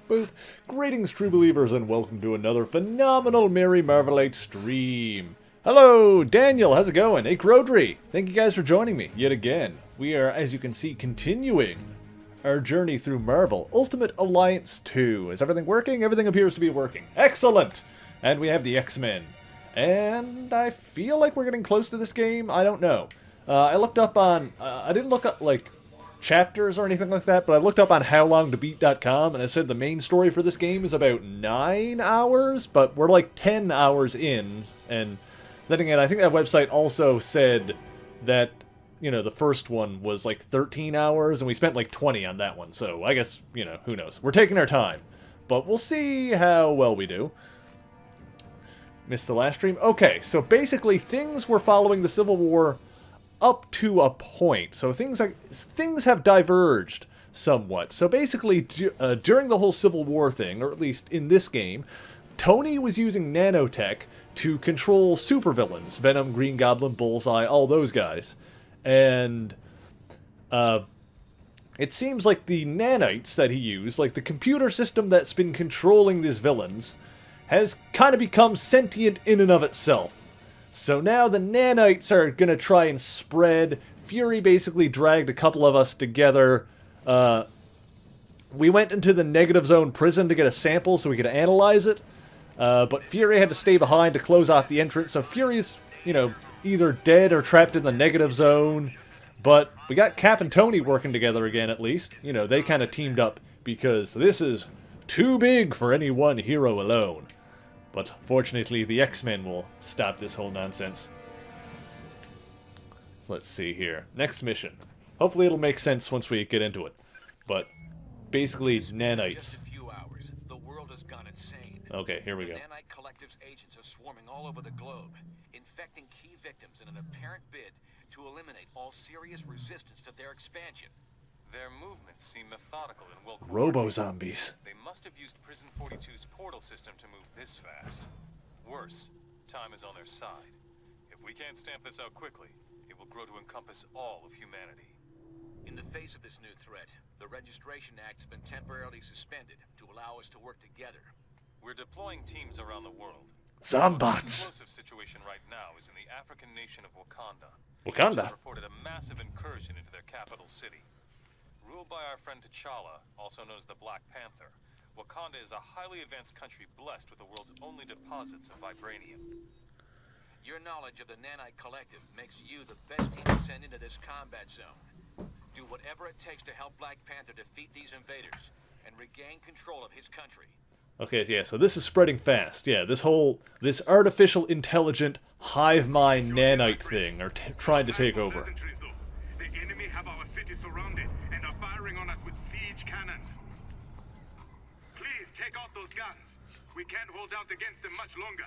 Boop. Greetings, true believers, and welcome to another phenomenal Merry Marvelite stream. Hello, Daniel, how's it going? Hey, Grodry, thank you guys for joining me yet again. We are, as you can see, continuing our journey through Marvel Ultimate Alliance 2. Is everything working? Everything appears to be working. Excellent! And we have the X-Men. And I feel like we're getting close to this game. I don't know. I looked up on... I didn't look up, like, chapters or anything like that, but I looked up on howlongtobeat.com, and it said the main story for this game is about 9 hours, but we're like 10 hours in, and then again, I think that website also said that, you know, the first one was like 13 hours, and we spent like 20 on that one, so I guess, you know, who knows. We're taking our time, but we'll see how well we do. Missed the last stream? Okay, so basically things were following the Civil War up to a point. So things have diverged somewhat. So basically, during the whole Civil War thing, or at least in this game, Tony was using nanotech to control supervillains. Venom, Green Goblin, Bullseye, all those guys. And it seems like the nanites that he used, like the computer system that's been controlling these villains, has kind of become sentient in and of itself. So now the nanites are going to try and spread. Fury basically dragged a couple of us together. We went into the negative zone prison to get a sample so we could analyze it. But Fury had to stay behind to close off the entrance. So Fury's, you know, either dead or trapped in the negative zone. But we got Cap and Tony working together again, at least. You know, they kind of teamed up because this is too big for any one hero alone. But fortunately, the X-Men will stop this whole nonsense. Let's see here. Next mission. Hopefully it'll make sense once we get into it. But basically, nanites. The world has gone insane. Okay, here we go. The Nanite Collective's agents are swarming all over the globe, infecting key victims in an apparent bid to eliminate all serious resistance to their expansion. Their movements seem methodical and well coordinated. Robo-zombies. They must have used Prison 42's portal system to move this fast. Worse, time is on their side. If we can't stamp this out quickly, it will grow to encompass all of humanity. In the face of this new threat, the Registration Act has been temporarily suspended to allow us to work together. We're deploying teams around the world. Zombots. The explosive situation right now is in the African nation of Wakanda. Wakanda? Agents reported a massive incursion into their capital city. Ruled by our friend T'Challa, also known as the Black Panther, Wakanda is a highly advanced country blessed with the world's only deposits of vibranium. Your knowledge of the Nanite Collective makes you the best team to send into this combat zone. Do whatever it takes to help Black Panther defeat these invaders and regain control of his country. Okay, yeah, so this is spreading fast. Yeah, this artificial intelligent hive mind nanite thing are trying to take over. The enemy have our city surrounded and are firing on us with siege cannons. Please take out those guns. We can't hold out against them much longer.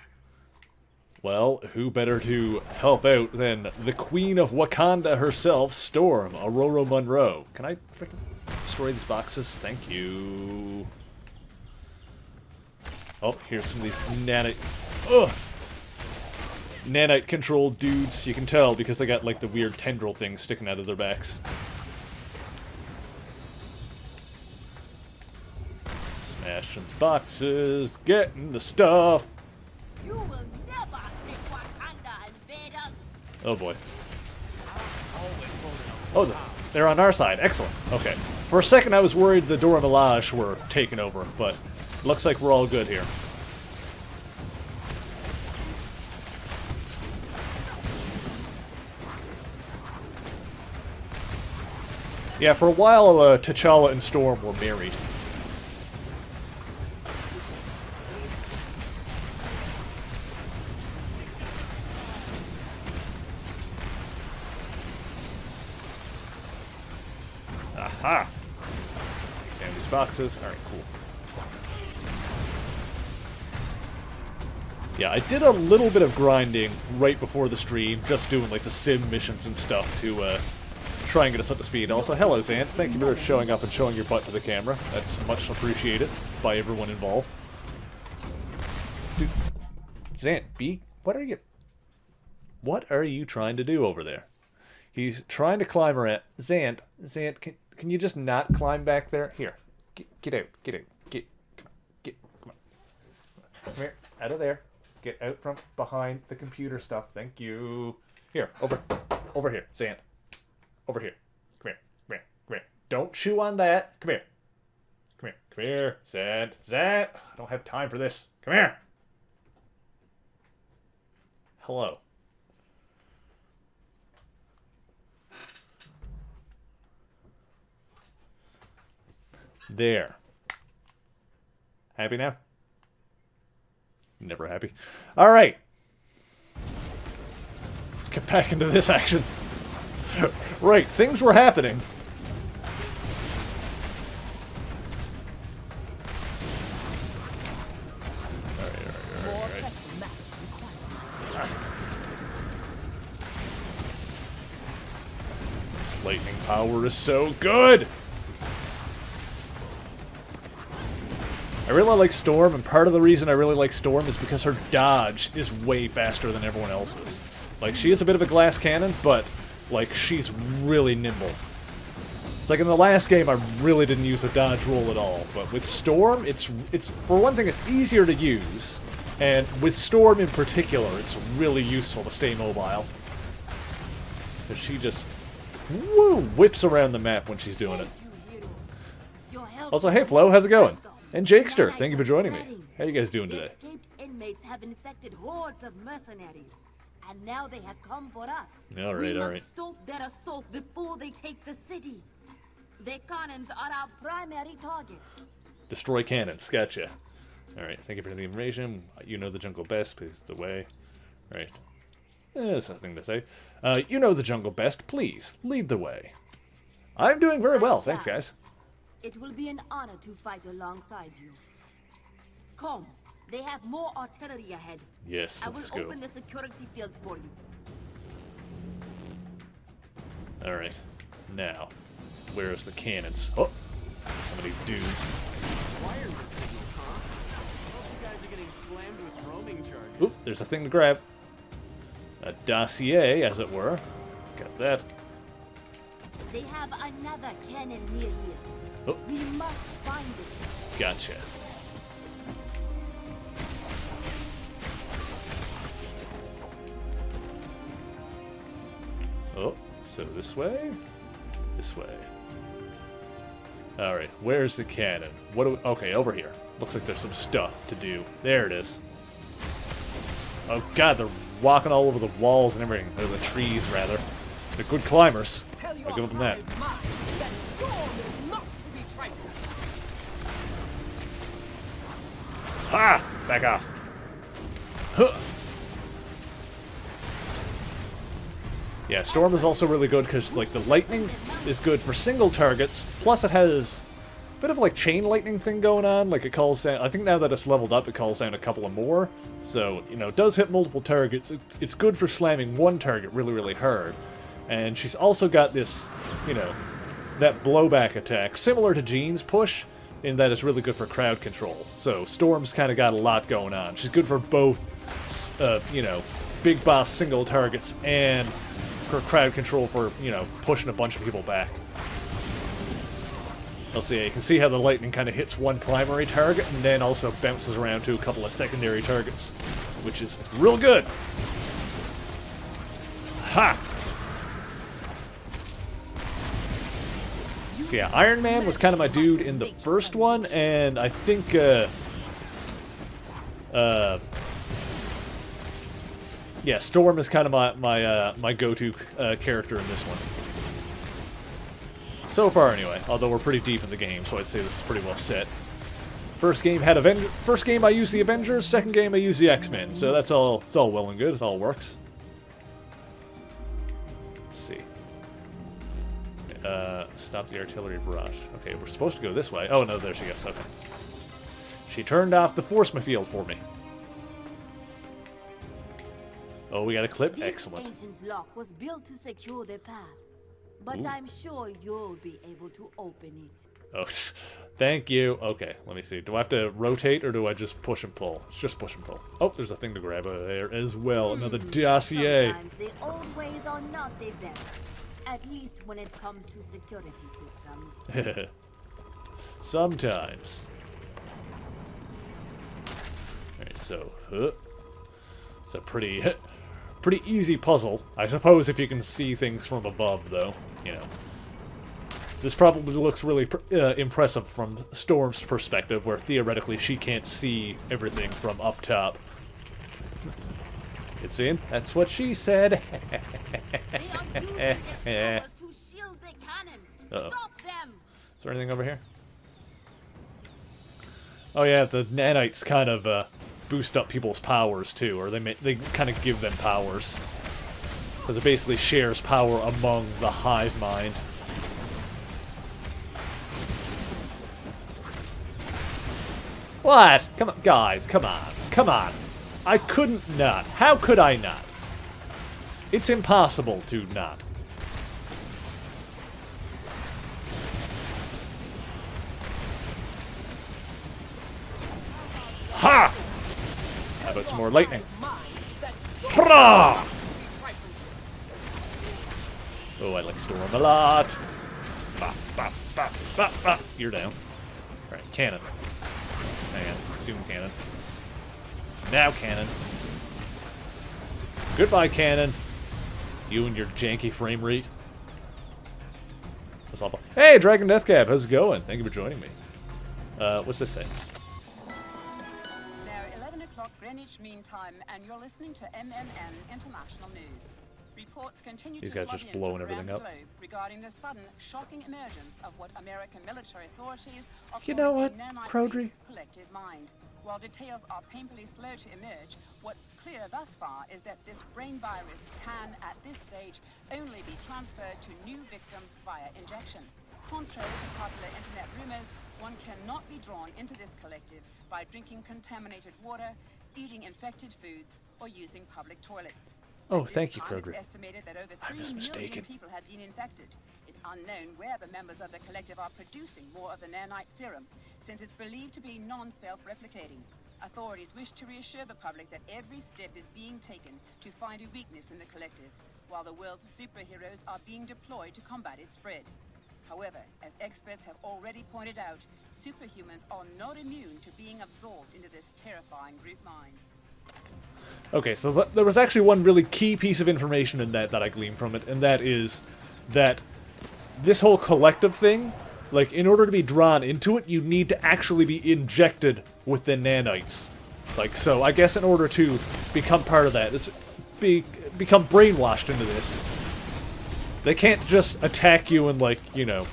Well, who better to help out than the Queen of Wakanda herself, Storm, Aurora Monroe. Can I freaking destroy these boxes? Thank you. Oh, here's some of these nanite... Ugh! Nanite-controlled dudes. You can tell because they got, like, the weird tendril things sticking out of their backs. Smashing boxes, getting the stuff. You will never take Wakanda, invaders. Oh boy. Oh, they're on our side. Excellent. Okay. For a second I was worried the Dora Milaje were taken over, but looks like we're all good here. Yeah, for a while, T'Challa and Storm were married. Aha! And these boxes. Alright, cool. Yeah, I did a little bit of grinding right before the stream, just doing like the sim missions and stuff to try and get us up to speed. Also, hello Zant, thank you for showing up and showing your butt to the camera. That's much appreciated by everyone involved. Dude, Zant, what are you trying to do over there? He's trying to climb around. Zant, can you just not climb back there? Here, get out, Come here. Out of there. Get out from behind the computer stuff. Thank you. Here. Over here. Sand. Over here. Come here. Come here. Come here. Don't chew on that. Come here. Come here. Come here. Sand. Sand. I don't have time for this. Come here. Hello. There. Happy now? Never happy. All right. Let's get back into this action. Right, things were happening. All right. This lightning power is so good. I really like Storm, and part of the reason I really like Storm is because her dodge is way faster than everyone else's. Like, she is a bit of a glass cannon, but, like, she's really nimble. It's like in the last game, I really didn't use the dodge roll at all, but with Storm, it's for one thing, it's easier to use, and with Storm in particular, it's really useful to stay mobile. Because she just, woo, whips around the map when she's doing it. Also, hey Flo, how's it going? And Jakester, thank you for joining me. How you guys doing today? Escaped inmates have infected hordes of mercenaries, and now they have come for us. All right, we all must right. stop their assault before they take the city. The cannons are our primary target. Destroy cannons, gotcha. Alright, thank you for the information. You know the jungle best, please the way. Alright. That's nothing to say. You know the jungle best, please lead the way. I'm doing very well, thanks guys. It will be an honor to fight alongside you. Come, they have more artillery ahead. Yes, I will let's go. open the security fields for you. Alright, now, where's the cannons? Oh, some of these dudes. Wireless signal, huh? Hope you guys are getting slammed with roaming charges. Oop, there's a thing to grab. A dossier, as it were. Got that. They have another cannon near here. Oh. We must find it. Gotcha. Oh, so this way? This way. Alright, where's the cannon? What do we, okay, over here. Looks like there's some stuff to do. There it is. Oh god, they're walking all over the walls and everything. Or the trees, rather. They're good climbers. I'll give them that. Ha! Back off. Huh. Yeah, Storm is also really good because, like, the lightning is good for single targets, plus it has a bit of, like, chain lightning thing going on. Like, it calls down, I think now that it's leveled up, it calls down a couple of more. So, you know, it does hit multiple targets. It's good for slamming one target really, really hard. And she's also got this, you know, that blowback attack, similar to Jean's push, in that it's really good for crowd control. So Storm's kind of got a lot going on. She's good for both, you know, big boss single targets and for crowd control for, you know, pushing a bunch of people back. Let's see, you can see how the lightning kind of hits one primary target and then also bounces around to a couple of secondary targets, which is real good. Ha! So yeah, Iron Man was kind of my dude in the first one, and I think, yeah, Storm is kind of my go-to character in this one. So far, anyway. Although we're pretty deep in the game, so I'd say this is pretty well set. First game had First game I used the Avengers. Second game I used the X-Men. So that's all. It's all well and good. It all works. Let's see. Stop the artillery barrage. Okay, we're supposed to go this way. Oh no, there she goes. Okay. She turned off the force field for me. Oh, we got a clip? This Excellent. ancient lock was built to secure the path, but Ooh. I'm sure you'll be able to open it. Oh, thank you. Okay, let me see. Do I have to rotate or do I just push and pull? It's just push and pull. Oh, there's a thing to grab over there as well. Another dossier. Sometimes the old ways are not the best, at least when it comes to security systems. Sometimes. Alright, so... it's a pretty easy puzzle. I suppose if you can see things from above, though. You know. This probably looks really impressive from Storm's perspective, where theoretically she can't see everything from up top. It's in. That's what she said. They are using their powers to shield their cannons. Uh-oh. Stop them! Is there anything over here? Oh yeah, the nanites kind of boost up people's powers too, or they kind of give them powers. Because it basically shares power among the hive mind. What? Come on, guys, come on. Come on. I couldn't not. How could I not? It's impossible to not. Ha! How about some more lightning? Hurrah! Oh, I like Storm a lot. Bah, bah, bah, bah, bah. You're down. Alright, cannon. Hang on, assume cannon. Now cannon. Goodbye, cannon. You and your janky frame rate. That's awful. Hey, Dragon Deathcap, how's it going? Thank you for joining me. What's this say? Now, 11 o'clock Greenwich Mean Time, and you're listening to MNN International News. Reports continue These to guys flood just in blowing from everything around up. the globe regarding the sudden, shocking emergence of what American military authorities are You know calling what, the nanite Crodry? collective mind. While details are painfully slow to emerge, what's clear thus far is that this brain virus can, at this stage, only be transferred to new victims via injection. Contrary to popular internet rumors, one cannot be drawn into this collective by drinking contaminated water, eating infected foods, or using public toilets. Oh, At this thank you, time, Crodry. It's estimated that over I 3 was mistaken. million people had been infected. It's unknown where the members of the collective are producing more of the nanite serum, since it's believed to be non-self-replicating. Authorities wish to reassure the public that every step is being taken to find a weakness in the collective, while the world's superheroes are being deployed to combat its spread. However, as experts have already pointed out, superhumans are not immune to being absorbed into this terrifying group mind. Okay, so there was actually one really key piece of information in that I gleaned from it, and that is that this whole collective thing, like, in order to be drawn into it, you need to actually be injected with the nanites. Like, so I guess in order to become part of that, become brainwashed into this, they can't just attack you and, like, you know,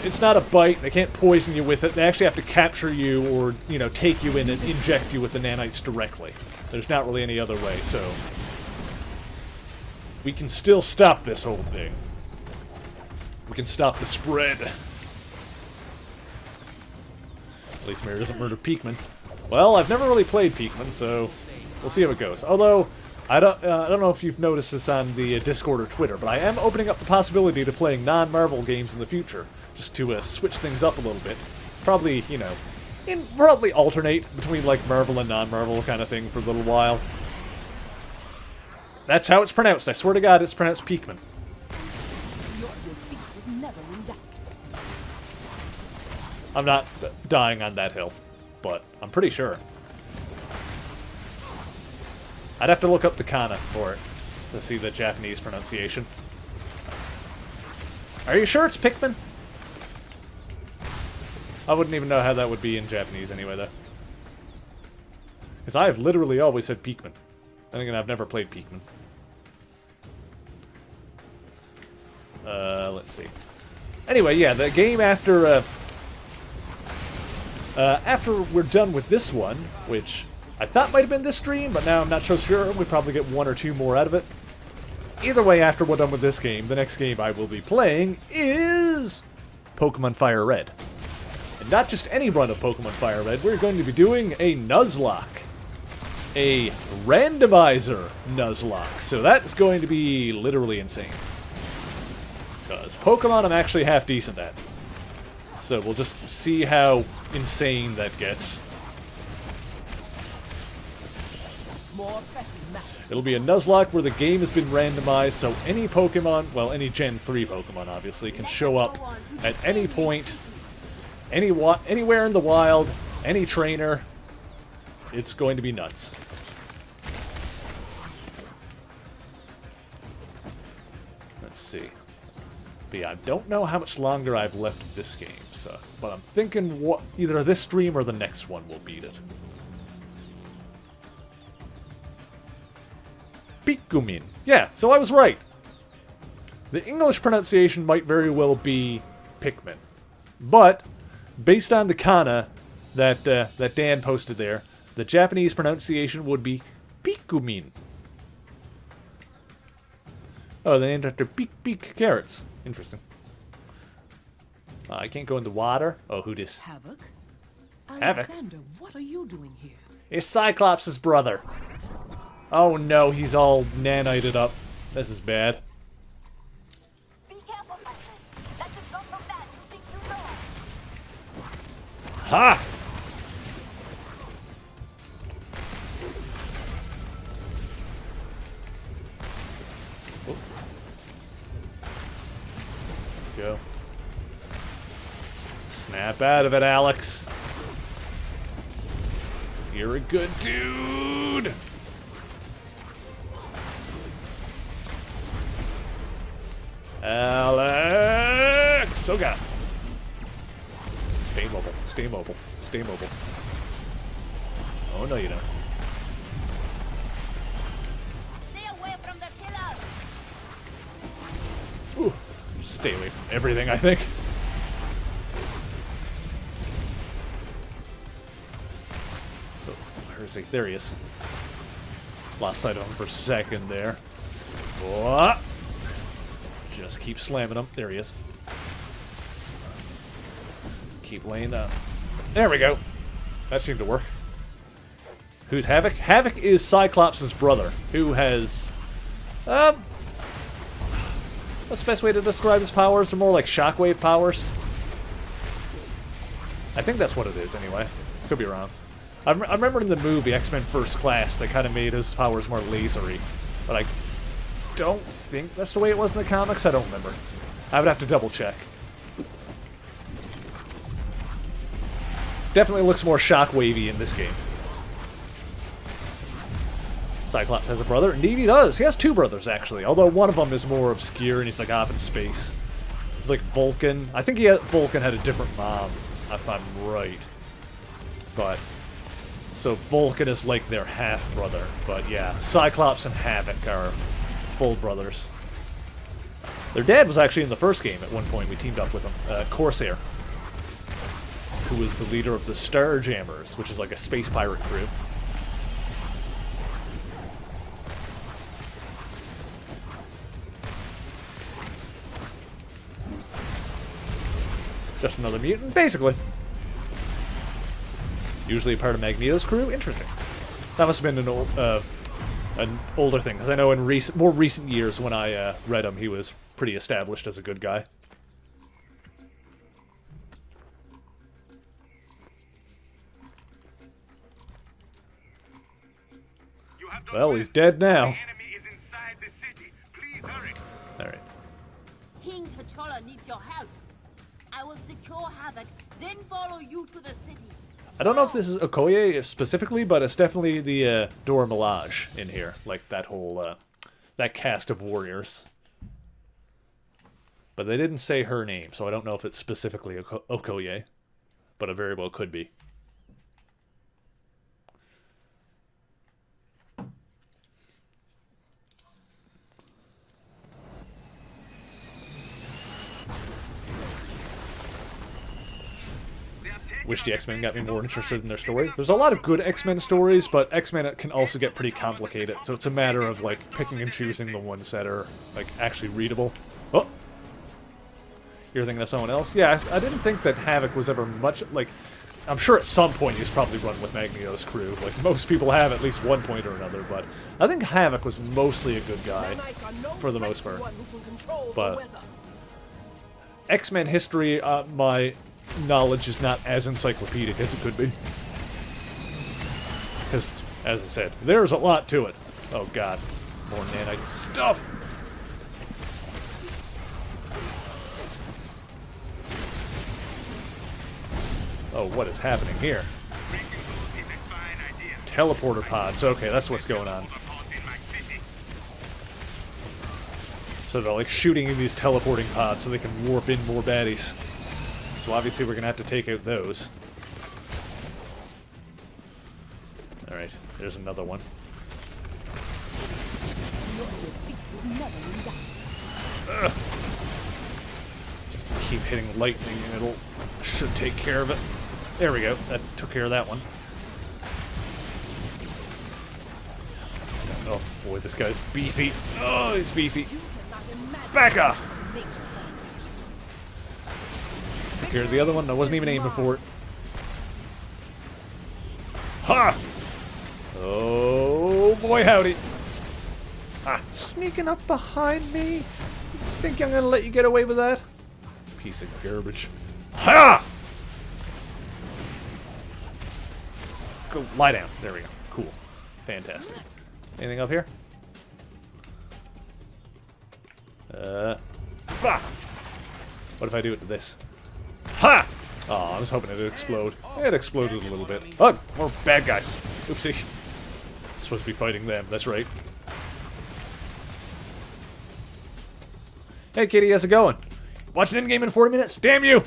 it's not a bite, they can't poison you with it, they actually have to capture you or, you know, take you in and inject you with the nanites directly. There's not really any other way, so we can still stop this whole thing. We can stop the spread. At least Mary doesn't murder Peekman. Well, I've never really played Peekman, so we'll see how it goes. Although, I don't know if you've noticed this on the Discord or Twitter, but I am opening up the possibility to playing non-Marvel games in the future, just to switch things up a little bit. Probably, you know, probably alternate between, like, Marvel and non-Marvel kind of thing for a little while. That's how it's pronounced. I swear to God, it's pronounced Peekman. Your defeat was never in doubt. I'm not dying on that hill, but I'm pretty sure. I'd have to look up the kana for it to see the Japanese pronunciation. Are you sure it's Pikmin? I wouldn't even know how that would be in Japanese anyway, though. Because I have literally always said Pikmin. Then again, I've never played Pikmin. Let's see. Anyway, yeah, the game after we're done with this one, which I thought might have been this stream, but now I'm not so sure. We probably get 1 or 2 more out of it. Either way, after we're done with this game, the next game I will be playing is Pokemon Fire Red. And not just any run of Pokemon Fire Red, we're going to be doing a Nuzlocke. A randomizer Nuzlocke. So that's going to be literally insane. Because Pokemon I'm actually half decent at. So we'll just see how insane that gets. More pressing matters. It'll be a Nuzlocke where the game has been randomized, so any Pokemon, well, any Gen 3 Pokemon, obviously, can show up at any point, anywhere in the wild, any trainer, It's going to be nuts. Let's see. But yeah, I don't know how much longer I've left of this game, so... But I'm thinking what either this stream or the next one will beat it. Pikumin. Yeah, so I was right. The English pronunciation might very well be Pikmin. But, based on the kana that that Dan posted there, the Japanese pronunciation would be Pikumin. Oh, they named after Peak carrots. Interesting. I can't go in the water. Oh, who dis? Havoc? Havoc? Alexander, what are you doing here? It's Cyclops' brother. Oh no, he's all nanited up. This is bad. Be careful, my friend. That is not so bad. You think you know. Ha! Oh. Go. Snap out of it, Alex. You're a good dude. Alex! Oh god. Stay mobile. Stay mobile. Stay mobile. Oh no you don't. Stay away from the killers. Ooh. Stay away from everything, I think. Oh, where is he? There he is. Lost sight of him for a second there. What? Just keep slamming him. There he is. Keep laying down. There we go. That seemed to work. Who's Havoc? Havoc is Cyclops' brother, who has... what's the best way to describe his powers? They're more like shockwave powers. I think that's what it is, anyway. Could be wrong. I remember in the movie, X-Men First Class, they kind of made his powers more lasery. But I don't think that's the way it was in the comics. I don't remember. I would have to double check. Definitely looks more shockwavy in this game. Cyclops has a brother. Indeed he does. He has two brothers, actually. Although one of them is more obscure and he's like off in space. He's like Vulcan. I think Vulcan had a different mom, if I'm right. But... so Vulcan is like their half-brother. But yeah, Cyclops and Havoc are full brothers. Their dad was actually in the first game at one point. We teamed up with him. Corsair. Who was the leader of the Starjammers, which is like a space pirate crew. Just another mutant, basically. Usually a part of Magneto's crew? Interesting. That must have been an older thing, because I know in more recent years when I read him, he was pretty established as a good guy. Well, he's dead now. Alright. King T'Challa needs your help. I will secure Havoc, then follow you to the city. I don't know if this is Okoye specifically, but it's definitely the Dora Milaje in here. Like that whole, that cast of warriors. But they didn't say her name, so I don't know if it's specifically Okoye. But it very well could be. Wish the X-Men got me more interested in their story. There's a lot of good X-Men stories, but X-Men can also get pretty complicated, so it's a matter of, like, picking and choosing the ones that are, like, actually readable. Oh! You're thinking of someone else? Yeah, I didn't think that Havoc was ever much, like... I'm sure at some point he's probably run with Magneto's crew, like most people have at least one point or another, but I think Havoc was mostly a good guy, for the most part. But... X-Men history, my... knowledge is not as encyclopedic as it could be. Because, as I said, there's a lot to it. Oh god. More nanite stuff! Oh, what is happening here? teleporter pods. Okay, that's what's going on. So they're like shooting in these teleporting pods so they can warp in more baddies. So obviously we're gonna have to take out those. Alright, there's another one. Ugh. Just keep hitting lightning and should take care of it. There we go. That took care of that one. Oh boy, this guy's beefy. Oh, he's beefy. Back off! Took care of the other one. I wasn't even aiming for it. Ha! Oh boy, howdy. Ah, sneaking up behind me? Think I'm gonna let you get away with that? Piece of garbage. Ha! Go lie down. There we go. Cool. Fantastic. Anything up here? Fuck! What if I do it to this? Ha! Oh, I was hoping it would explode. It exploded a little bit. Oh, more bad guys. Oopsie. Supposed to be fighting them, that's right. Hey kitty, how's it going? Watching Endgame in 40 minutes? Damn you!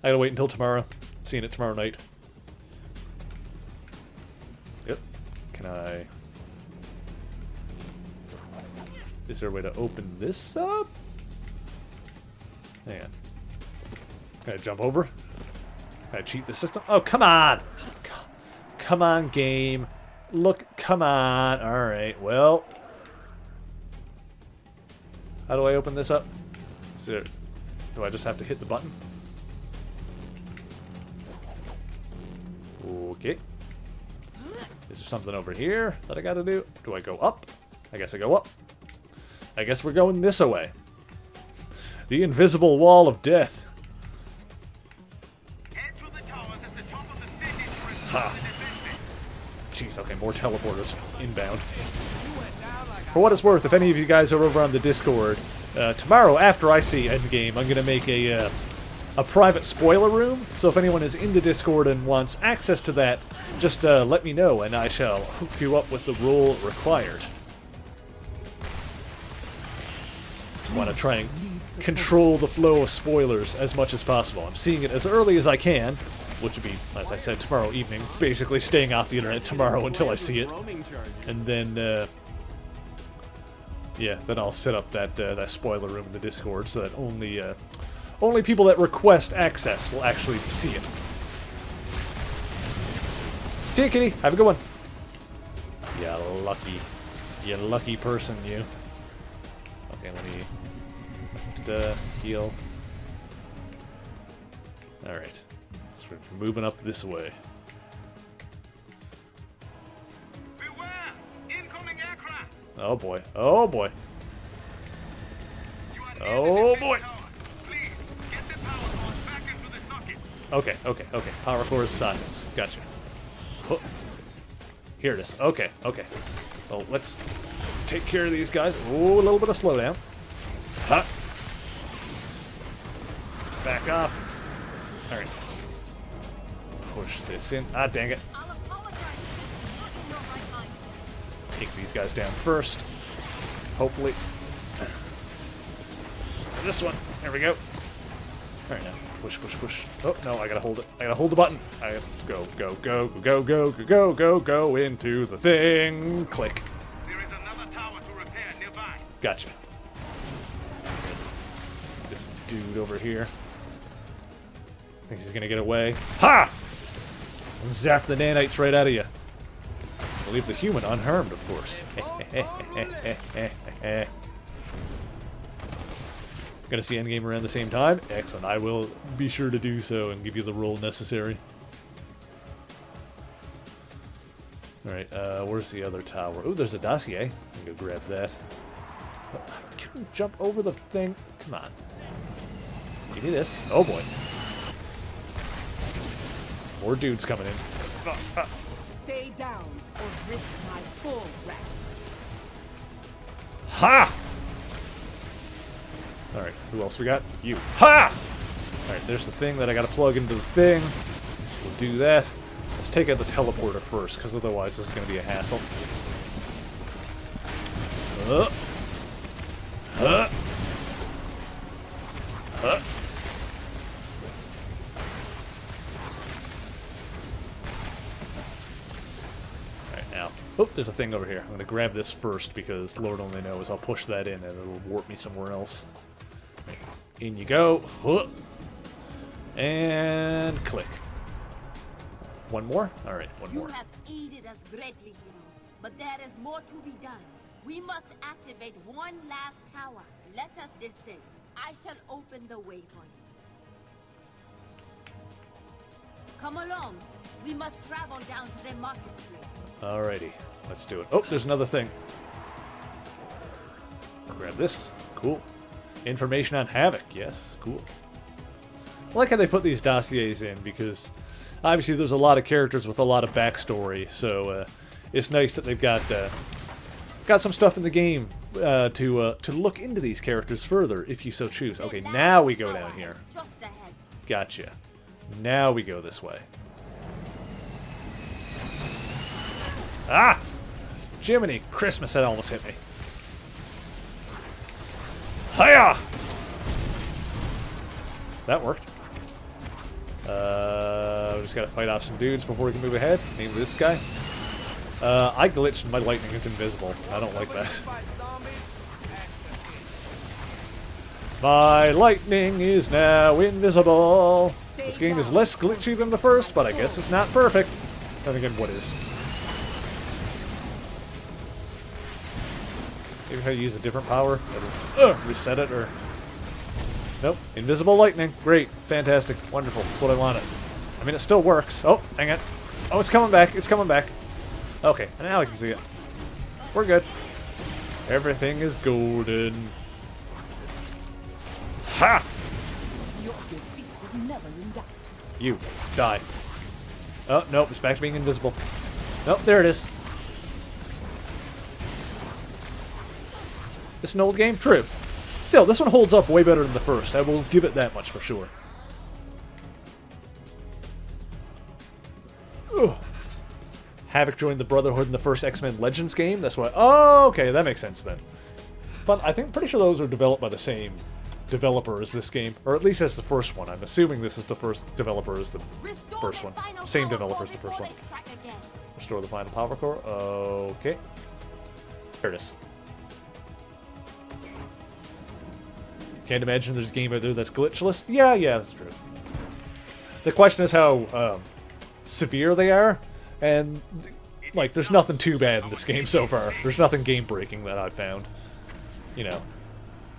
I gotta wait until tomorrow. Seeing it tomorrow night. Yep. Can I... Is there a way to open this up? Hang on. Can I jump over? Can I cheat the system? Oh, come on! Come on, game. Look, come on. Alright, well. How do I open this up? Is there, do I just have to hit the button? Okay. Is there something over here that I gotta do? Do I go up? I guess I go up. I guess we're going this way. The invisible wall of death. Head to the towers at the top of the city to respond Ha. to the defense. Jeez, okay, more teleporters inbound. For what it's worth, if any of you guys are over on the Discord, tomorrow after I see Endgame, I'm gonna make a private spoiler room. So if anyone is in the Discord and wants access to that, just let me know, and I shall hook you up with the role required. Want to try and control the flow of spoilers as much as possible. I'm seeing it as early as I can, which would be, as I said, tomorrow evening. Basically staying off the internet tomorrow until I see it, and then yeah, then I'll set up that spoiler room in the Discord so that only people that request access will actually see it. See you, kitty. Have a good one. You lucky person, you. Okay, let me heal. Alright. So we're moving up this way. Beware! Incoming aircraft! Oh boy. Oh boy. You are Oh boy. Please, get the power cord back into the socket. Okay, okay, okay. Power core sockets. Gotcha. Oh. Here it is. Okay, okay. Well, let's take care of these guys. Oh, a little bit of slowdown. Ha! Back off. Alright. Push this in. Ah, dang it. Take these guys down first. Hopefully. This one. There we go. Alright, now. Push, push, push. Oh, no, I gotta hold it. I gotta hold the button. I gotta go, go, go, go, go, go, go, go, go into the thing. Click. There is another tower to repair nearby. Gotcha. This dude over here. Thinks he's gonna get away. Ha! Zap the nanites right out of you. Leave the human unharmed, of course. Gonna see Endgame around the same time? Excellent. I will be sure to do so and give you the role necessary. Alright, where's the other tower? Oh, there's a dossier. I'm gonna go grab that. Can you jump over the thing? Come on. Give me this. Oh boy. More dudes coming in. Stay down or risk my full wrath. Ha! Alright, who else we got? You. Ha! Alright, there's the thing that I gotta plug into the thing. We'll do that. Let's take out the teleporter first, because otherwise this is going to be a hassle. Alright, now. Oh, there's a thing over here. I'm going to grab this first, because Lord only knows I'll push that in and it'll warp me somewhere else. In you go. And click. One more? Alright, one more. You have aided us greatly, heroes, but there is more to be done. We must activate one last tower. Let us descend. I shall open the way for you. Come along. We must travel down to the marketplace. Alrighty, let's do it. Oh, there's another thing. Grab this. Cool. Information on Havoc. Yes, cool. I like how they put these dossiers in, because obviously there's a lot of characters with a lot of backstory, so it's nice that they've got some stuff in the game to look into these characters further, if you so choose. Okay, now we go down here. Gotcha. Now we go this way. Ah! Jiminy Christmas, that almost hit me. Hiya! That worked. We just gotta fight off some dudes before we can move ahead. Maybe this guy. I glitched and my lightning is invisible. I don't like that. My lightning is now invisible. This game is less glitchy than the first, but I guess it's not perfect. Then again, what is? Maybe if I use a different power, reset it, or... Nope, invisible lightning. Great, fantastic, wonderful. That's what I wanted. I mean, it still works. Oh, hang on. Oh, it's coming back. It's coming back. Okay, now I can see it. We're good. Everything is golden. Ha! Your defeat was never in doubt. You, die. Oh, nope, it's back to being invisible. Nope, there it is. This is an old game? True. Still, this one holds up way better than the first. I will give it that much for sure. Ugh. Havoc joined the Brotherhood in the first X-Men Legends game. That's why. Oh, okay, that makes sense then. Fun. I think pretty sure those are developed by the same developer as this game, or at least as the first one. I'm assuming this is the first developer as the first one. Same developer as the first one. Restore the final power core. Okay. There it is. Can't imagine there's a game out there that's glitchless. Yeah, that's true. The question is how severe they are, and like, there's nothing too bad in this game so far. There's nothing game-breaking that I've found. You know,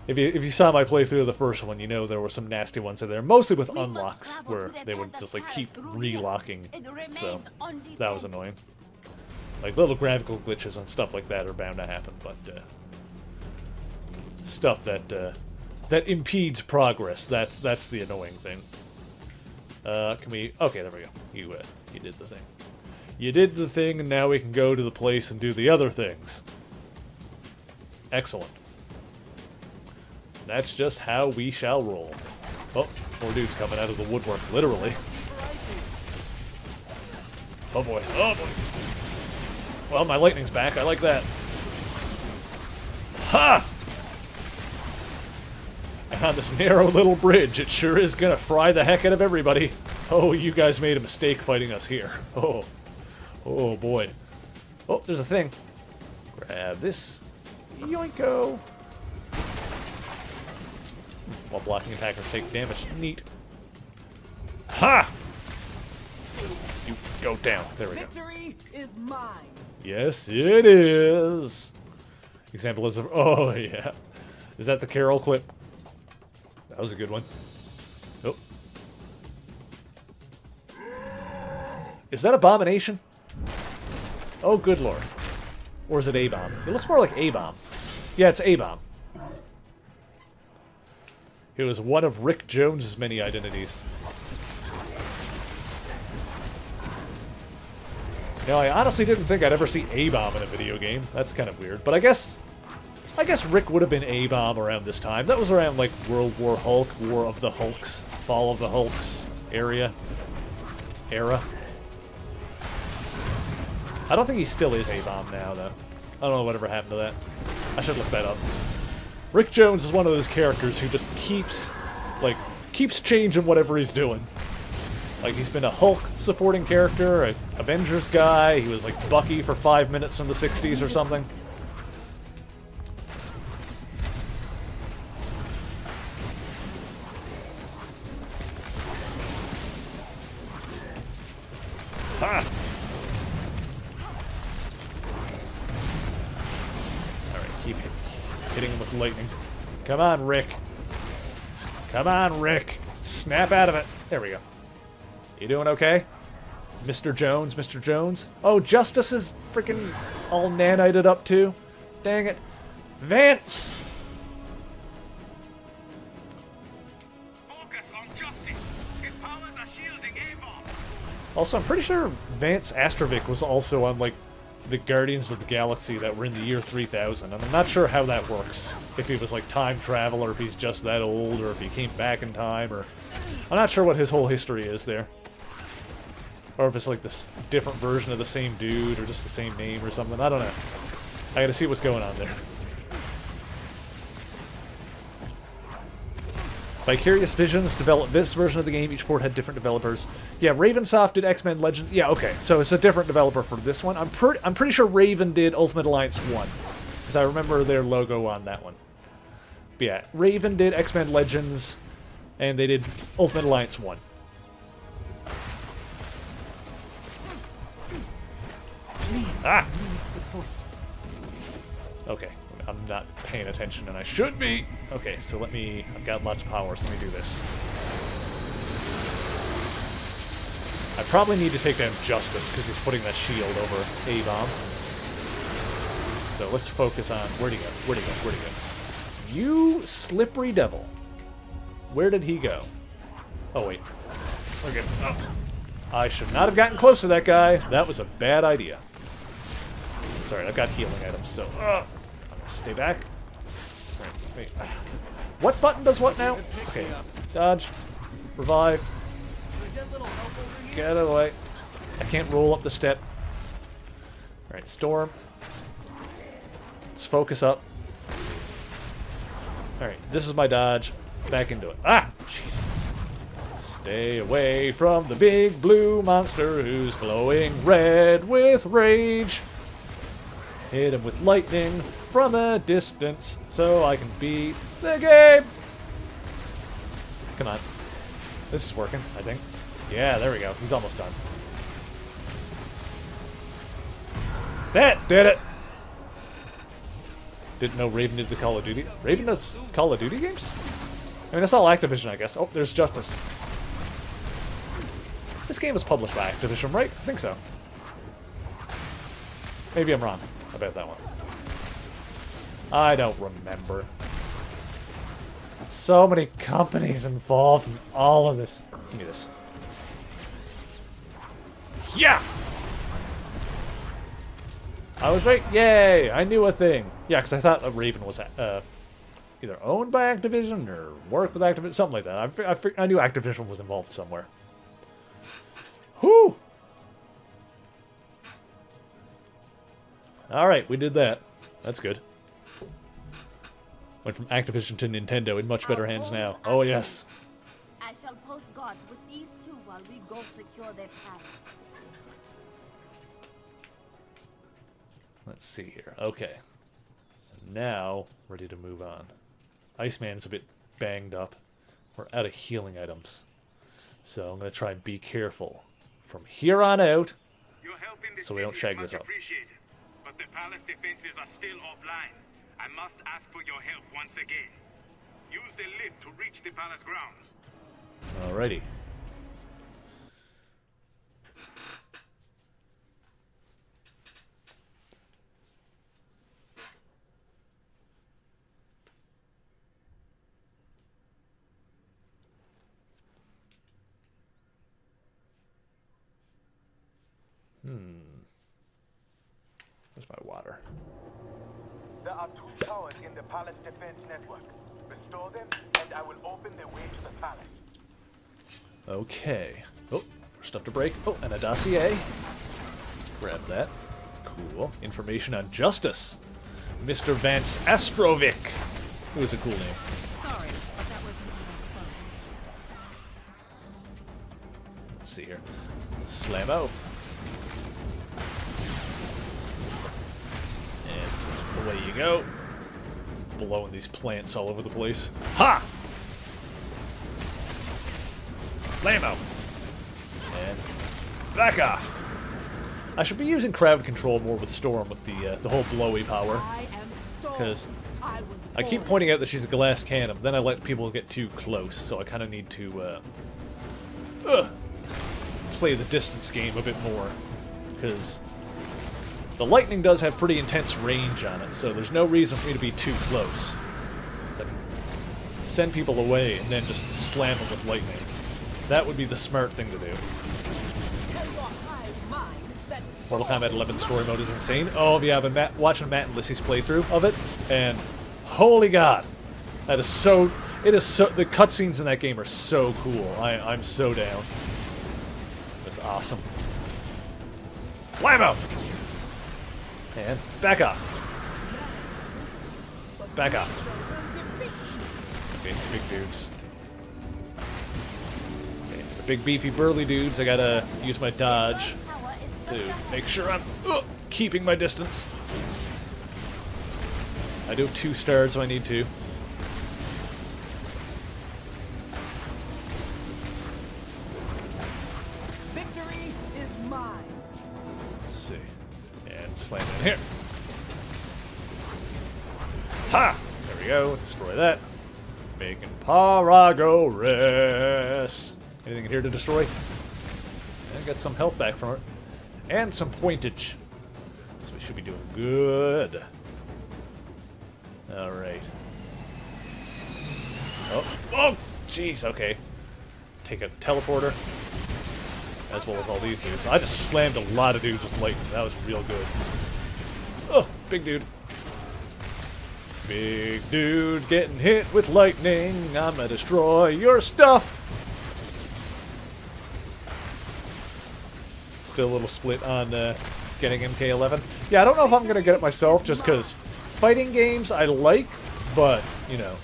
if you saw my playthrough of the first one, you know there were some nasty ones in there, mostly with unlocks, where they would just like keep relocking. So that was annoying. Like, little graphical glitches and stuff like that are bound to happen, but stuff that that impedes progress. That's the annoying thing. Can we? Okay, there we go. You did the thing. You did the thing, and now we can go to the place and do the other things. Excellent. That's just how we shall roll. Oh, more dudes coming out of the woodwork, literally. Oh boy. Oh boy. Well, my lightning's back. I like that. Ha! And on this narrow little bridge, it sure is gonna fry the heck out of everybody. Oh, you guys made a mistake fighting us here. Oh boy. Oh, there's a thing. Grab this. Yoinko! While blocking attackers take damage. Neat. Ha! You go down. There we go. Victory is mine. Yes, it is. Example is of... Oh, yeah. Is that the Carol clip? That was a good one. Oh. Is that Abomination? Oh, good lord. Or is it A-Bomb? It looks more like A-Bomb. Yeah, it's A-Bomb. It was one of Rick Jones's many identities. You know, I honestly didn't think I'd ever see A-Bomb in a video game. That's kind of weird. But I guess Rick would have been A-Bomb around this time. That was around, like, World War Hulk, War of the Hulks, Fall of the Hulks era. I don't think he still is A-Bomb now, though. I don't know whatever happened to that. I should look that up. Rick Jones is one of those characters who just keeps changing whatever he's doing. Like, he's been a Hulk supporting character, an Avengers guy, he was like Bucky for 5 minutes in the 60s or something. Ha! Alright, keep hitting him with lightning. Come on, Rick. Come on, Rick. Snap out of it. There we go. You doing okay? Mr. Jones, Mr. Jones? Oh, Justice is freaking all nanited up too? Dang it. Vance! Focus on justice. His powers are shielding A-Bomb. Also, I'm pretty sure Vance Astrovic was also on, like, the Guardians of the Galaxy that were in the year 3000, and I'm not sure how that works. If he was, like, time travel, or if he's just that old, or if he came back in time, or... I'm not sure what his whole history is there. Or if it's, like, this different version of the same dude, or just the same name or something. I don't know. I gotta see what's going on there. Vicarious Visions developed this version of the game. Each port had different developers. Yeah, Ravensoft did X-Men Legends. Yeah, okay. So it's a different developer for this one. I'm pretty sure Raven did Ultimate Alliance 1. Because I remember their logo on that one. But yeah, Raven did X-Men Legends, and they did Ultimate Alliance 1. Ah! Okay, I'm not paying attention, and I should be. Okay, so I've got lots of power, so let me do this. I probably need to take down Justice, because he's putting that shield over A-Bomb. So let's focus on, where'd he go? Where'd he go? Where'd he go? You slippery devil. Where did he go? Oh, wait. Okay. Oh. I should not have gotten close to that guy. That was a bad idea. Sorry, I've got healing items, so I'm gonna stay back. Right, wait. What button does what now? Okay, dodge, revive, get out of the way. I can't roll up the step. All right, storm. Let's focus up. All right, this is my dodge. Back into it. Ah, jeez. Stay away from the big blue monster who's glowing red with rage. Hit him with lightning from a distance so I can beat the game. Come on. This is working, I think. Yeah, there we go. He's almost done. That did it! Didn't know Raven did the Call of Duty. Raven does Call of Duty games? I mean, that's all Activision, I guess. Oh, there's Justice. This game was published by Activision, right? I think so. Maybe I'm wrong about that one. I don't remember. So many companies involved in all of this. Give me this. Yeah! I was right. Yay! I knew a thing. Yeah, because I thought Raven was either owned by Activision or worked with Activision, something like that. I knew Activision was involved somewhere. Whew! Alright, we did that. That's good. Went from Activision to Nintendo in much better hands now. Oh, yes. I shall post guards with these two while we go secure their palace. Let's see here. Okay. So now, ready to move on. Iceman's a bit banged up. We're out of healing items. So I'm going to try and be careful from here on out so we don't shag this up. But the palace defenses are still offline. I must ask for your help once again. Use the lift to reach the palace grounds. Alrighty. Where's my water? There are 2 towers in the palace defense network. Restore them, and I will open the way to the palace. Okay. Oh, stuff to break. Oh, and a dossier. Grab that. Cool. Information on Justice. Mr. Vance Astrovic. It was a cool name. Sorry, but that wasn't even close. Let's see here. Slammo. And away you go. Blowing these plants all over the place. Ha! Slammo. And back off. I should be using crowd control more with Storm with the whole blowy power. I am Storm. Because I was I keep born. pointing out that she's a glass cannon, but then I let people get too close, so I kind of need to play the distance game a bit more. Because the lightning does have pretty intense range on it, so there's no reason for me to be too close. I can send people away and then just slam them with lightning. That would be the smart thing to do. Tell your hive mind that Mortal Kombat 11 story mode is insane. Oh yeah, I've been watching Matt and Lissy's playthrough of it, and holy god, that is so. It is so. The cutscenes in that game are so cool. I'm so down. That's awesome. Whammo! And back off. Back off. Okay, big dudes. Okay, the big beefy burly dudes. I gotta use my dodge to make sure I'm keeping my distance. I do have 2 stars, so I need to. victory is mine. Let's see. And slam in here. Ha! There we go. Destroy that. Making progress. Anything in here to destroy? And got some health back from it. And some pointage. So we should be doing good. Alright. Oh, jeez, okay. Take a teleporter. As well as all these dudes. I just slammed a lot of dudes with lightning. That was real good. Oh, big dude. Big dude getting hit with lightning. I'm gonna destroy your stuff. Still a little split on getting MK11. Yeah, I don't know if I'm gonna get it myself just because fighting games I like, but, you know,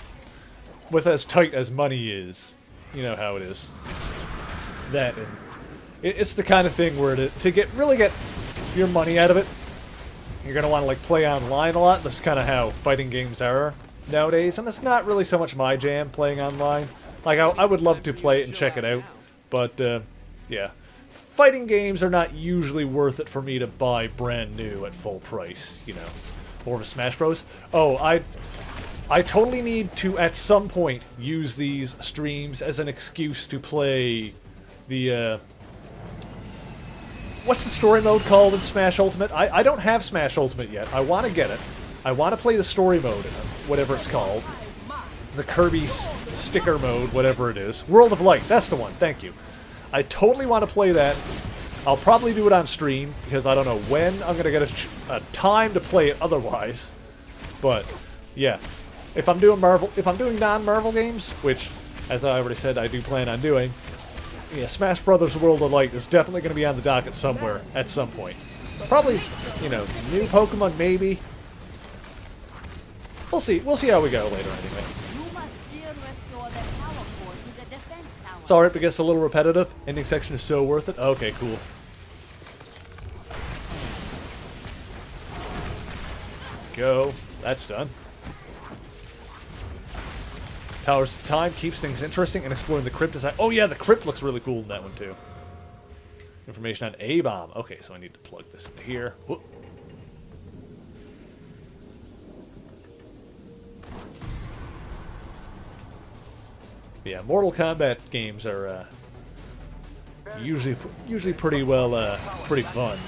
with as tight as money is, you know how it is. That and it's the kind of thing where to really get your money out of it, you're going to want to like play online a lot. That's kind of how fighting games are nowadays, and it's not really so much my jam playing online. Like I would love to play it and check it out, but yeah, fighting games are not usually worth it for me to buy brand new at full price. You know, more of a Smash Bros. Oh, I totally need to at some point use these streams as an excuse to play the what's the story mode called in Smash Ultimate? I don't have Smash Ultimate yet. I want to get it. I want to play the story mode, whatever it's called. The Kirby sticker mode, whatever it is. World of Light, that's the one, thank you. I totally want to play that. I'll probably do it on stream, because I don't know when I'm going to get a time to play it otherwise. But, yeah. If I'm doing non-Marvel games, which, as I already said, I do plan on doing, yeah, Smash Brothers World of Light is definitely going to be on the docket somewhere at some point. Probably, you know, new Pokemon maybe. We'll see. We'll see how we go later anyway. You must still restore the power core to the defense tower. It's alright, but it gets a little repetitive. Ending section is so worth it. Okay, cool. Go. That's done. Powers of Time keeps things interesting and exploring the crypt design. Oh yeah, the crypt looks really cool in that one too. Information on A-Bomb. Okay, so I need to plug this into here. Whoop. Yeah, Mortal Kombat games are usually pretty well pretty fun.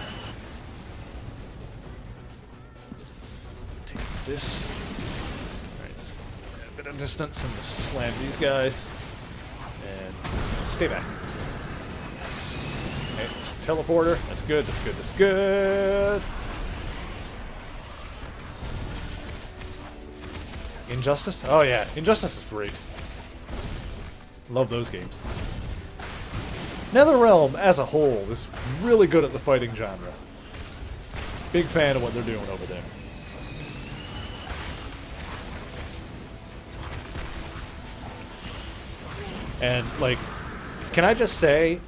Take this. A bit of distance and just slam these guys. And stay back. Nice. Okay, teleporter. That's good, that's good, that's good. Injustice? Oh yeah, Injustice is great. Love those games. NetherRealm as a whole is really good at the fighting genre. Big fan of what they're doing over there. And, like, can I just say,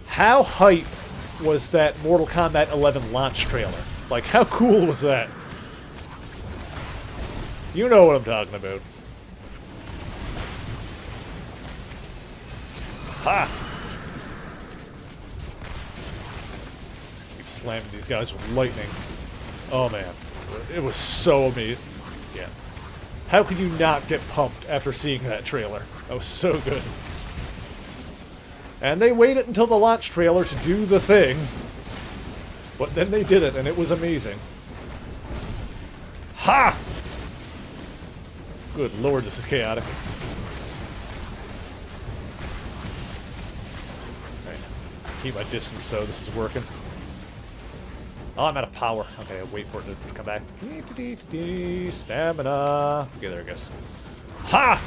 how hype was that Mortal Kombat 11 launch trailer? Like, how cool was that? You know what I'm talking about. Ha! Let's keep slamming these guys with lightning. Oh, man. It was so amazing. Yeah. How could you not get pumped after seeing that trailer? That was so good. And they waited until the launch trailer to do the thing. But then they did it, and it was amazing. Ha! Good lord, this is chaotic. Alright. Keep my distance so this is working. Oh, I'm out of power. Okay, I'll wait for it to come back. Stamina. Okay, there it goes. Ha!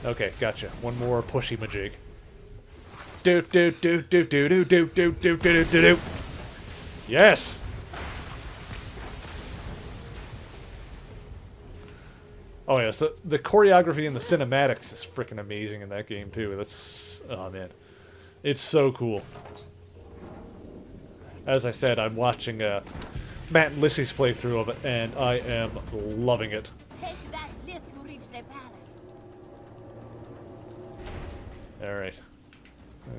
Okay, gotcha. One more pushy majig. Do do do do do do do do do do do do. Yes. Oh yes, the choreography and the cinematics is freaking amazing in that game too. That's, oh man, it's so cool. As I said, I'm watching Matt and Lissy's playthrough of it, and I am loving it. Take that lift to reach the palace. All right.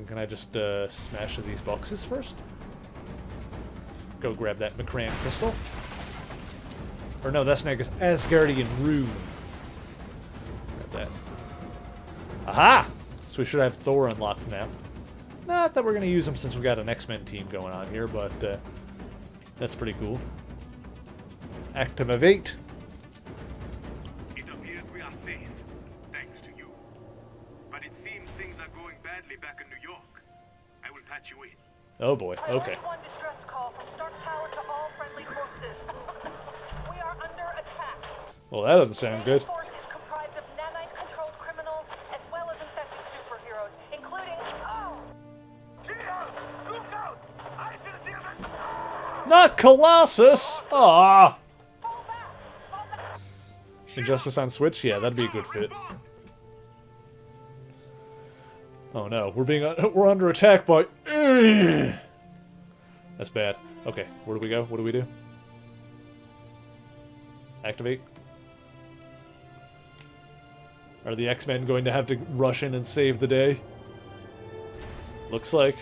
Can I just smash these boxes first? Go grab that McCran crystal. Or no, that's not Asgardian rune. Grab that. Aha! So we should have Thor unlocked now. Not that we're going to use him since we got an X-Men team going on here, but that's pretty cool. Activate. It appears we are safe, thanks to you. But it seems things are going badly back in New York. I will patch you in. Oh boy, okay. One distress call from Stark Tower to all friendly forces. We are under attack. Well, that doesn't sound good. The force is comprised of nanite-controlled criminals as well as infected superheroes, including... Oh! Not Colossus! Aww! Injustice on Switch? Yeah, that'd be a good fit. Oh no, we're under attack by... That's bad. Okay, where do we go? What do we do? Activate? Are the X-Men going to have to rush in and save the day? Looks like.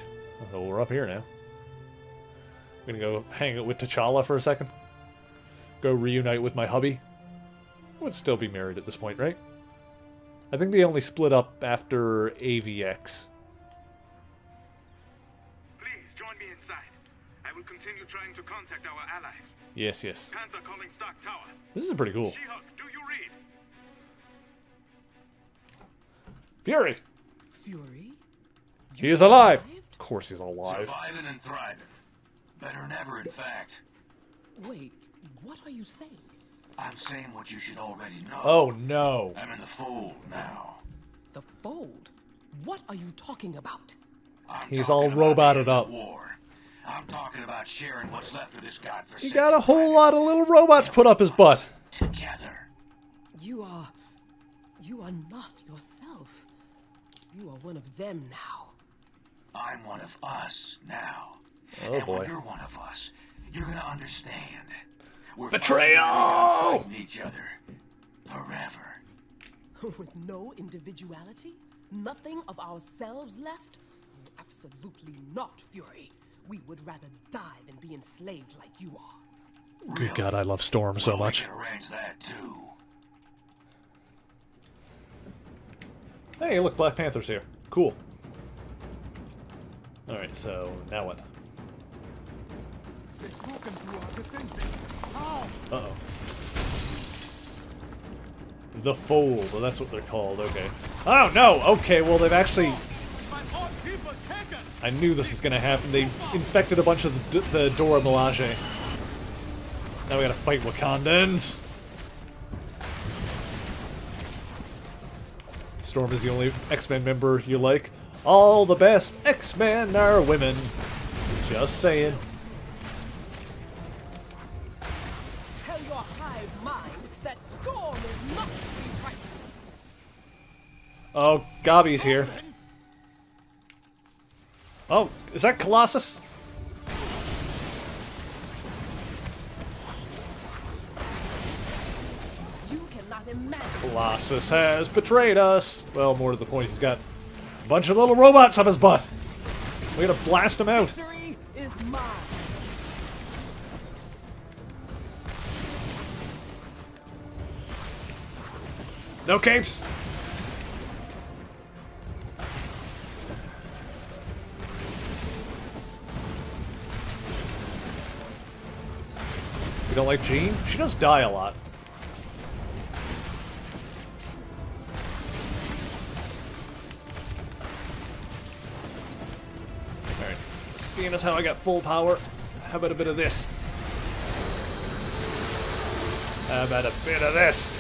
Oh, we're up here now. I'm gonna go hang out with T'Challa for a second. Go reunite with my hubby. I would still be married at this point, right? I think they only split up after AVX. Please join me inside. I will continue trying to contact our allies. Yes, yes. Panther calling Stark Tower. This is pretty cool. She-Hulk, do you read? Fury! Fury? He is alive! Of course he's alive. Surviving and thriving. Better than ever, in fact. Wait, what are you saying? I'm saying what you should already know. Oh no. I'm in the fold now. The Fold? What are you talking about? He's all roboted up. War. I'm talking about sharing what's left of this godforsaken. He got a whole lot of little robots put up his butt. Together. You are not yourself. You are one of them now. I'm one of us now. Oh and boy. when you're one of us, you're gonna understand. We're Betrayal! fighting each other forever. With no individuality? Nothing of ourselves left? Absolutely not, Fury. We would rather die than be enslaved like you are. Good God, I love Storm so much. We can arrange that too. Hey, look, Black Panther's here. Cool. Alright, so now what? Uh-oh. The Fold. Well, that's what they're called. Okay. Oh, no! Okay, well, they've actually... I knew this was gonna happen. They infected a bunch of the Dora Milaje. Now we gotta fight Wakandans. Storm is the only X-Men member you like. All the best X-Men are women. Just saying. Tell your hive mind that Storm is not to be trifled. Oh, Gabi's here. Oh, is that Colossus? You cannot imagine. Colossus has betrayed us. Well, more to the point, he's got a bunch of little robots up his butt. We're gonna blast him out. Victory is mine. No capes. You don't like Jean? She does die a lot. Alright. Seeing as how I got full power, how about a bit of this? How about a bit of this?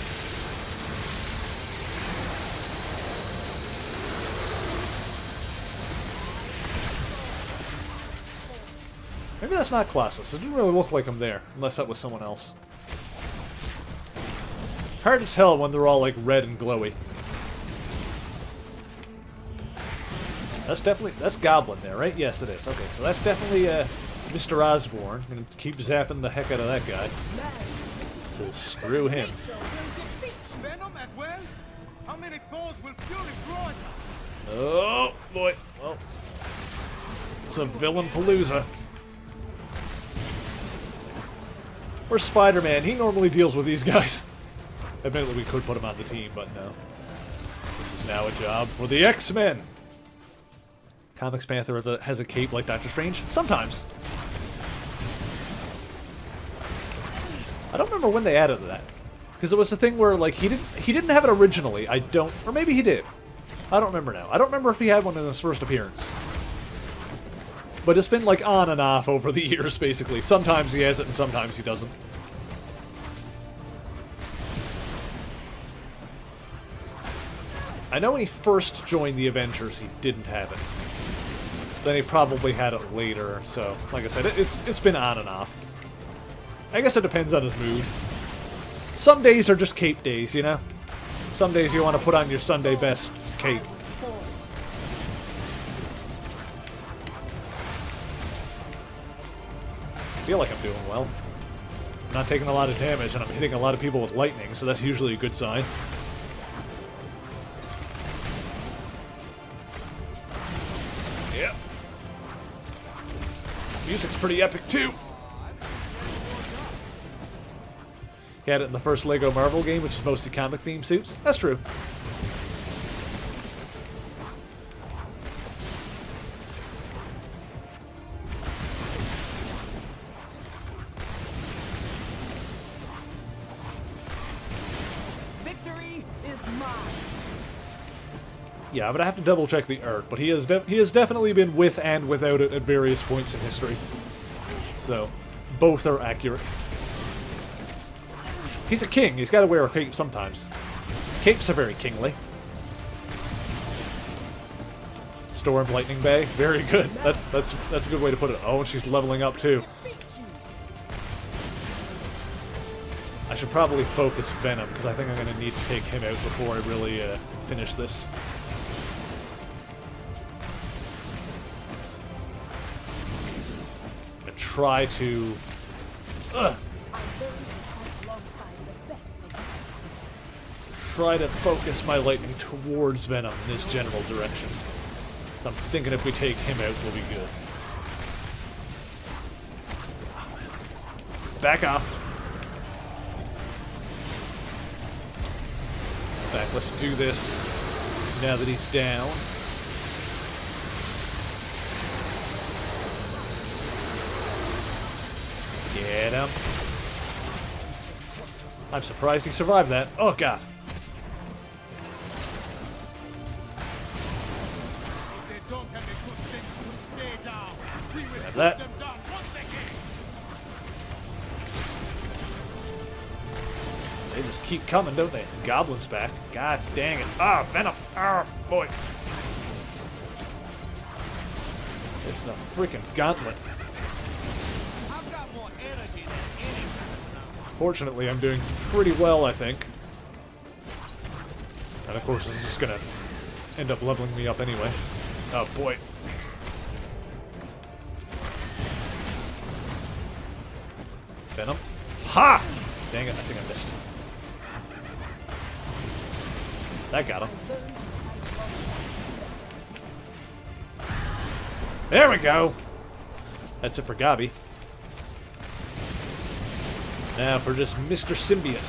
Maybe that's not Colossus. It didn't really look like him there, unless that was someone else. Hard to tell when they're all like red and glowy. That's Goblin there, right? Yes, it is. Okay, so that's definitely Mr. Osborn. I'm gonna keep zapping the heck out of that guy. So screw him. Venom as well? How many foes will Fury brought? Oh boy. Well, it's a villain palooza. Where's Spider-Man? He normally deals with these guys. Admittedly, we could put him on the team, but no. This is now a job for the X-Men. Comics Panther has a cape like Doctor Strange? Sometimes. I don't remember when they added that. Because it was a thing where, like, he didn't have it originally. Or maybe he did. I don't remember now. I don't remember if he had one in his first appearance. But it's been, like, on and off over the years, basically. Sometimes he has it and sometimes he doesn't. I know when he first joined the Avengers, he didn't have it. Then he probably had it later, so, like I said, it's been on and off. I guess it depends on his mood. Some days are just cape days, you know? Some days you want to put on your Sunday best cape. I feel like I'm doing well. I'm not taking a lot of damage, and I'm hitting a lot of people with lightning, so that's usually a good sign. Yep. Music's pretty epic, too. He had it in the first Lego Marvel game, which is mostly comic-themed suits. That's true. Yeah, but I have to double check the art, but he has definitely been with and without it at various points in history. So, both are accurate. He's a king, he's got to wear a cape sometimes. Capes are very kingly. Storm Lightning Bay, very good. That's a good way to put it. Oh, and she's leveling up too. I should probably focus Venom, because I think I'm going to need to take him out before I really finish this. Try to focus my lightning towards Venom in this general direction. I'm thinking if we take him out, we'll be good. Back off. In fact, let's do this now that he's down. Get him. I'm surprised he survived that. Oh, God. Grab that. They just keep coming, don't they? Goblin's back. God dang it. Ah, Venom. Ah, boy. This is a freaking gauntlet. I've got more energy than any kind. Fortunately, I'm doing pretty well, I think. And of course, this is just gonna end up leveling me up anyway. Oh boy. Venom. Ha! Dang it, I think I missed. That got him. There we go! That's it for Gabi. Now for just Mr. Symbiote.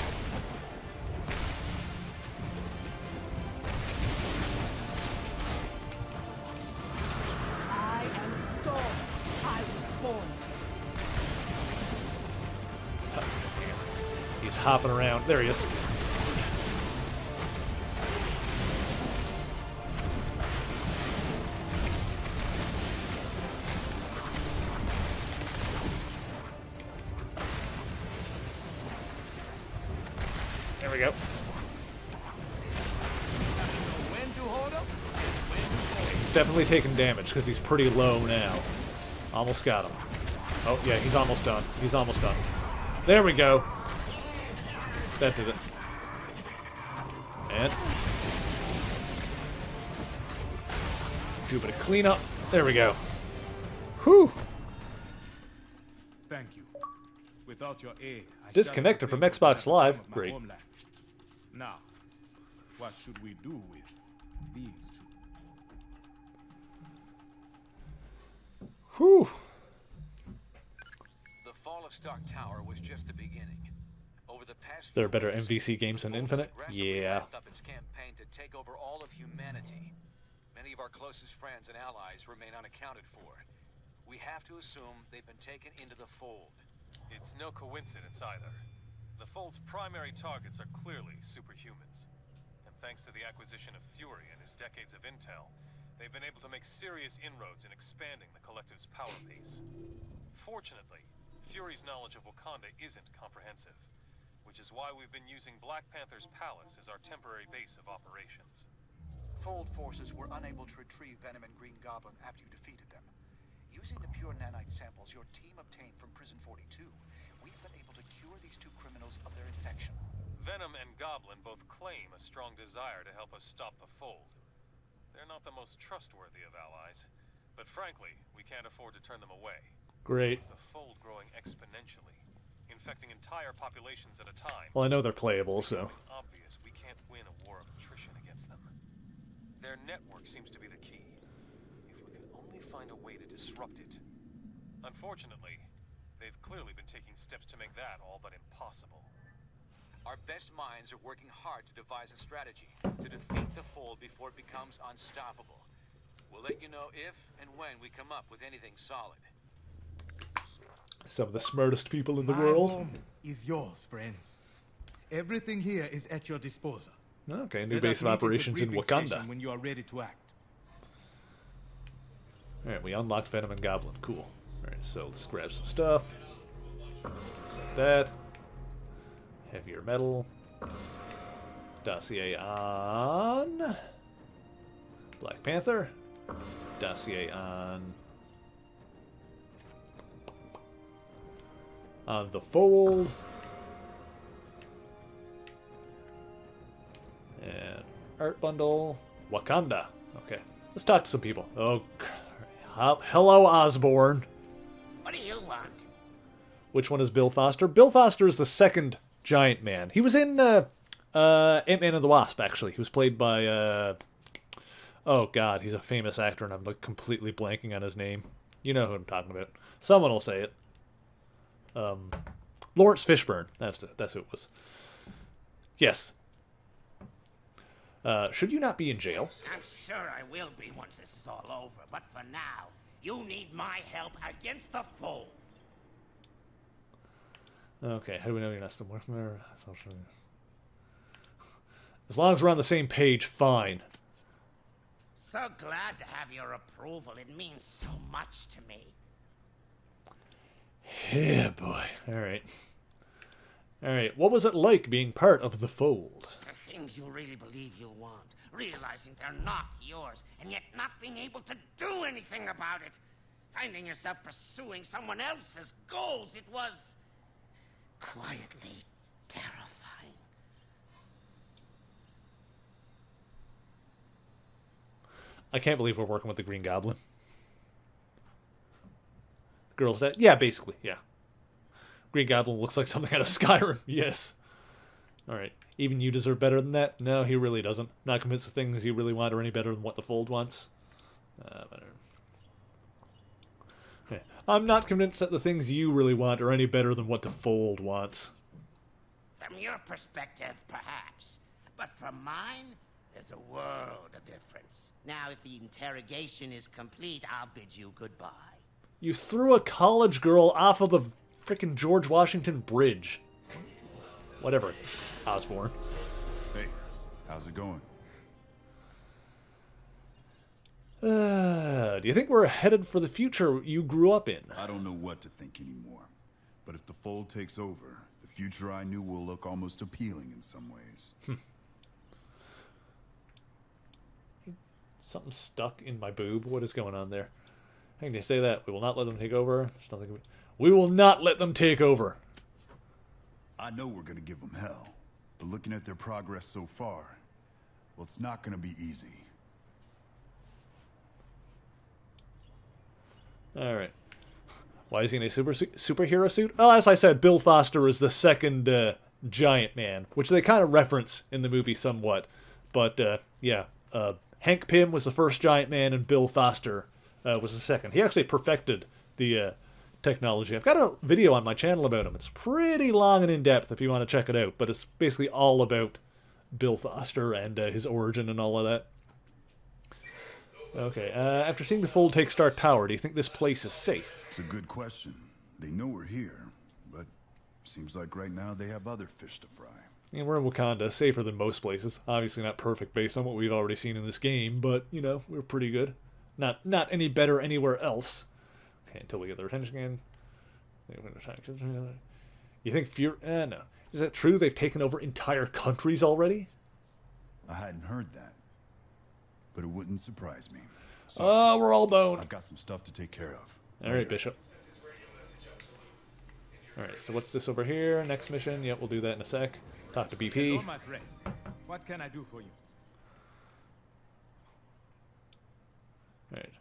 I am Storm. I was born for He's hopping around. There he is. There we go. When to hold up and when to fold. He's definitely taking damage because he's pretty low now. Almost got him. Oh, yeah, he's almost done. He's almost done. There we go. That did it. And do a bit of cleanup. There we go. Whew. Thank you. Without your aid, I Disconnected from Xbox Live. Great. Now, what should we do with these two? Whew. The fall of Stark Tower was just the beginning. Over the past There are few better weeks, MVC games than the Fold has Infinite? aggressively Yeah. ramped up its campaign to take over all of humanity. Many of our closest friends and allies remain unaccounted for. We have to assume they've been taken into the Fold. It's no coincidence either. The Fold's primary targets are clearly superhumans. And thanks to the acquisition of Fury and his decades of intel, they've been able to make serious inroads in expanding the Collective's power base. Fortunately, Fury's knowledge of Wakanda isn't comprehensive, which is why we've been using Black Panther's palace as our temporary base of operations. Fold forces were unable to retrieve Venom and Green Goblin after you defeated them. Using the pure nanite samples your team obtained from Prison 42, we've been able to cure these two criminals of their infection. Venom and Goblin both claim a strong desire to help us stop the Fold. They're not the most trustworthy of allies, but frankly, we can't afford to turn them away. Great. The Fold growing exponentially, infecting entire populations at a time. Well, I know they're playable, so. Obvious we can't win a war of attrition against them. Their network seems to be the key. If we could only find a way to disrupt it. Unfortunately, they've clearly been taking steps to make that all but impossible. Our best minds are working hard to devise a strategy to defeat the Fold before it becomes unstoppable. We'll let you know if and when we come up with anything solid. Some of the smartest people in the My world. home is yours, friends. Everything here is at your disposal. Okay, new Let base us of meet at the operations in briefing Wakanda. station when you are ready to act. Alright, we unlocked Venom and Goblin. Cool. Alright, so let's grab some stuff. Like that. Heavier metal. Dossier on Black Panther. Dossier on the Fold. And art bundle. Wakanda. Okay. Let's talk to some people. Oh, hello, Osborn. What do you want? Which one is Bill Foster? Bill Foster is the second Giant Man. He was in Ant-Man and the Wasp, actually. He was played by, oh god, he's a famous actor, and I'm like completely blanking on his name. You know who I'm talking about. Someone will say it. Lawrence Fishburne. That's who it was. Yes. Should you not be in jail? I'm sure I will be once this is all over, but for now, you need my help against the Fold. Okay, how do we know you're not still working there? As long as we're on the same page, fine. So glad to have your approval. It means so much to me. Yeah, boy. Alright. Alright, what was it like being part of the Fold? The things you really believe you want, realizing they're not yours, and yet not being able to do anything about it. Finding yourself pursuing someone else's goals, it was quietly terrifying. I can't believe we're working with the Green Goblin. Girl's dead? Yeah, basically, yeah. Green Goblin looks like something out of Skyrim. Yes. Alright. Even you deserve better than that? No, he really doesn't. Not convinced the things you really want are any better than what the Fold wants. Okay. I'm not convinced that the things you really want are any better than what the Fold wants. From your perspective, perhaps. But from mine, there's a world of difference. Now, if the interrogation is complete, I'll bid you goodbye. You threw a college girl off of the frickin' George Washington Bridge. Whatever, Osborne. Hey, how's it going? Do you think we're headed for the future you grew up in? I don't know what to think anymore. But if the Fold takes over, the future I knew will look almost appealing in some ways. Something stuck in my boob. What is going on there? How can you say that? We will not let them take over. There's nothing. We will not let them take over. I know we're gonna give them hell, but looking at their progress so far, well, it's not gonna be easy. Alright. Why is he in a superhero suit? Oh, as I said, Bill Foster is the second giant man, which they kind of reference in the movie somewhat. But, yeah. Hank Pym was the first giant man, and Bill Foster was the second. He actually perfected the technology. I've got a video on my channel about him. It's pretty long and in-depth if you want to check it out, but it's basically all about Bill Foster and his origin and all of that. Okay, after seeing the Fold take Stark Tower, do you think this place is safe? It's a good question. They know we're here, but seems like right now they have other fish to fry. I mean, we're in Wakanda, safer than most places. Obviously not perfect based on what we've already seen in this game, but, you know, we're pretty good. Not any better anywhere else. Okay, until we get their attention again. You think Fury... no. Is that true? They've taken over entire countries already? I hadn't heard that, but it wouldn't surprise me. So, oh, we're all boned. I've got some stuff to take care of. Alright, Bishop. Alright, so what's this over here? Next mission? Yep, we'll do that in a sec. Talk to BP. Hello, my friend. What can I do for you? Alright.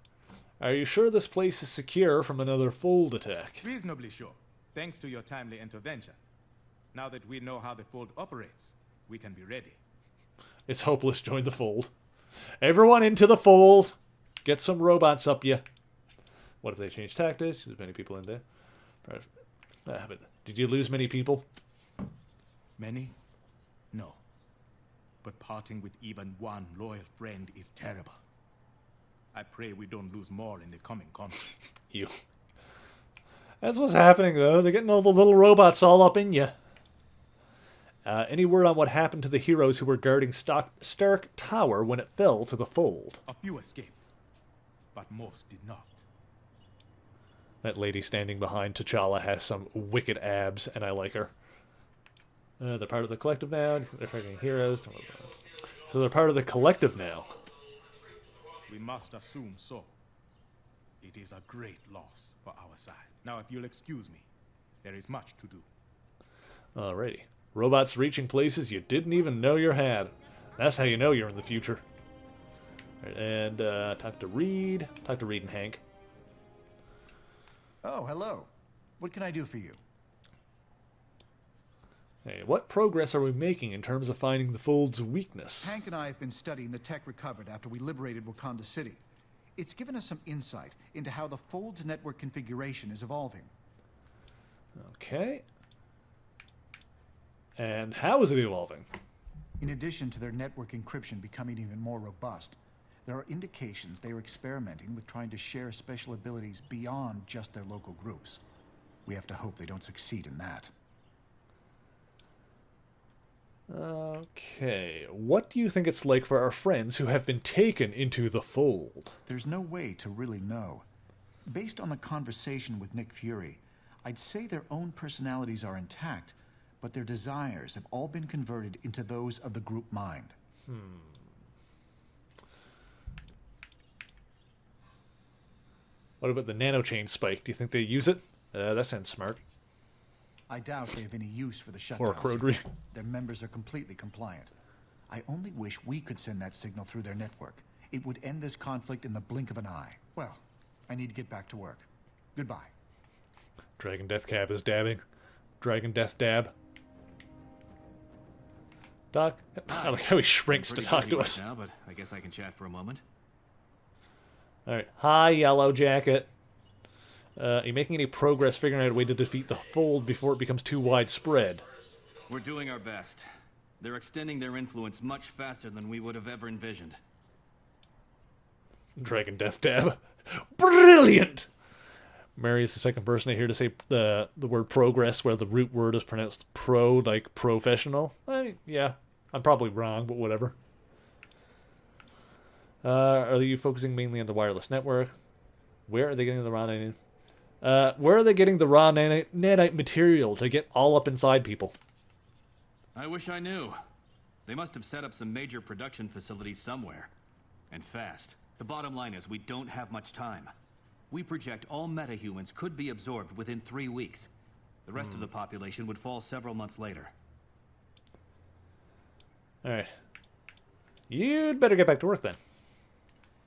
Are you sure this place is secure from another Fold attack? Reasonably sure, thanks to your timely intervention. Now that we know how the Fold operates, we can be ready. It's hopeless. Join the Fold. Everyone into the Fold. Get some robots up ya. What if they change tactics? There's many people in there. But did you lose many people? Many? No. But parting with even one loyal friend is terrible. I pray we don't lose more in the coming conflict. You. That's what's happening, though. They're getting all the little robots all up in you. Any word on what happened to the heroes who were guarding Stark Tower when it fell to the Fold? A few escaped, but most did not. That lady standing behind T'Challa has some wicked abs, and I like her. They're part of the collective now. They're fucking heroes. So they're part of the collective now. We must assume so. It is a great loss for our side. Now, if you'll excuse me, there is much to do. Alrighty. Robots reaching places you didn't even know you had. That's how you know you're in the future. Right, and talk to Reed. Talk to Reed and Hank. Oh, hello. What can I do for you? Hey, what progress are we making in terms of finding the Fold's weakness? Hank and I have been studying the tech recovered after we liberated Wakanda City. It's given us some insight into how the Fold's network configuration is evolving. Okay. And how is it evolving? In addition to their network encryption becoming even more robust, there are indications they are experimenting with trying to share special abilities beyond just their local groups. We have to hope they don't succeed in that. Okay, what do you think it's like for our friends who have been taken into the Fold? There's no way to really know. Based on the conversation with Nick Fury, I'd say their own personalities are intact, but their desires have all been converted into those of the group mind. What about the nanochain spike? Do you think they use it? That sounds smart. I doubt they have any use for the shutdowns. Or a Crodry. Their members are completely compliant. I only wish we could send that signal through their network. It would end this conflict in the blink of an eye. Well, I need to get back to work. Goodbye. Dragon Death Cab is dabbing. Dragon Death Dab. Doc, I like how he shrinks to talk to us. Now, but I guess I can chat for a moment. Alright. Hi, Yellow Jacket. Are you making any progress figuring out a way to defeat the Fold before it becomes too widespread? We're doing our best. They're extending their influence much faster than we would have ever envisioned. Dragon Death Dab. Brilliant! Mary is the second person I hear to say the word progress, where the root word is pronounced pro, like professional. I mean, yeah, I'm probably wrong, but whatever. Are you focusing mainly on the wireless network? Where are they getting the raw nanite? Where are they getting the raw nanite material to get all up inside people? I wish I knew. They must have set up some major production facilities somewhere. And fast. The bottom line is we don't have much time. We project all metahumans could be absorbed within 3 weeks. The rest of the population would fall several months later. Alright. You'd better get back to work then.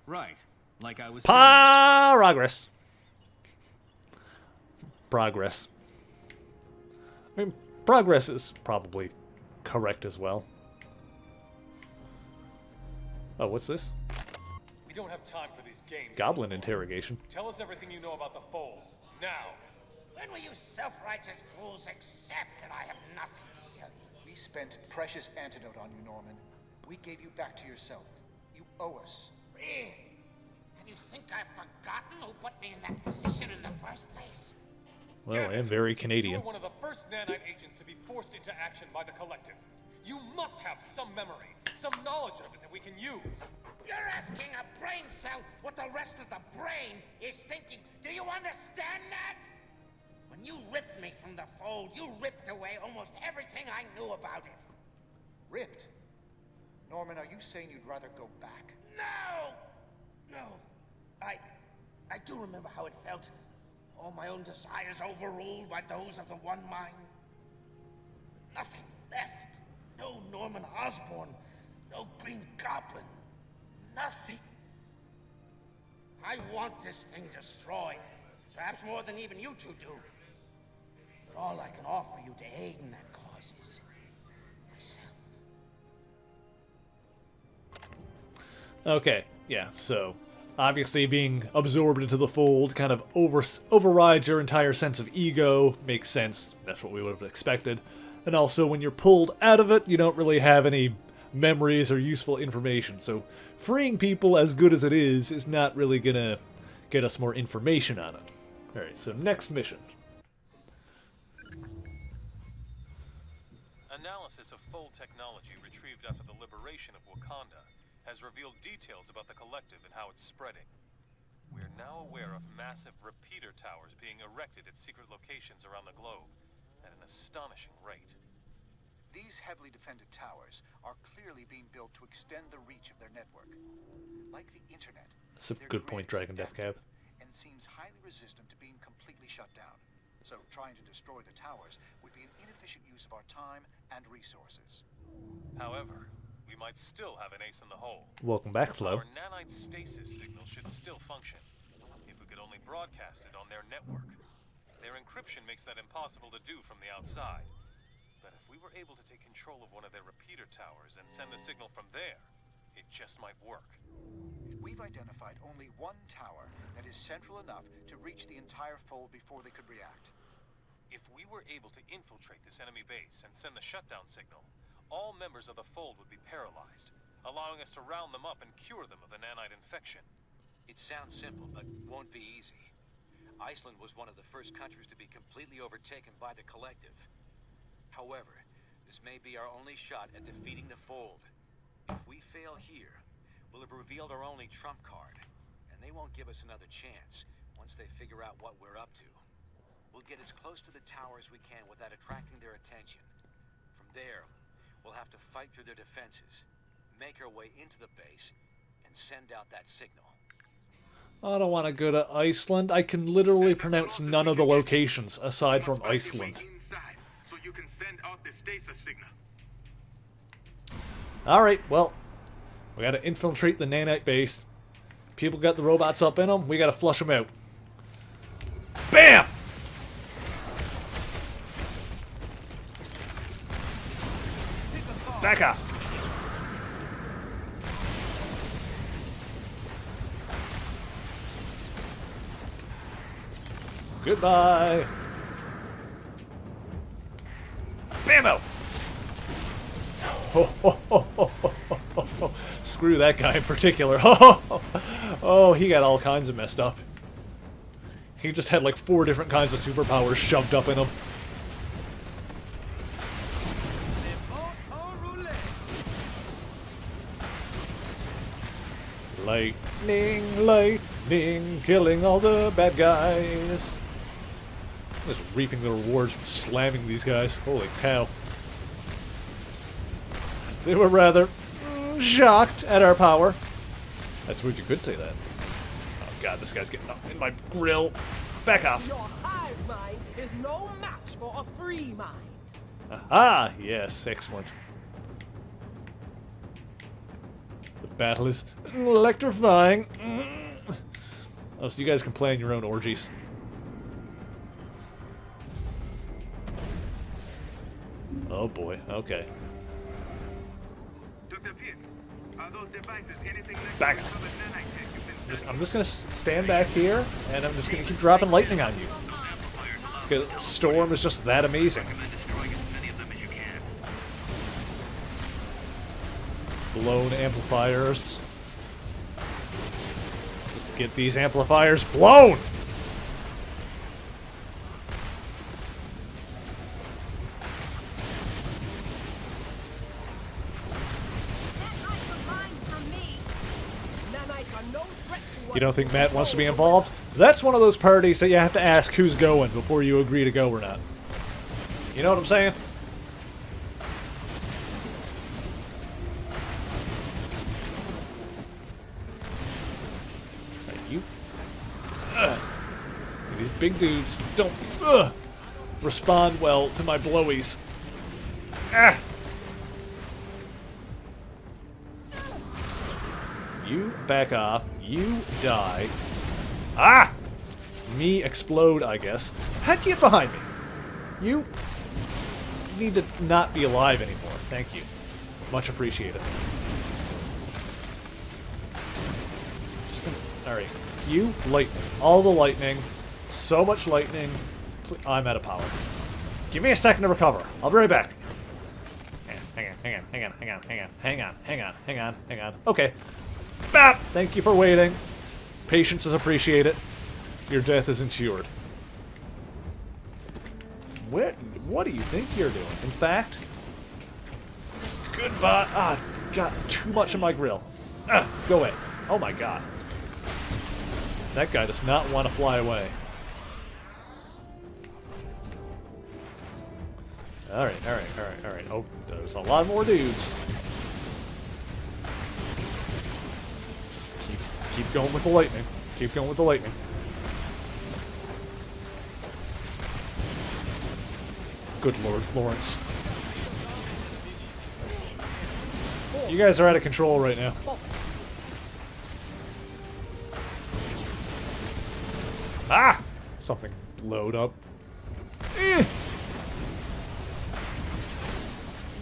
Right. Like I was Progress. Progress. I mean, progress is probably correct as well. Oh, what's this? We don't have time for these games. Goblin interrogation. Tell us everything you know about the Fold. Now. When will you self-righteous fools accept that I have nothing to tell you? We spent precious antidote on you, Norman. We gave you back to yourself. You owe us. Really? And you think I've forgotten who put me in that position in the first place? Well, and very Canadian. You were one of the first nanite agents to be forced into action by the Collective. You must have some memory, some knowledge of it that we can use. You're asking a brain cell what the rest of the brain is thinking. Do you understand that? When you ripped me from the Fold, you ripped away almost everything I knew about it. Ripped? Norman, are you saying you'd rather go back? No! No. I do remember how it felt. All my own desires overruled by those of the One Mind. Nothing left. No Norman Osborn. No Green Goblin. Nothing. I want this thing destroyed. Perhaps more than even you two do. But all I can offer you to aid in that cause is myself. Okay, yeah, so obviously being absorbed into the Fold kind of overrides your entire sense of ego. Makes sense. That's what we would have expected. And also, when you're pulled out of it, you don't really have any memories or useful information. So freeing people, as good as it is not really gonna get us more information on it. Alright, so next mission. Analysis of Fold technology retrieved after the liberation of Wakanda has revealed details about the Collective and how it's spreading. We are now aware of massive repeater towers being erected at secret locations around the globe at an astonishing rate. These heavily defended towers are clearly being built to extend the reach of their network. Like the internet, That's a good point, Dragon Death Cab. And seems highly resistant to being completely shut down. So trying to destroy the towers would be an inefficient use of our time and resources. However, we might still have an ace in the hole. Welcome back, Flo. Our nanite stasis signal should still function, if we could only broadcast it on their network. Their encryption makes that impossible to do from the outside. But if we were able to take control of one of their repeater towers and send the signal from there, it just might work. We've identified only one tower that is central enough to reach the entire Fold before they could react. If we were able to infiltrate this enemy base and send the shutdown signal, all members of the Fold would be paralyzed, allowing us to round them up and cure them of the nanite infection. It sounds simple, but won't be easy. Iceland was one of the first countries to be completely overtaken by the Collective. However, this may be our only shot at defeating the Fold. If we fail here, we'll have revealed our only trump card, and they won't give us another chance once they figure out what we're up to. We'll get as close to the tower as we can without attracting their attention, there, we'll have to fight through their defenses, make our way into the base, and send out that signal. I don't want to go to Iceland. I can literally pronounce none of the locations aside from Iceland. Inside, so you can send out the stasis signal. Alright, well, we gotta infiltrate the nanite base. People got the robots up in them, we gotta flush them out. BAM! Back off. Goodbye. Bammo! Screw that guy in particular. Oh, he got all kinds of messed up. He just had like 4 different kinds of superpowers shoved up in him. Lightning, lightning, killing all the bad guys. Just reaping the rewards from slamming these guys. Holy cow. They were rather shocked at our power. I suppose you could say that. Oh god, this guy's getting up in my grill. Back off. Your hive mind is no match for a free mind. Aha! Yes, excellent. The battle is electrifying. Oh, so you guys can plan your own orgies. Oh boy, okay. Dr. Pitt, are those devices anything like Back the up. nanite tech you've been I'm just gonna stand back here, and I'm just gonna keep dropping lightning on you. Because Storm is just that amazing. Blown amplifiers. Let's get these amplifiers blown! You don't think Matt wants to be involved? That's one of those parties that you have to ask who's going before you agree to go or not. You know what I'm saying? You. These big dudes don't respond well to my blowies. Ah! You back off. You die. Ah! Me explode, I guess. How'd you get behind me? You need to not be alive anymore. Thank you. Much appreciated. Alright. You, lightning. All the lightning. So much lightning. I'm out of power. Give me a second to recover. I'll be right back. Hang on. Okay. Bap! Thank you for waiting. Patience is appreciated. Your death is insured. What do you think you're doing? In fact, goodbye. Ah, got too much in my grill. Ah, go away. Oh my god. That guy does not want to fly away. Alright. Oh, there's a lot more dudes. Keep going with the lightning. Keep going with the lightning. Good Lord, Florence. You guys are out of control right now. Ah! Something blowed up.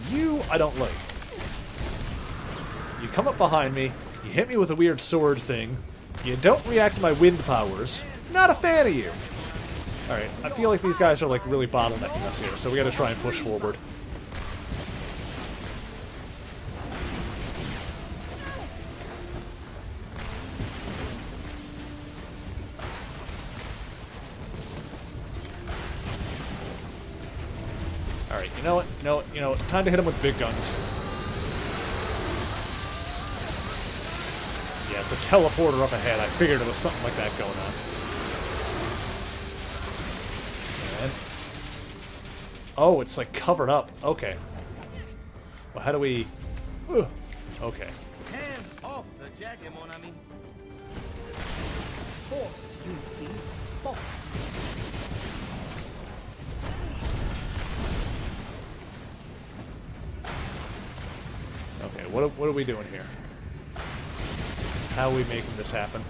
You, I don't like. You come up behind me. You hit me with a weird sword thing. You don't react to my wind powers. Not a fan of you. Alright, I feel like these guys are like really bottlenecking us here, so we gotta try and push forward. Alright, you know what? Time to hit him with big guns. Yeah, it's a teleporter up ahead. I figured it was something like that going on. And... oh, it's like covered up. Okay. how do we... Ugh. Okay. Hands off the jacket, mon ami. Forced unity is false. Okay, what are we doing here? How are we making this happen?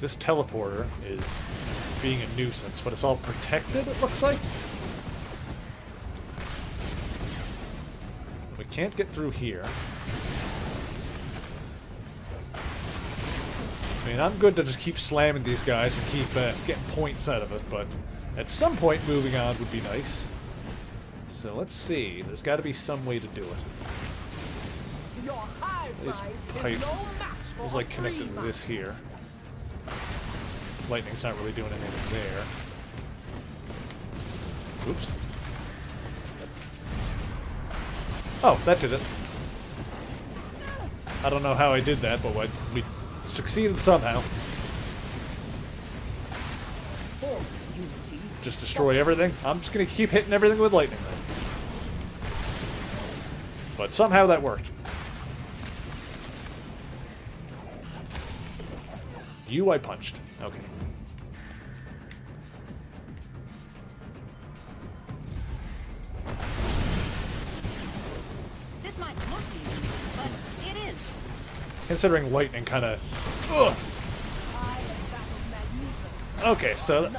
This teleporter is being a nuisance, but it's all protected, it looks like? We can't get through here. I mean, I'm good to just keep slamming these guys and keep getting points out of it, but at some point moving on would be nice. So let's see. There's got to be some way to do it. Your high These rise pipes is no match for is like a connected free to this here. Lightning's not really doing anything there. Oops. Oh, that did it. I don't know how I did that, but we succeeded somehow. Forced unity. Just destroy everything. I'm just gonna keep hitting everything with lightning then. But somehow that worked. You I punched. Okay. This might look easy, but it is. Considering lightning kind of... Okay, so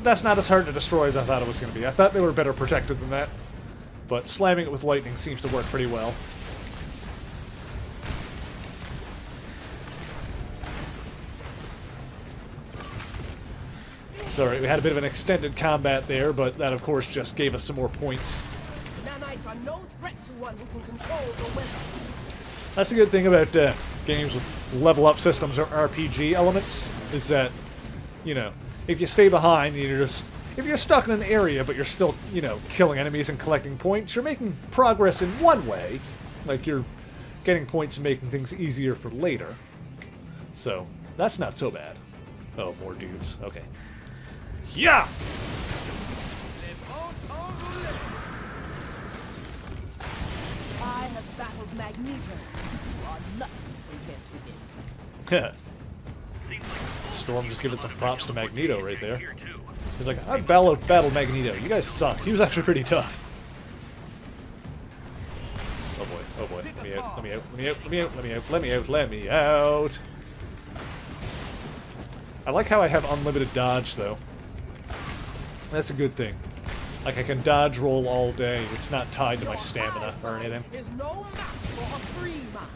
that's not as hard to destroy as I thought it was going to be. I thought they were better protected than that. But slamming it with lightning seems to work pretty well. Sorry, we had a bit of an extended combat there, but that of course just gave us some more points. Nanites are no threat to one who can control the weather. That's the good thing about games with level up systems or RPG elements, is that, you know, if you stay behind and you're just... If you're stuck in an area, but you're still, you know, killing enemies and collecting points, you're making progress in one way. Like, you're getting points and making things easier for later. So, that's not so bad. Oh, more dudes. Okay. Yeah! I have battled Magneto. You are nothing compared to me. Storm just giving some props to Magneto right there. He's like, I battled Magneto. You guys suck. He was actually pretty tough. Oh boy, oh boy. Let me out, let me out, let me out, let me out, let me out, let me out, let me out. I like how I have unlimited dodge, though. That's a good thing. Like, I can dodge roll all day. It's not tied to my stamina or anything. There's no match for a free mind.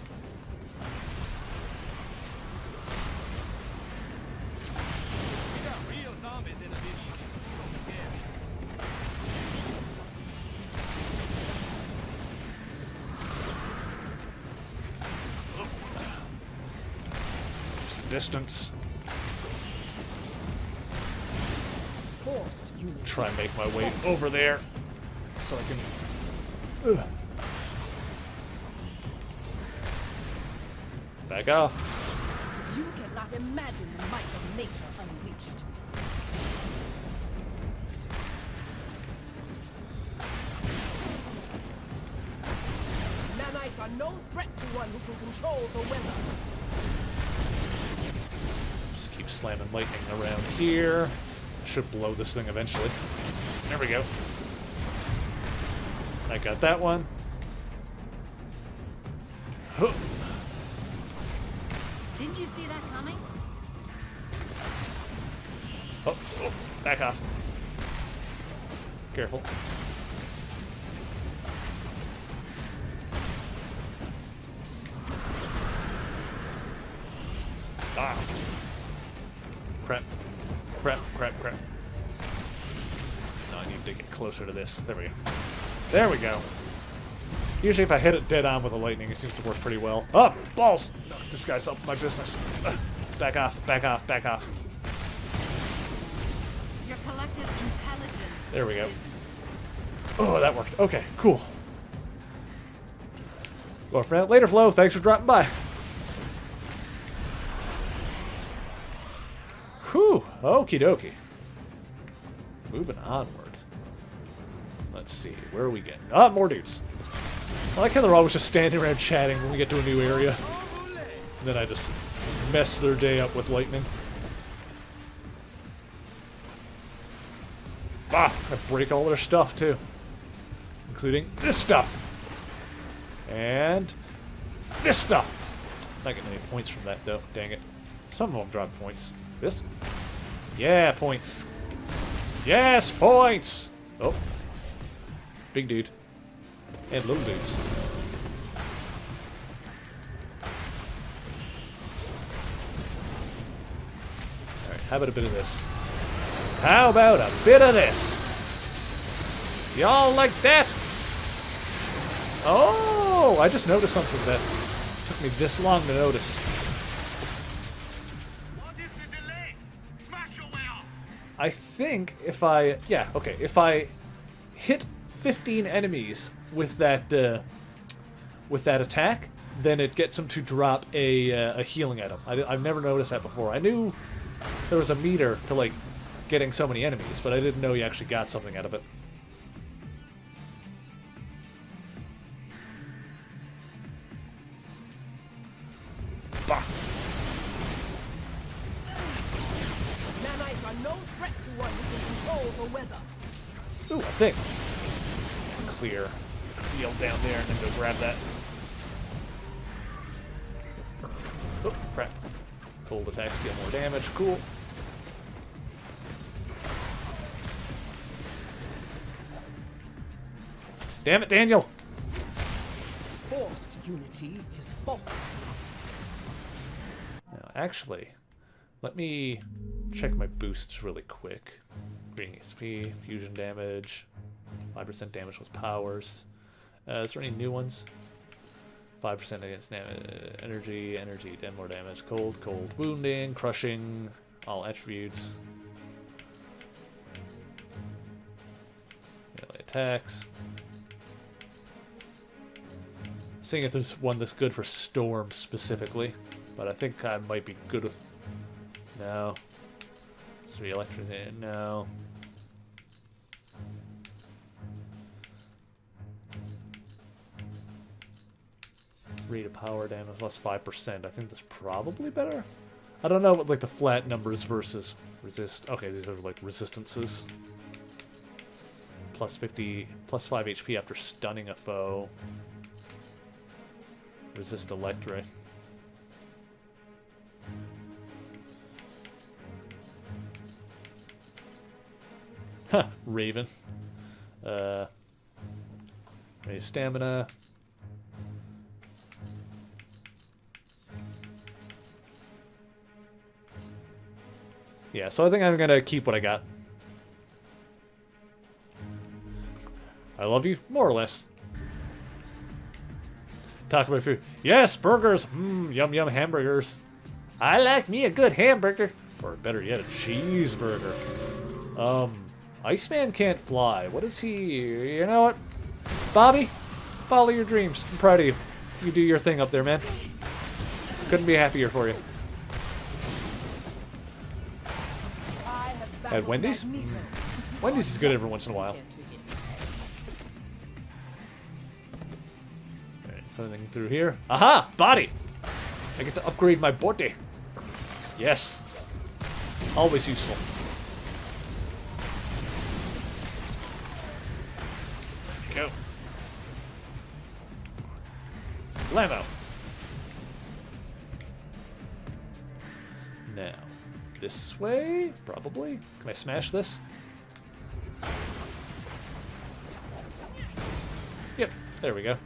Distance. Forced unity. Try and make my way over there so I can... Ugh. Back off. You cannot imagine the might of nature unleashed. Nanites are no threat to one who can control the weather. Just keep slamming lightning around here. Should blow this thing eventually. There we go. I got that one. Huh. Didn't you see that coming? Oh, oh, back off. Careful. Ah. Crap. Crap, crap, crap. No, I need to get closer to this. There we go. There we go. Usually if I hit it dead on with the lightning, it seems to work pretty well. Oh, balls! No, this guy's up my business. Back off, back off, back off. Your collective intelligence. There we go. Oh, that worked. Okay, cool. Well, for now, later, Flo. Thanks for dropping by. Whew. Okie dokie. Moving onward. let's see. Where are we getting? Ah, more dudes. I like how they're always just standing around chatting when we get to a new area. And then I just mess their day up with lightning. Ah, I break all their stuff too. Including this stuff. And this stuff. Not getting any points from that though, dang it. Some of them drop points. This? Yeah, points. Yes, points! Oh. Big dude. And little dudes. Alright, how about a bit of this? How about a bit of this? Y'all like that? Oh, I just noticed something that took me this long to notice. What is the delay? Smash your way off! I think if I... Yeah, okay. If I hit 15 enemies with that attack, then it gets them to drop a healing item. I've never noticed that before. I knew there was a meter to, like, getting so many enemies, but I didn't know you actually got something out of it. Bah! Nanites are no threat to one who can control the weather. Ooh, a thing. Clear field down there and then go grab that. Oh, crap. Cold attacks deal more damage. Cool. Damn it, Daniel! Forced unity is false unity. Now, actually, let me check my boosts really quick. Green XP, fusion damage, 5% damage with powers. Is there any new ones? 5% against energy, 10 more damage, cold, wounding, crushing, all attributes. Melee attacks. Seeing if there's one that's good for storm specifically, but I think I might be good with... No. 3 electric, no. Rate of power damage plus 5%. I think that's probably better. I don't know what like the flat numbers versus resist. Okay, these are like resistances. Plus 50, plus 5 HP after stunning a foe. Resist electric. Huh, Raven. Raise stamina. Yeah, so I think I'm gonna keep what I got. I love you, more or less. Talk about food. Yes, burgers. Yum yum hamburgers. I like me a good hamburger. Or better yet, a cheeseburger. Iceman can't fly. What is he? You know what? Bobby, follow your dreams. I'm proud of you. You do your thing up there, man. Couldn't be happier for you. At Wendy's? Wendy's is good every once in a while. Alright, something through here. Aha! Body! I get to upgrade my body. Yes. Always useful. Go. Lamo. Now, this way, probably. Can I smash this? Yep, there we go.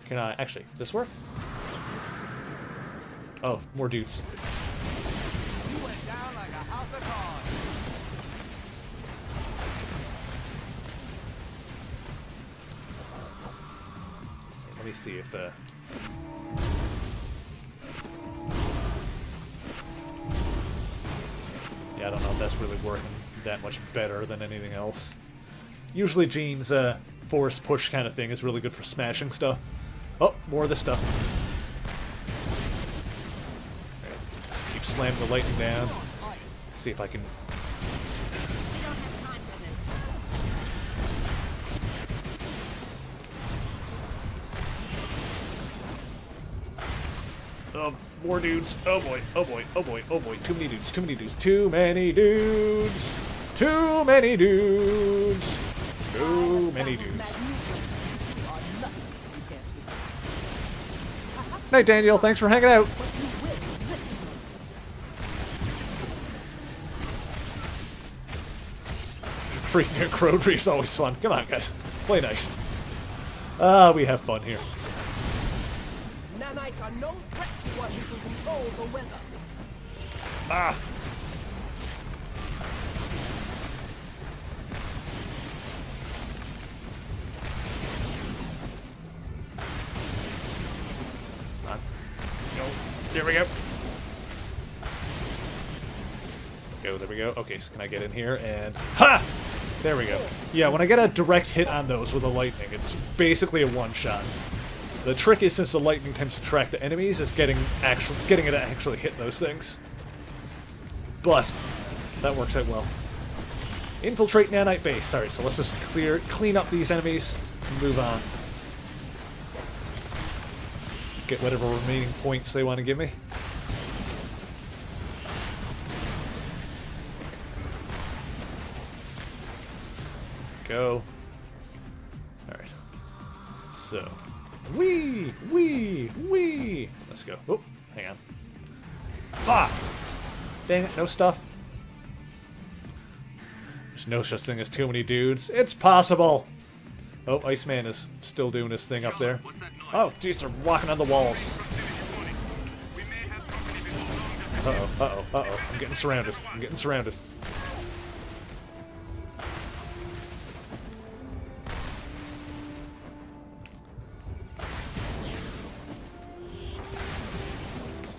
Can I, actually, does this work? Oh, more dudes. You went down like a house of cards. Let me see if, yeah, I don't know if that's really working that much better than anything else. Usually Gene's force push kind of thing is really good for smashing stuff. Oh, more of this stuff. Right, let's keep slamming the lightning down. See if I can... More dudes. Oh boy, oh boy, oh boy, oh boy. Too many dudes, too many dudes, too many dudes. Too many dudes. Too many dudes. Night, Daniel. Thanks for hanging out. Freaking Crowdry is always fun. Come on, guys. Play nice. We have fun here. Nanites are no threat to one who can control the weather. Ah! Come on. Go. There we go. Go, there we go. Okay, so can I get in here and... Ha! There we go. Yeah, when I get a direct hit on those with the lightning, it's basically a one-shot. The trick is, since the lightning tends to track the enemies, is getting it to actually hit those things. But that works out well. Infiltrate nanite base. Sorry, so let's just clean up these enemies and move on. Get whatever remaining points they want to give me. Go. Alright. So. Wee! Let's go. Oh, hang on. Ah! Dang it, no stuff. There's no such thing as too many dudes. It's possible! Oh, Iceman is still doing his thing up there. Oh, jeez, they're walking on the walls. Uh-oh, uh-oh, uh-oh. I'm getting surrounded. I'm getting surrounded.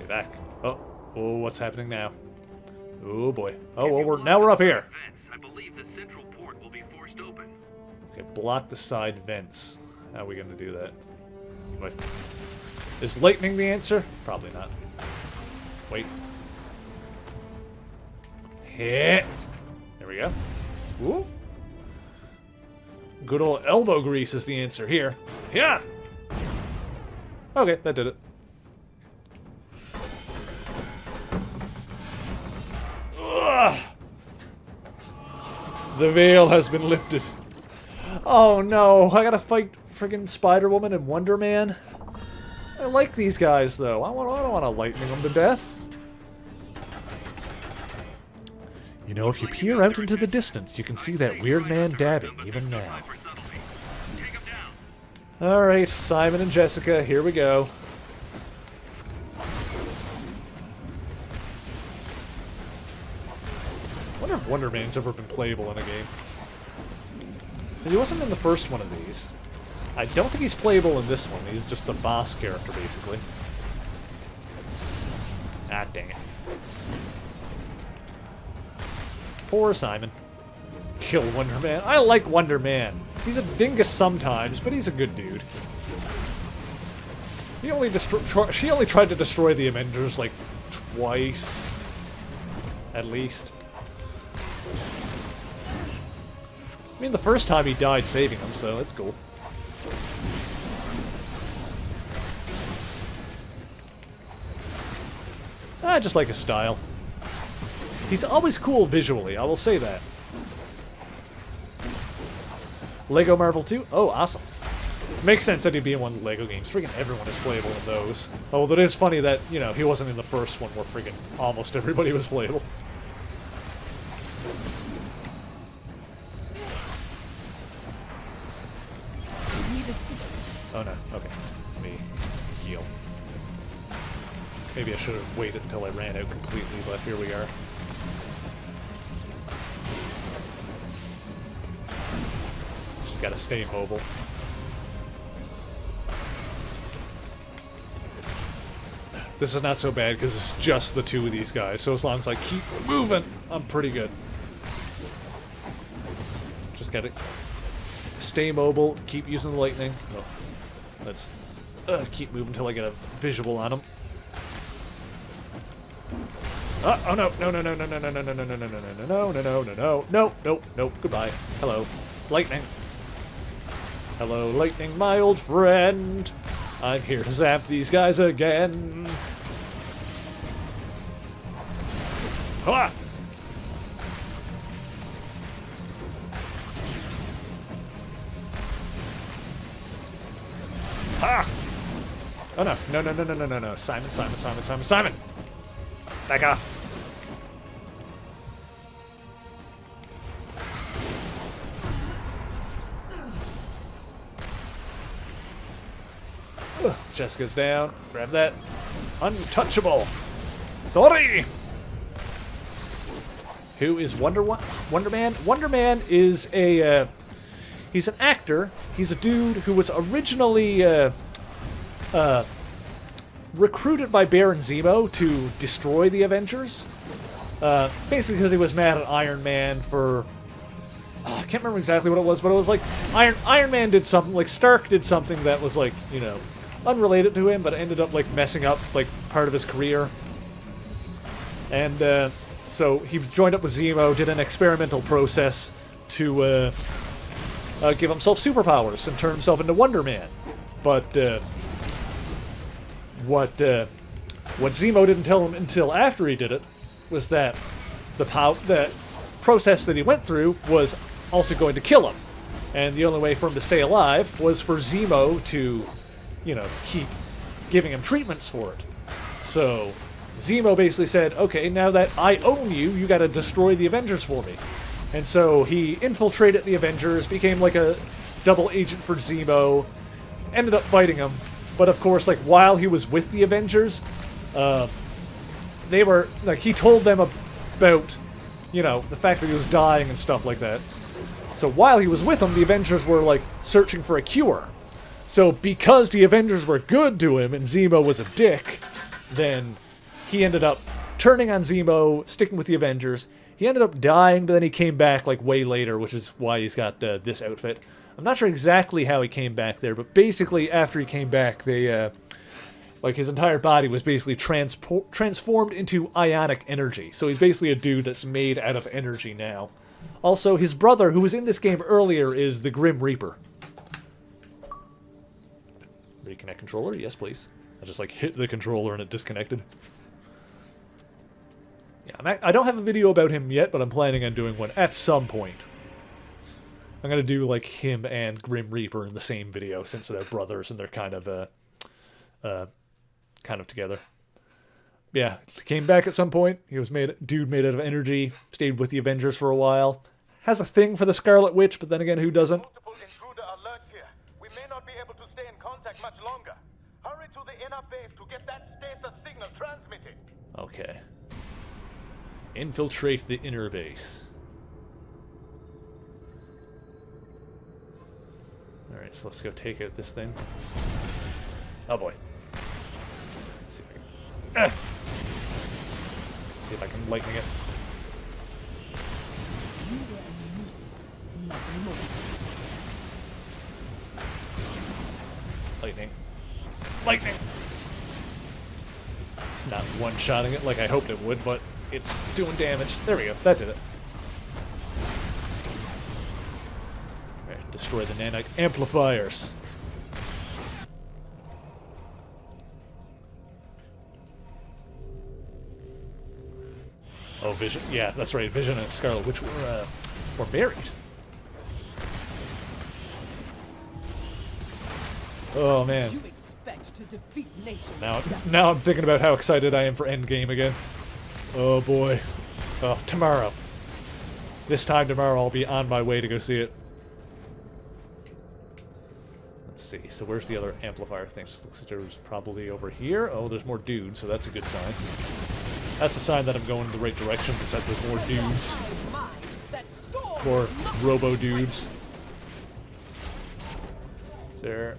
Back. Oh, what's happening now? Oh boy. Oh well, now we're up here. I believe the central port will be forced open. Okay, block the side vents. How are we gonna do that? Wait. Is lightning the answer? Probably not. Wait. Hit. There we go. Woo. Good old elbow grease is the answer here. Yeah. Okay, that did it. The veil has been lifted. Oh no, I gotta fight friggin' Spider-Woman and Wonder Man. I like these guys though. I don't want to lightning them to death. You know, if you peer out into the distance, you can see that weird man dabbing even now. Alright, Simon and Jessica, here we go. I wonder if Wonder Man's ever been playable in a game. He wasn't in the first one of these. I don't think he's playable in this one. He's just the boss character, basically. Ah, dang it. Poor Simon. Kill Wonder Man. I like Wonder Man. He's a dingus sometimes, but he's a good dude. She only tried to destroy the Avengers, like, twice. At least. I mean, the first time he died saving them, so that's cool. I just like his style. He's always cool visually, I will say that. Lego Marvel 2? Oh, awesome. Makes sense that he'd be in one of the Lego games. Freaking everyone is playable in those. Although it is funny that, you know, he wasn't in the first one where freaking almost everybody was playable. Oh no, okay. Let me heal. Maybe I should have waited until I ran out completely, but here we are. Just gotta stay mobile. This is not so bad because it's just the two of these guys, so as long as I keep moving, I'm pretty good. Just gotta stay mobile, keep using the lightning. Oh, let's keep moving until I get a visual on him. Oh no, no, no, no, no, no, no, no, no, no, no, no, no, no, no, no, no, no, no, nope, nope, goodbye. Hello, lightning. Hello, lightning, my old friend. I'm here to zap these guys again. Ha! Ha! Oh no. No, no, no, no, no, no, no. Simon, Simon, Simon, Simon, Simon! Back off. Jessica's down. Grab that. Untouchable. Thori! Who is Wonder Man? Wonder Man is a... he's an actor. He's a dude who was originally recruited by Baron Zemo to destroy the Avengers. Basically because he was mad at Iron Man for... I can't remember exactly what it was, but it was like Iron Man did something, like Stark did something that was like, you know, unrelated to him, but ended up like messing up like part of his career. And so he joined up with Zemo, did an experimental process to give himself superpowers and turn himself into Wonder Man. But what Zemo didn't tell him until after he did it was that the process that he went through was also going to kill him. And the only way for him to stay alive was for Zemo to, you know, keep giving him treatments for it. So Zemo basically said, okay, now that I own you, you gotta destroy the Avengers for me. And so he infiltrated the Avengers, became like a double agent for Zemo, ended up fighting him. But of course, like, while he was with the Avengers, they were, like, he told them about, you know, the fact that he was dying and stuff like that. So while he was with them, the Avengers were, like, searching for a cure. So because the Avengers were good to him and Zemo was a dick, then he ended up turning on Zemo, sticking with the Avengers. He ended up dying, but then he came back, like, way later, which is why he's got this outfit. I'm not sure exactly how he came back there, but basically after he came back, they, like, his entire body was basically transformed into ionic energy. So he's basically a dude that's made out of energy now. Also, his brother, who was in this game earlier, is the Grim Reaper. Reconnect controller? Yes, please. I just, like, hit the controller and it disconnected. Yeah, I don't have a video about him yet, but I'm planning on doing one at some point. I'm gonna do, like, him and Grim Reaper in the same video, since they're brothers and they're kind of together. Yeah, came back at some point. He was dude made out of energy, stayed with the Avengers for a while. Has a thing for the Scarlet Witch, but then again, who doesn't? Multiple intruder alert here. We may not be able to stay in contact much longer. Hurry to the inner base to get that stasis signal transmitted. Okay. Infiltrate the inner base. Alright, so let's go take out this thing. Oh boy. Let's see if I can... See if I can lightning it. You were a nuisance, nothing more. Lightning. Lightning! It's not one-shotting it like I hoped it would, but it's doing damage. There we go. That did it. Alright, destroy the nanite amplifiers. Oh, Vision. Yeah, that's right. Vision and Scarlet Witch were married. Oh, man. You expect to defeat nature. Now I'm thinking about how excited I am for Endgame again. Oh, boy. Oh, tomorrow. This time tomorrow I'll be on my way to go see it. Let's see. So where's the other amplifier thing? Looks like there's probably over here. Oh, there's more dudes, so that's a good sign. That's a sign that I'm going in the right direction, because there's more dudes. More robo-dudes. Is there...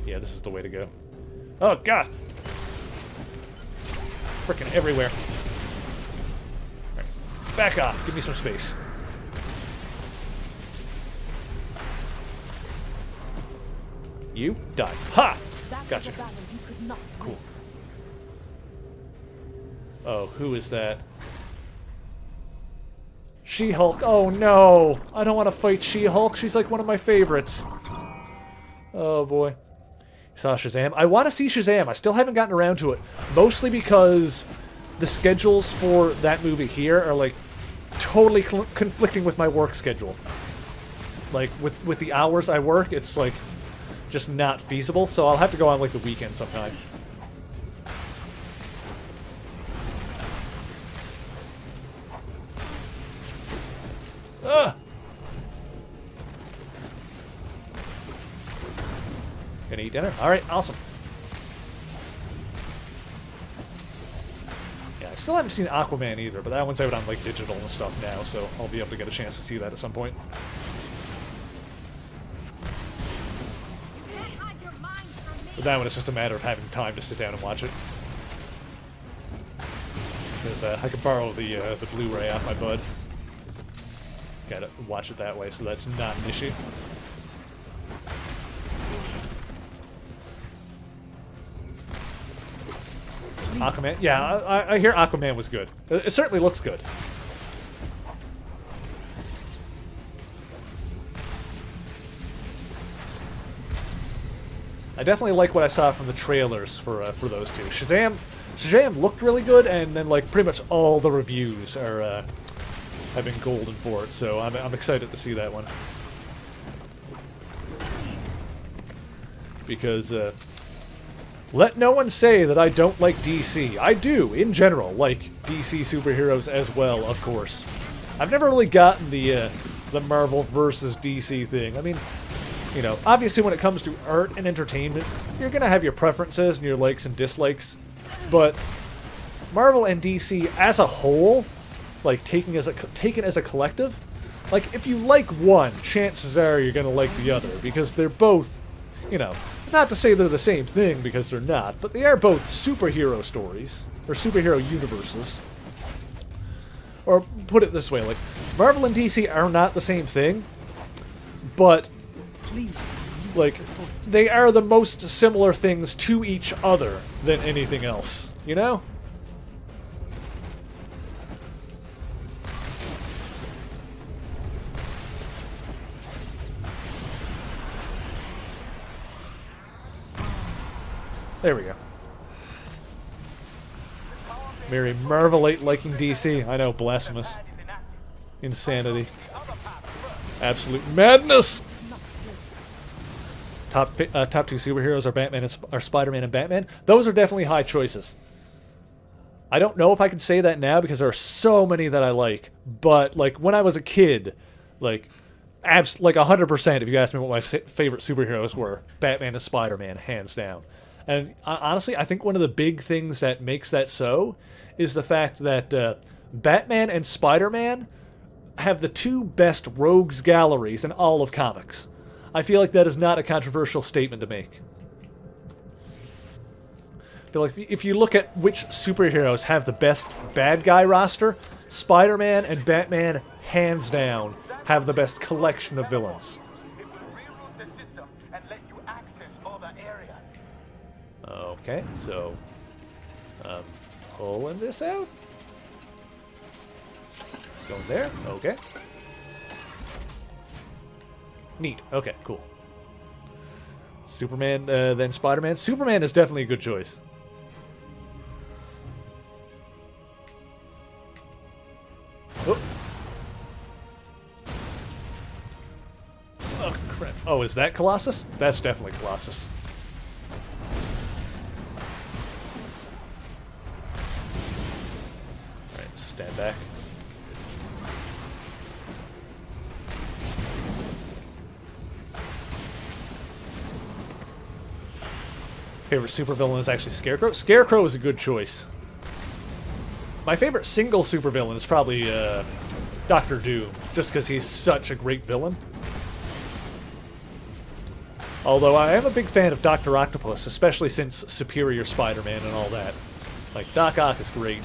Yeah, this is the way to go. Oh, God! Frickin' everywhere. Right. Back off. Give me some space. You die. Ha! Gotcha. Cool. Oh, who is that? She-Hulk. Oh, no! I don't want to fight She-Hulk. She's like one of my favorites. Oh, boy. Saw Shazam. I want to see Shazam. I still haven't gotten around to it. Mostly because the schedules for that movie here are like totally conflicting with my work schedule. Like with the hours I work, it's like just not feasible. So I'll have to go on like the weekend sometime. Ugh. Gonna eat dinner? Alright, awesome. Yeah, I still haven't seen Aquaman either, but that one's out on like digital and stuff now, so I'll be able to get a chance to see that at some point. But that one is just a matter of having time to sit down and watch it. Because I could borrow the Blu-ray off my bud. Gotta watch it that way, so that's not an issue. Aquaman? Yeah, I hear Aquaman was good. It certainly looks good. I definitely like what I saw from the trailers for those two. Shazam looked really good, and then like pretty much all the reviews are have been golden for it. So I'm excited to see that one because let no one say that I don't like DC. I do, in general, like DC superheroes as well, of course. I've never really gotten the Marvel versus DC thing. I mean, you know, obviously when it comes to art and entertainment, you're gonna have your preferences and your likes and dislikes, but Marvel and DC as a whole, like taken as a collective, like if you like one, chances are you're gonna like the other because they're both, you know, not to say they're the same thing because they're not, but they are both superhero stories or superhero universes. Or put it this way, like Marvel and DC are not the same thing, but like they are the most similar things to each other than anything else, you know? There we go. Mary Marvelate liking DC. I know, blasphemous. Insanity. Absolute madness! Top two superheroes are Spider-Man and Batman. Those are definitely high choices. I don't know if I can say that now because there are so many that I like. But like when I was a kid, like 100%, if you asked me what my favorite superheroes were, Batman and Spider-Man, hands down. And honestly, I think one of the big things that makes that so is the fact that Batman and Spider-Man have the two best rogues galleries in all of comics. I feel like that is not a controversial statement to make. I feel like if you look at which superheroes have the best bad guy roster, Spider-Man and Batman, hands down, have the best collection of villains. Okay, so pulling this out. It's going there. Okay. Neat. Okay, cool. Superman, then Spider-Man. Superman is definitely a good choice. Oh. Oh, crap. Oh, is that Colossus? That's definitely Colossus. Alright, stand back. Favorite supervillain is actually Scarecrow. Scarecrow is a good choice. My favorite single supervillain is probably Dr. Doom, just because he's such a great villain. Although I am a big fan of Dr. Octopus, especially since Superior Spider-Man and all that. Like, Doc Ock is great.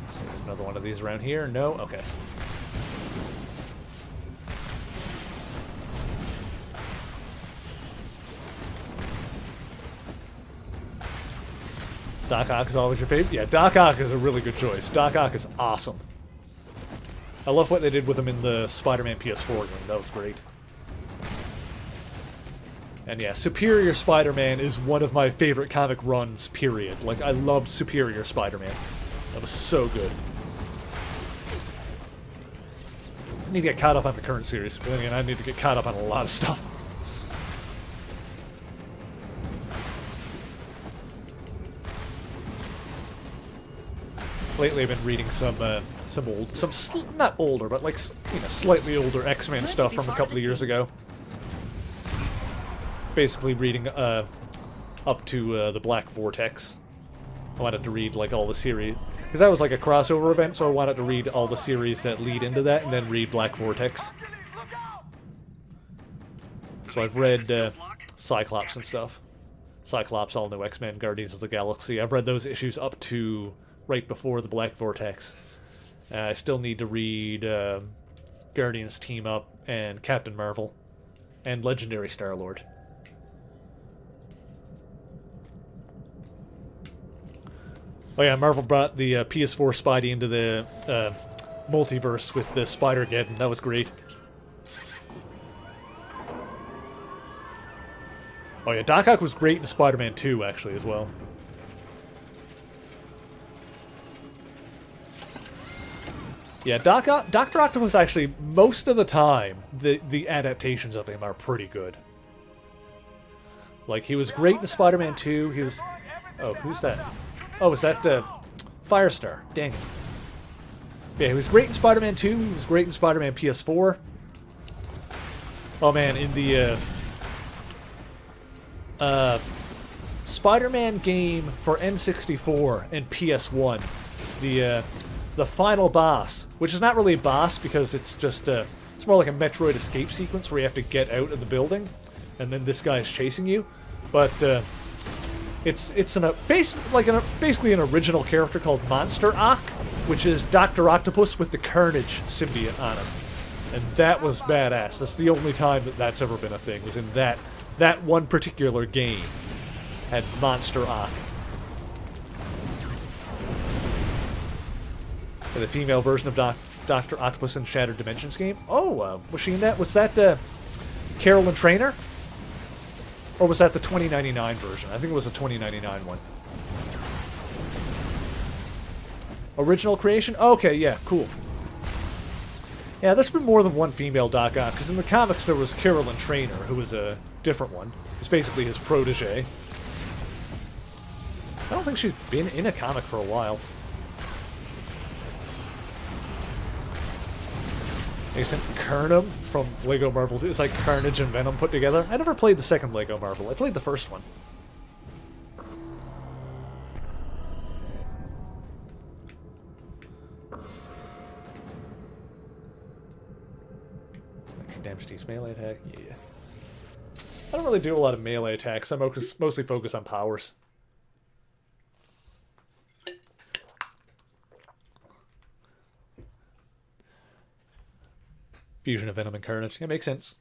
So there's another one of these around here. No? Okay. Doc Ock is always your favorite? Yeah, Doc Ock is a really good choice. Doc Ock is awesome. I love what they did with him in the Spider-Man PS4 game. That was great. And yeah, Superior Spider-Man is one of my favorite comic runs, period. Like, I loved Superior Spider-Man. That was so good. I need to get caught up on the current series, but then again, I need to get caught up on a lot of stuff. Lately, I've been reading some not older, but like, you know, slightly older X-Men stuff from a couple of years ago. Basically reading up to the Black Vortex. I wanted to read like all the series, because that was like a crossover event, so I wanted to read all the series that lead into that, and then read Black Vortex. So I've read Cyclops and stuff. Cyclops, All New X-Men, Guardians of the Galaxy. I've read those issues up to right before the Black Vortex. I still need to read Guardians Team Up and Captain Marvel and Legendary Star-Lord. Oh yeah, Marvel brought the PS4 Spidey into the multiverse with the Spider-Geddon. That was great. Oh yeah, Doc Ock was great in Spider-Man 2, actually, as well. Yeah, Dr. Octopus, actually, most of the time, the adaptations of him are pretty good. Like, he was great in Spider-Man 2, he was... Oh, who's that? Oh, is that Firestar? Dang it. Yeah, he was great in Spider-Man 2. He was great in Spider-Man PS4. Oh man, in the Spider-Man game for N64 and PS1, the final boss, which is not really a boss because it's just it's more like a Metroid escape sequence where you have to get out of the building, and then this guy is chasing you, but it's basically an original character called Monster Ock, which is Dr. Octopus with the Carnage symbiote on him. And that was badass. That's the only time that that's ever been a thing, was in that one particular game. Had Monster Ock. And the female version of Dr. Octopus in Shattered Dimensions game. Oh, was she in that? Was that Carolyn Trainer? Or was that the 2099 version? I think it was the 2099 one. Original creation? Okay, yeah, cool. Yeah, there's been more than one female Doc Ock, because in the comics there was Carolyn Trainer, who was a different one. It's basically his protege. I don't think she's been in a comic for a while. Isn't Kernum from Lego Marvel 2? It's like Carnage and Venom put together. I never played the second Lego Marvel. I played the first one. Damage to melee attack, yeah. I don't really do a lot of melee attacks. I mostly focus on powers. Fusion of Venom and Carnage. Yeah, makes sense.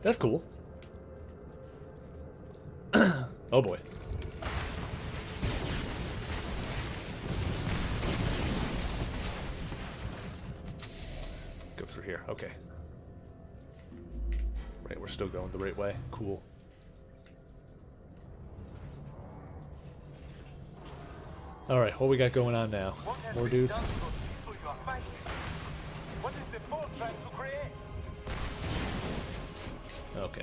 That's cool. Oh boy. Go through here. Okay. Right, we're still going the right way. Cool. Alright, what we got going on now? More dudes? Okay.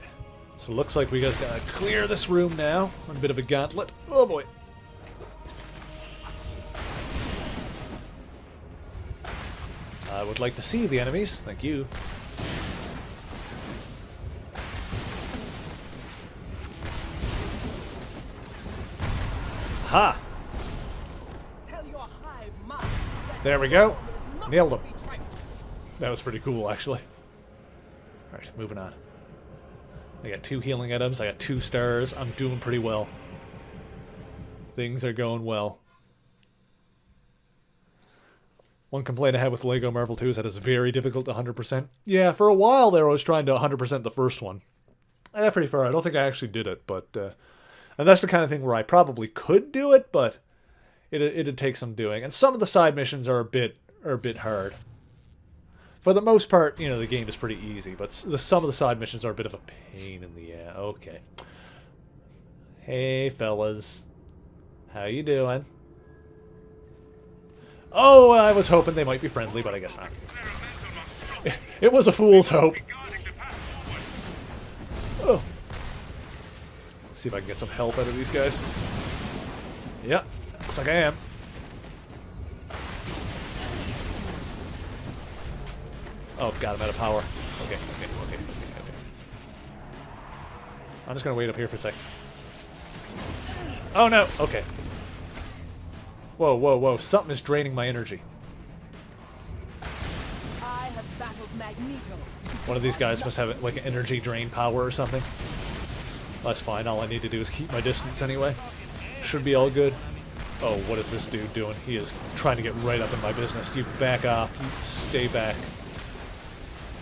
So looks like we gotta clear this room now. A bit of a gauntlet. Oh boy. I would like to see the enemies. Thank you. Ha! There we go. Nailed him. That was pretty cool, actually. Alright, moving on. I got 2 healing items. I got 2 stars. I'm doing pretty well. Things are going well. One complaint I had with Lego Marvel 2 is that it's very difficult to 100%. Yeah, for a while there I was trying to 100% the first one. I got pretty far. I don't think I actually did it, but... and that's the kind of thing where I probably could do it, but it'd take some doing. And some of the side missions are a bit hard. For the most part, you know, the game is pretty easy, but some of the side missions are a bit of a pain in the ass. Okay. Hey, fellas. How you doing? Oh, I was hoping they might be friendly, but I guess not. It was a fool's hope. Oh. Let's see if I can get some health out of these guys. Yeah, looks like I am. Oh, God, I'm out of power. Okay. I'm just gonna wait up here for a sec. Oh, no. Okay. Whoa. Something is draining my energy. I have battled Magneto. One of these guys must have, like, an energy drain power or something. That's fine. All I need to do is keep my distance anyway. Should be all good. Oh, what is this dude doing? He is trying to get right up in my business. You back off. You stay back.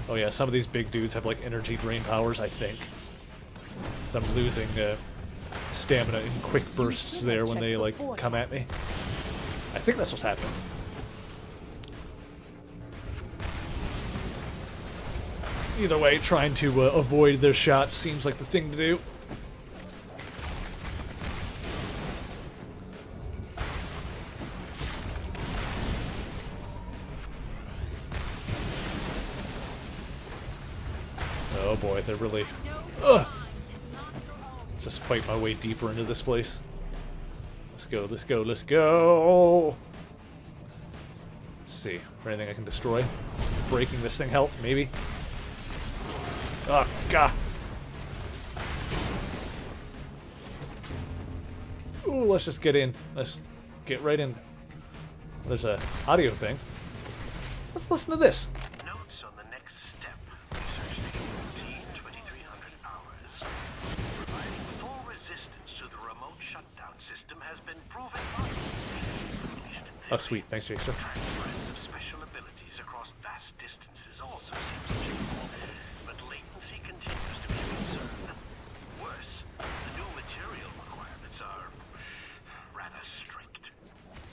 Oh, yeah. Some of these big dudes have, like, energy drain powers, I think. So I'm losing stamina in quick bursts there when they, like, come at me. I think that's what's happening. Either way, trying to avoid their shots seems like the thing to do. Oh boy, they're really... Ugh! Let's just fight my way deeper into this place. Let's go. Let's see. Is there anything I can destroy? Breaking this thing help, maybe? Oh, God. Ooh, let's just get in. Let's get right in. There's a audio thing. Let's listen to this. Notes on the next step. Research station 2300 hours. Providing full resistance to the remote shutdown system has been proven possible. Oh, sweet. Thanks, Jason. Transference of special abilities across vast distances also seems achievable, but latency continues to be a concern. Worse, the new material requirements are rather strict.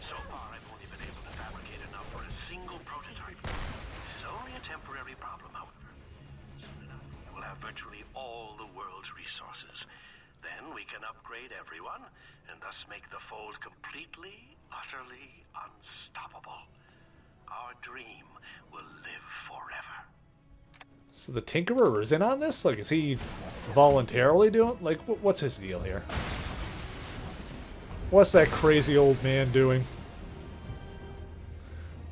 So far, I've only been able to fabricate enough for a single prototype. This is only a temporary problem, however. Soon enough, we'll have virtually all the world's resources. Then we can upgrade everyone, and thus make the Fold completely, utterly unstoppable. Our dream will live forever. So the Tinkerer is in on this? Like, is he voluntarily doing... Like, what's his deal here? What's that crazy old man doing?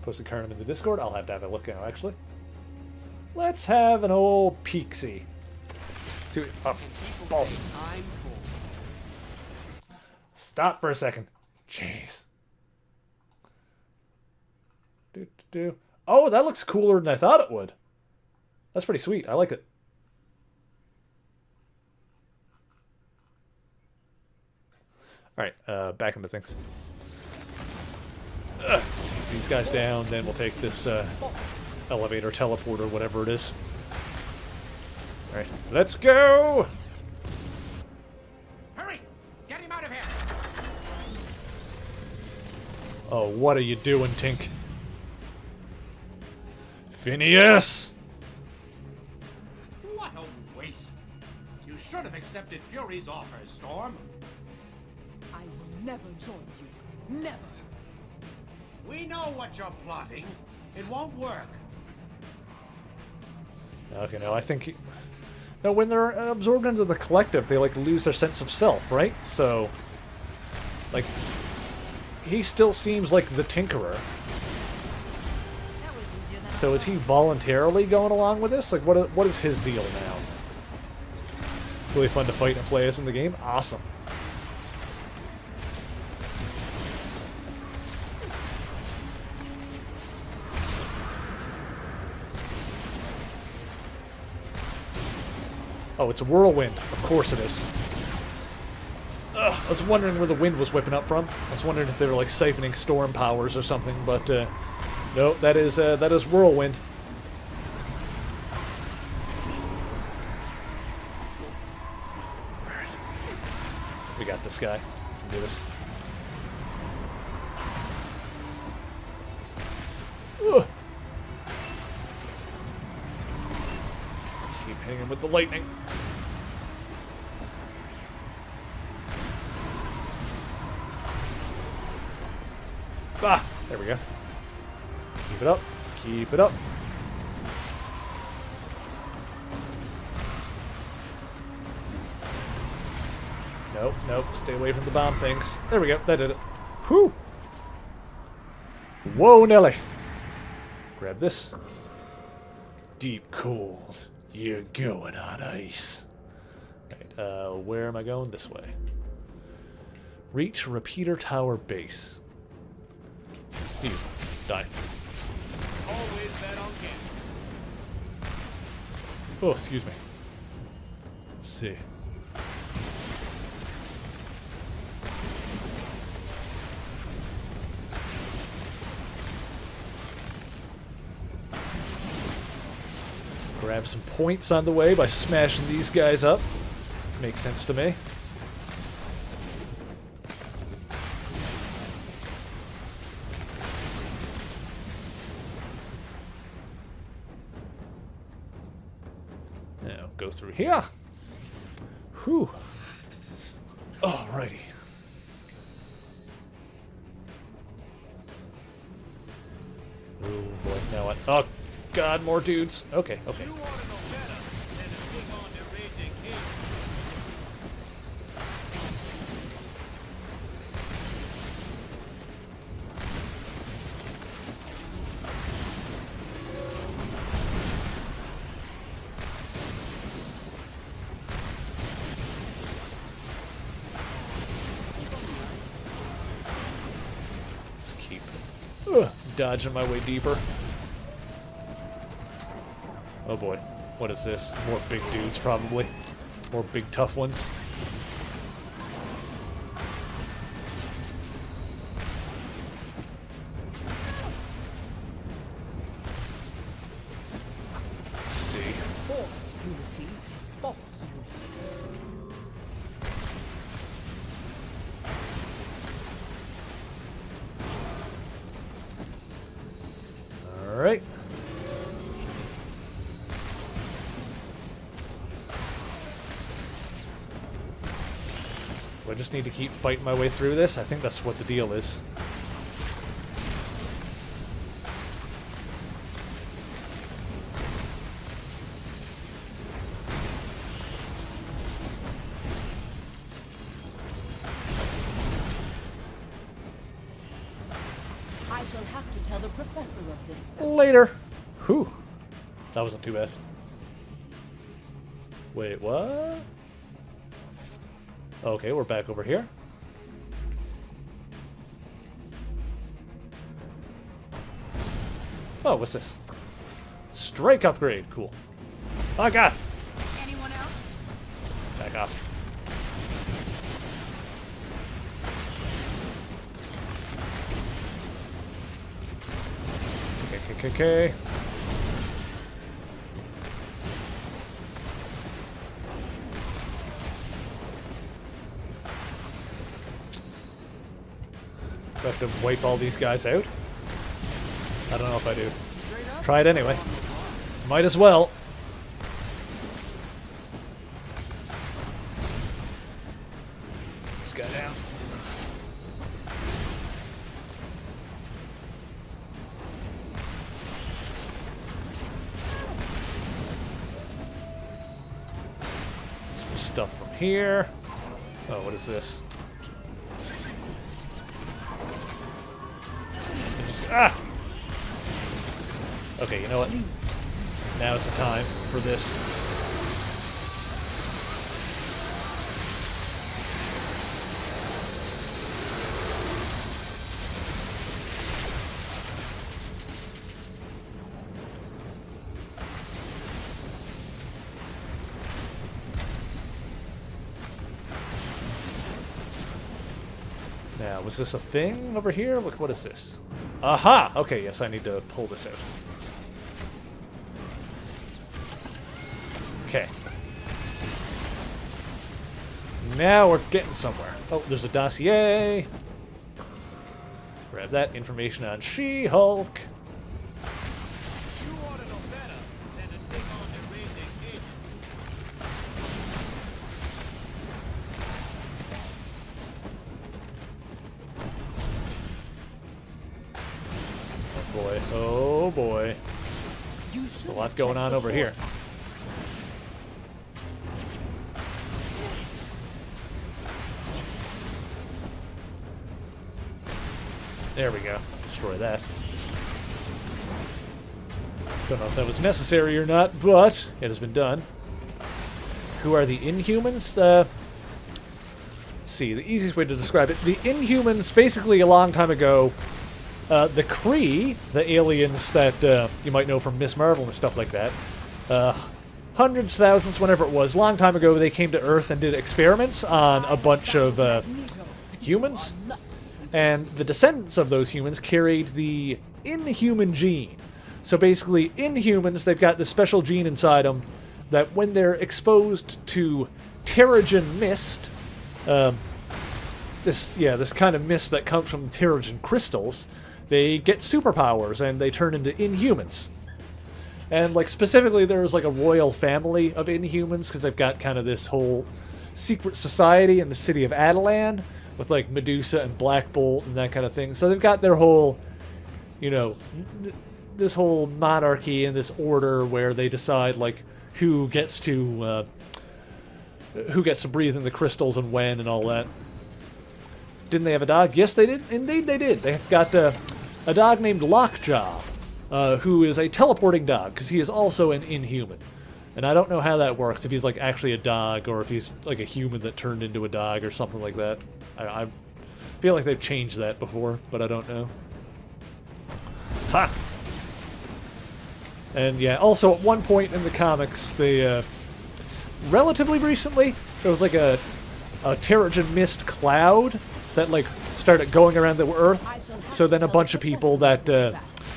Post a card in the Discord. I'll have to have a look now, actually. Let's have an old peek-see. Oh, balls. Stop for a second. Jeez. Oh, that looks cooler than I thought it would. That's pretty sweet. I like it. Alright, back into things. Take these guys down, then we'll take this elevator, teleporter, whatever it is. Alright, let's go! Hurry! Get him out of here! Oh, what are you doing, Tink? Phineas! What a waste! You should have accepted Fury's offer, Storm. I will never join you. Never. We know what you're plotting. It won't work. Okay, no, I think... No, when they're absorbed into the collective, they, like, lose their sense of self, right? So, like, he still seems like the Tinkerer. So is he voluntarily going along with this? Like, what is his deal now? Really fun to fight and play as in the game? Awesome. Oh, it's a whirlwind. Of course it is. Ugh, I was wondering where the wind was whipping up from. I was wondering if they were like siphoning storm powers or something, but no, that is whirlwind. Alright. We got this guy. We can do this. Ugh. Hitting him with the lightning. Ah! There we go. Keep it up. Keep it up. Nope, nope. Stay away from the bomb things. There we go. That did it. Whew! Whoa, Nelly. Grab this. Deep cold. You're going on ice. Right, where am I going? This way. Reach repeater tower base. You die. Always bet on camp. Oh, excuse me. Let's see. Grab some points on the way by smashing these guys up. Makes sense to me. Now go through here. Whew. Alrighty. Oh boy, now what? Oh god, more dudes. Okay, okay. Just keep dodging my way deeper. Oh boy, what is this? More big dudes, probably. More big tough ones. Let's see. Forced unity is false unity. Alright. Do I just need to keep fighting my way through this? I think that's what the deal is. I shall have to tell the professor of this. Later. Whew. That wasn't too bad. Wait, what? Okay, we're back over here. Oh, what's this? Strike upgrade. Cool. Oh, God. Anyone else? Back off. Okay. Do I have to wipe all these guys out? I don't know if I do. Try it anyway. Might as well. This guy down. Some stuff from here. Oh, what is this? Ah! Okay, you know what? Now's the time for this. Now, was this a thing over here? Look, what is this? Aha! Okay, yes, I need to pull this out. Okay. Now we're getting somewhere. Oh, there's a dossier. Grab that information on She-Hulk. You ought to know better than to take on the raising agent. Oh boy. A lot going on over here. There we go. Destroy that. Don't know if that was necessary or not, but it has been done. Who are the Inhumans? Let's see, the easiest way to describe it. The Inhumans, basically a long time ago, the Kree, the aliens that you might know from Ms. Marvel and stuff like that, hundreds, thousands, whenever it was, long time ago, they came to Earth and did experiments on a bunch of humans. And the descendants of those humans carried the Inhuman gene. So basically, Inhumans, they've got this special gene inside them that when they're exposed to Terrigen mist, this kind of mist that comes from Terrigen crystals, they get superpowers and they turn into Inhumans. And like specifically, there's like a royal family of Inhumans because they've got kind of this whole secret society in the city of Atalan with like Medusa and Black Bolt and that kind of thing. So they've got their whole, you know, this whole monarchy and this order where they decide like who gets to breathe in the crystals and when and all that. Didn't they have a dog? Yes, they did. Indeed, they did. They've got a dog named Lockjaw, who is a teleporting dog because he is also an Inhuman. And I don't know how that works, if he's like actually a dog or if he's like a human that turned into a dog or something like that. I feel like they've changed that before, but I don't know. Ha! And yeah, also at one point in the comics, they, relatively recently, there was like a Terrigen mist cloud that like started going around the Earth. So then a bunch of people that,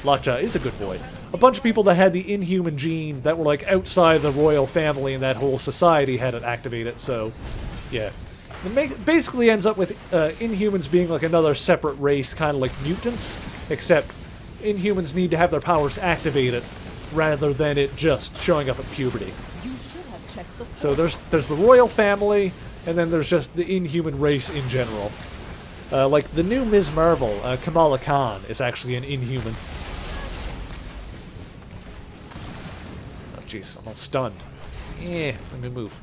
Lockjaw is a good boy. A bunch of people that had the Inhuman gene that were like outside the royal family and that whole society had it activated, so yeah. It basically ends up with Inhumans being like another separate race, kind of like mutants, except Inhumans need to have their powers activated rather than it just showing up at puberty. So there's the royal family, and then there's just the Inhuman race in general. Like the new Ms. Marvel, Kamala Khan, is actually an Inhuman. Oh jeez, I'm all stunned. Let me move.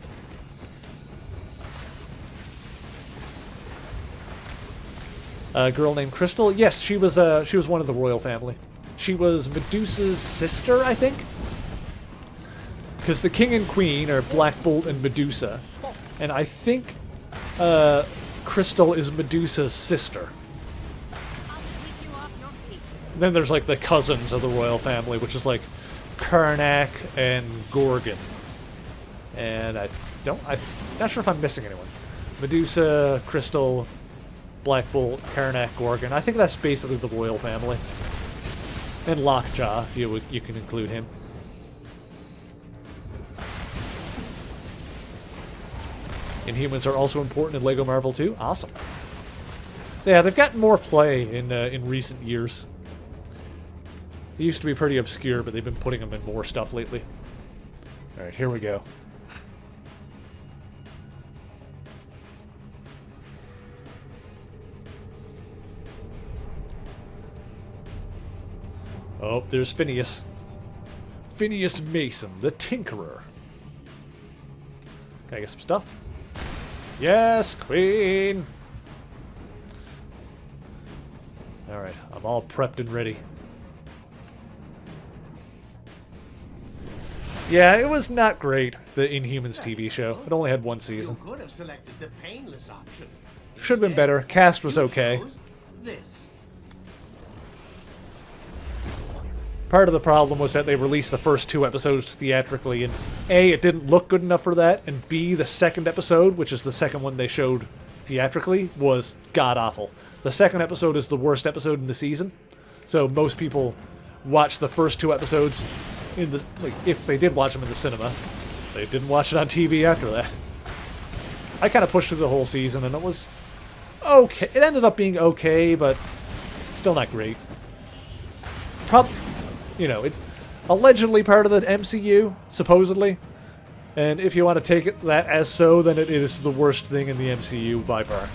A girl named Crystal? Yes, she was one of the royal family. She was Medusa's sister, I think? Because the king and queen are Black Bolt and Medusa. And I think Crystal is Medusa's sister. Then there's like the cousins of the royal family, which is like Karnak and Gorgon. And I'm not sure if I'm missing anyone. Medusa, Crystal, Black Bolt, Karnak, Gorgon. I think that's basically the royal family. And Lockjaw, if you can include him. Inhumans are also important in LEGO Marvel too. Awesome. Yeah, they've gotten more play in recent years. They used to be pretty obscure, but they've been putting them in more stuff lately. All right, here we go. Oh, there's Phineas. Phineas Mason, the Tinkerer. Can I get some stuff? Yes, Queen! Alright, I'm all prepped and ready. Yeah, it was not great, the Inhumans TV show. It only had one season. You could have selected the painless option. Should have been better. Cast was okay. This. Part of the problem was that they released the first 2 episodes theatrically, and A, it didn't look good enough for that, and B, the second episode, which is the second one they showed theatrically, was god-awful. The second episode is the worst episode in the season, so most people watch the first 2 episodes in the, like, if they did watch them in the cinema. They didn't watch it on TV after that. I kind of pushed through the whole season, and it was okay. It ended up being okay, but still not great. You know, it's allegedly part of the MCU, supposedly. And if you want to take it that as so, then it is the worst thing in the MCU by far.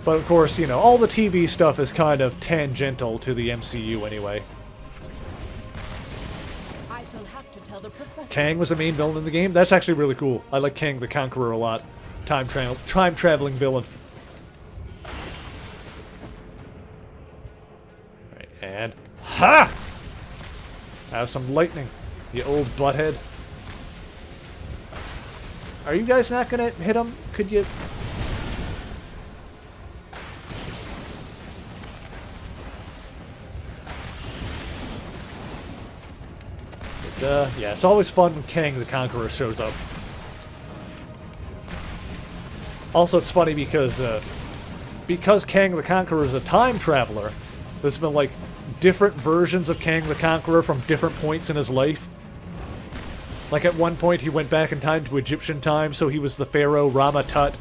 But of course, you know, all the TV stuff is kind of tangential to the MCU anyway. I shall have to tell the professor. Kang was the main villain in the game. That's actually really cool. I like Kang the Conqueror a lot. Time traveling villain. Right, and ha! Have some lightning, you old butthead. Are you guys not gonna hit him? Could you? Yeah, it's always fun when Kang the Conqueror shows up. Also, it's funny because Kang the Conqueror is a time traveler, there's been like different versions of Kang the Conqueror from different points in his life. Like at one point he went back in time to Egyptian time, so he was the pharaoh Rama-Tut.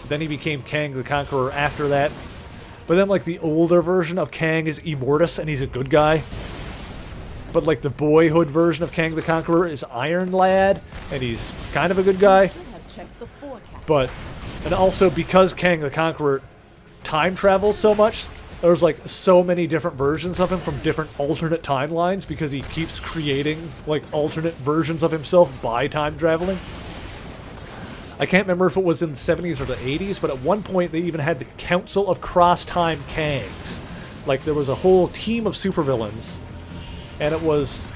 Then he became Kang the Conqueror after that. But then like the older version of Kang is Immortus and he's a good guy. But like the boyhood version of Kang the Conqueror is Iron Lad and he's kind of a good guy. But, and also because Kang the Conqueror time travels so much, there's like so many different versions of him from different alternate timelines because he keeps creating like alternate versions of himself by time traveling. I can't remember if it was in the 70s or the 80s, but at one point they even had the Council of Cross-Time Kangs. Like there was a whole team of supervillains, and it was,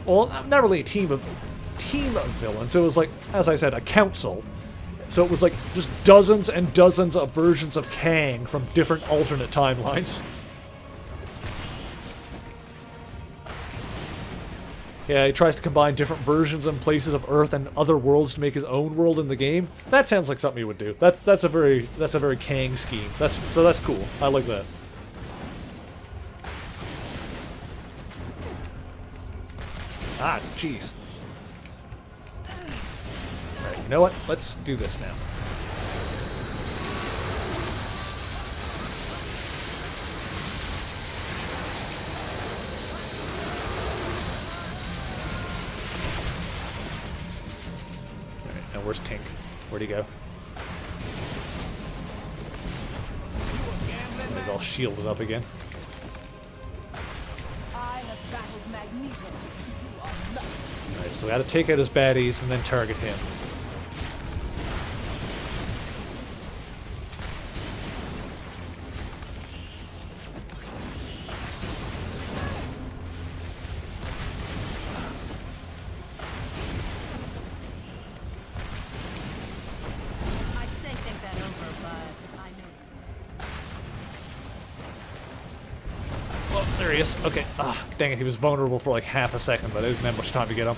well, not really a team of villains. It was like, as I said, a council. So it was like just dozens and dozens of versions of Kang from different alternate timelines. Yeah, he tries to combine different versions and places of Earth and other worlds to make his own world in the game. That sounds like something he would do. That's a very Kang scheme. So that's cool. I like that. Ah, jeez. Alright, you know what? Let's do this now. Alright, now where's Tink? Where'd he go? He's all shielded up again. I have battled Magneto. You are nothing. Alright, so we gotta take out his baddies and then target him. I'd say think that over, but I know. Well, there he is. Okay. Ah, dang it, he was vulnerable for like half a second, but I didn't have much time to get him.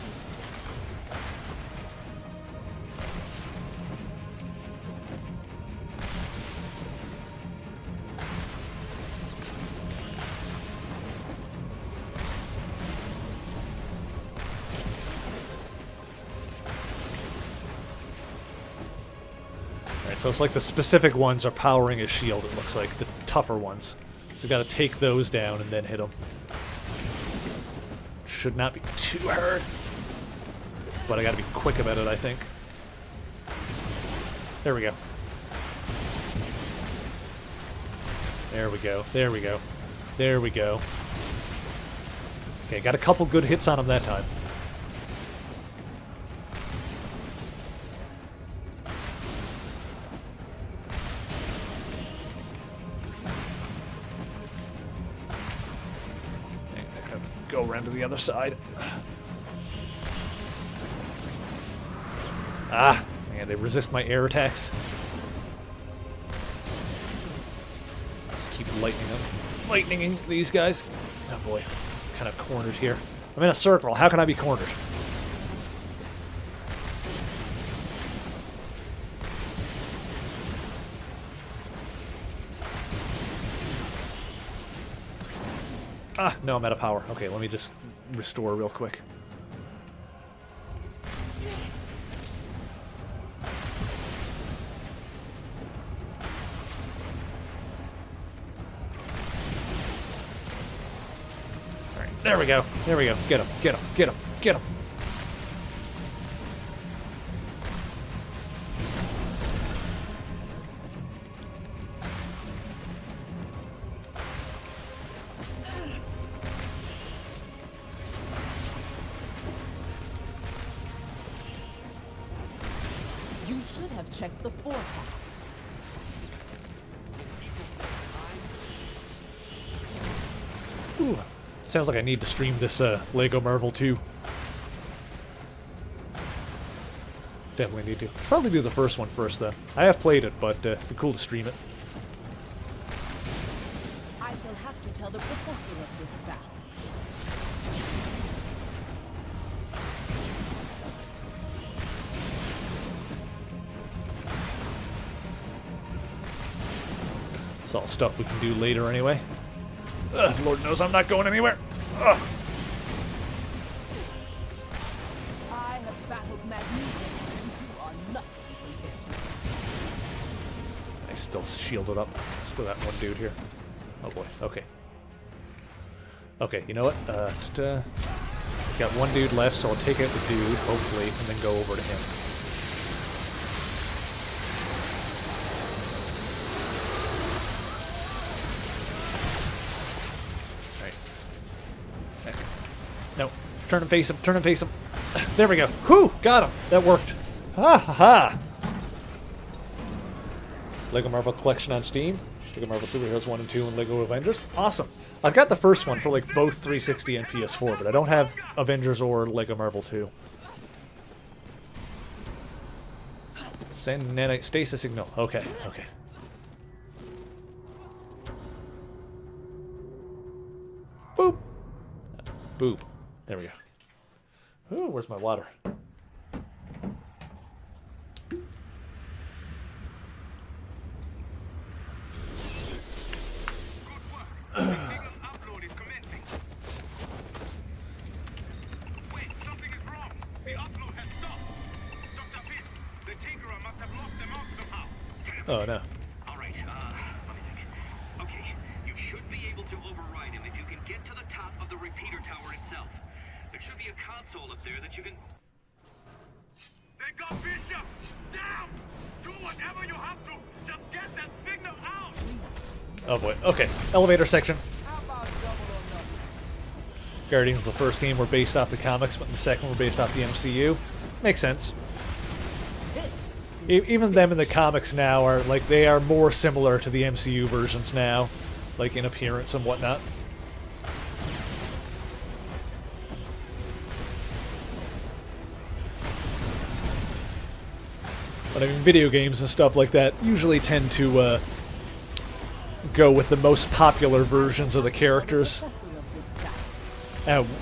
So it's like the specific ones are powering his shield, it looks like, the tougher ones. So we gotta take those down and then hit them. Should not be too hard. But I gotta be quick about it, I think. There we go. There we go. There we go. There we go. Okay, got a couple good hits on him that time. Go around to the other side. Ah, man, they resist my air attacks. Let's keep lightninging these guys. Oh boy, kind of cornered here. I'm in a circle. How can I be cornered? Ah, no, I'm out of power. Okay, let me just restore real quick. Alright, there we go. There we go. Get him, get him, get him, get him. I've checked the forecast. Ooh. Sounds like I need to stream this Lego Marvel 2. Definitely need to. Probably do the first one first, though. I have played it, but it'd be cool to stream it. I shall have to tell the professor of this battle. It's all stuff we can do later anyway. Ugh, Lord knows I'm not going anywhere. Ugh. I have battled Magneto, and you are nothing compared to me. I still shielded up. Still got one dude here. Oh boy. Okay. Okay, you know what? He's got one dude left, so I'll take out the dude, hopefully, and then go over to him. No. Turn and face him. Turn and face him. There we go. Whew! Got him. That worked. Ha ha ha! Lego Marvel Collection on Steam. Lego Marvel Superheroes 1 and 2 and Lego Avengers. Awesome. I've got the first one for like both 360 and PS4, but I don't have Avengers or Lego Marvel 2. Send nanite stasis signal. Okay, okay. Boop. Boop. There we go. Ooh, where's my water? Oh no. Alright, let me think. Okay, you should be able to override him if you can get to the top of the repeater tower itself. There should be a console up there that you can... They got Bishop! Down! Do whatever you have to! Just get that signal out! Oh boy. Okay. Elevator section. Guardians, the first game, were based off the comics, but the second were based off the MCU. Makes sense. Even them in the comics now are, like, they are more similar to the MCU versions now, like, in appearance and whatnot. But I mean, video games and stuff like that usually tend to go with the most popular versions of the characters,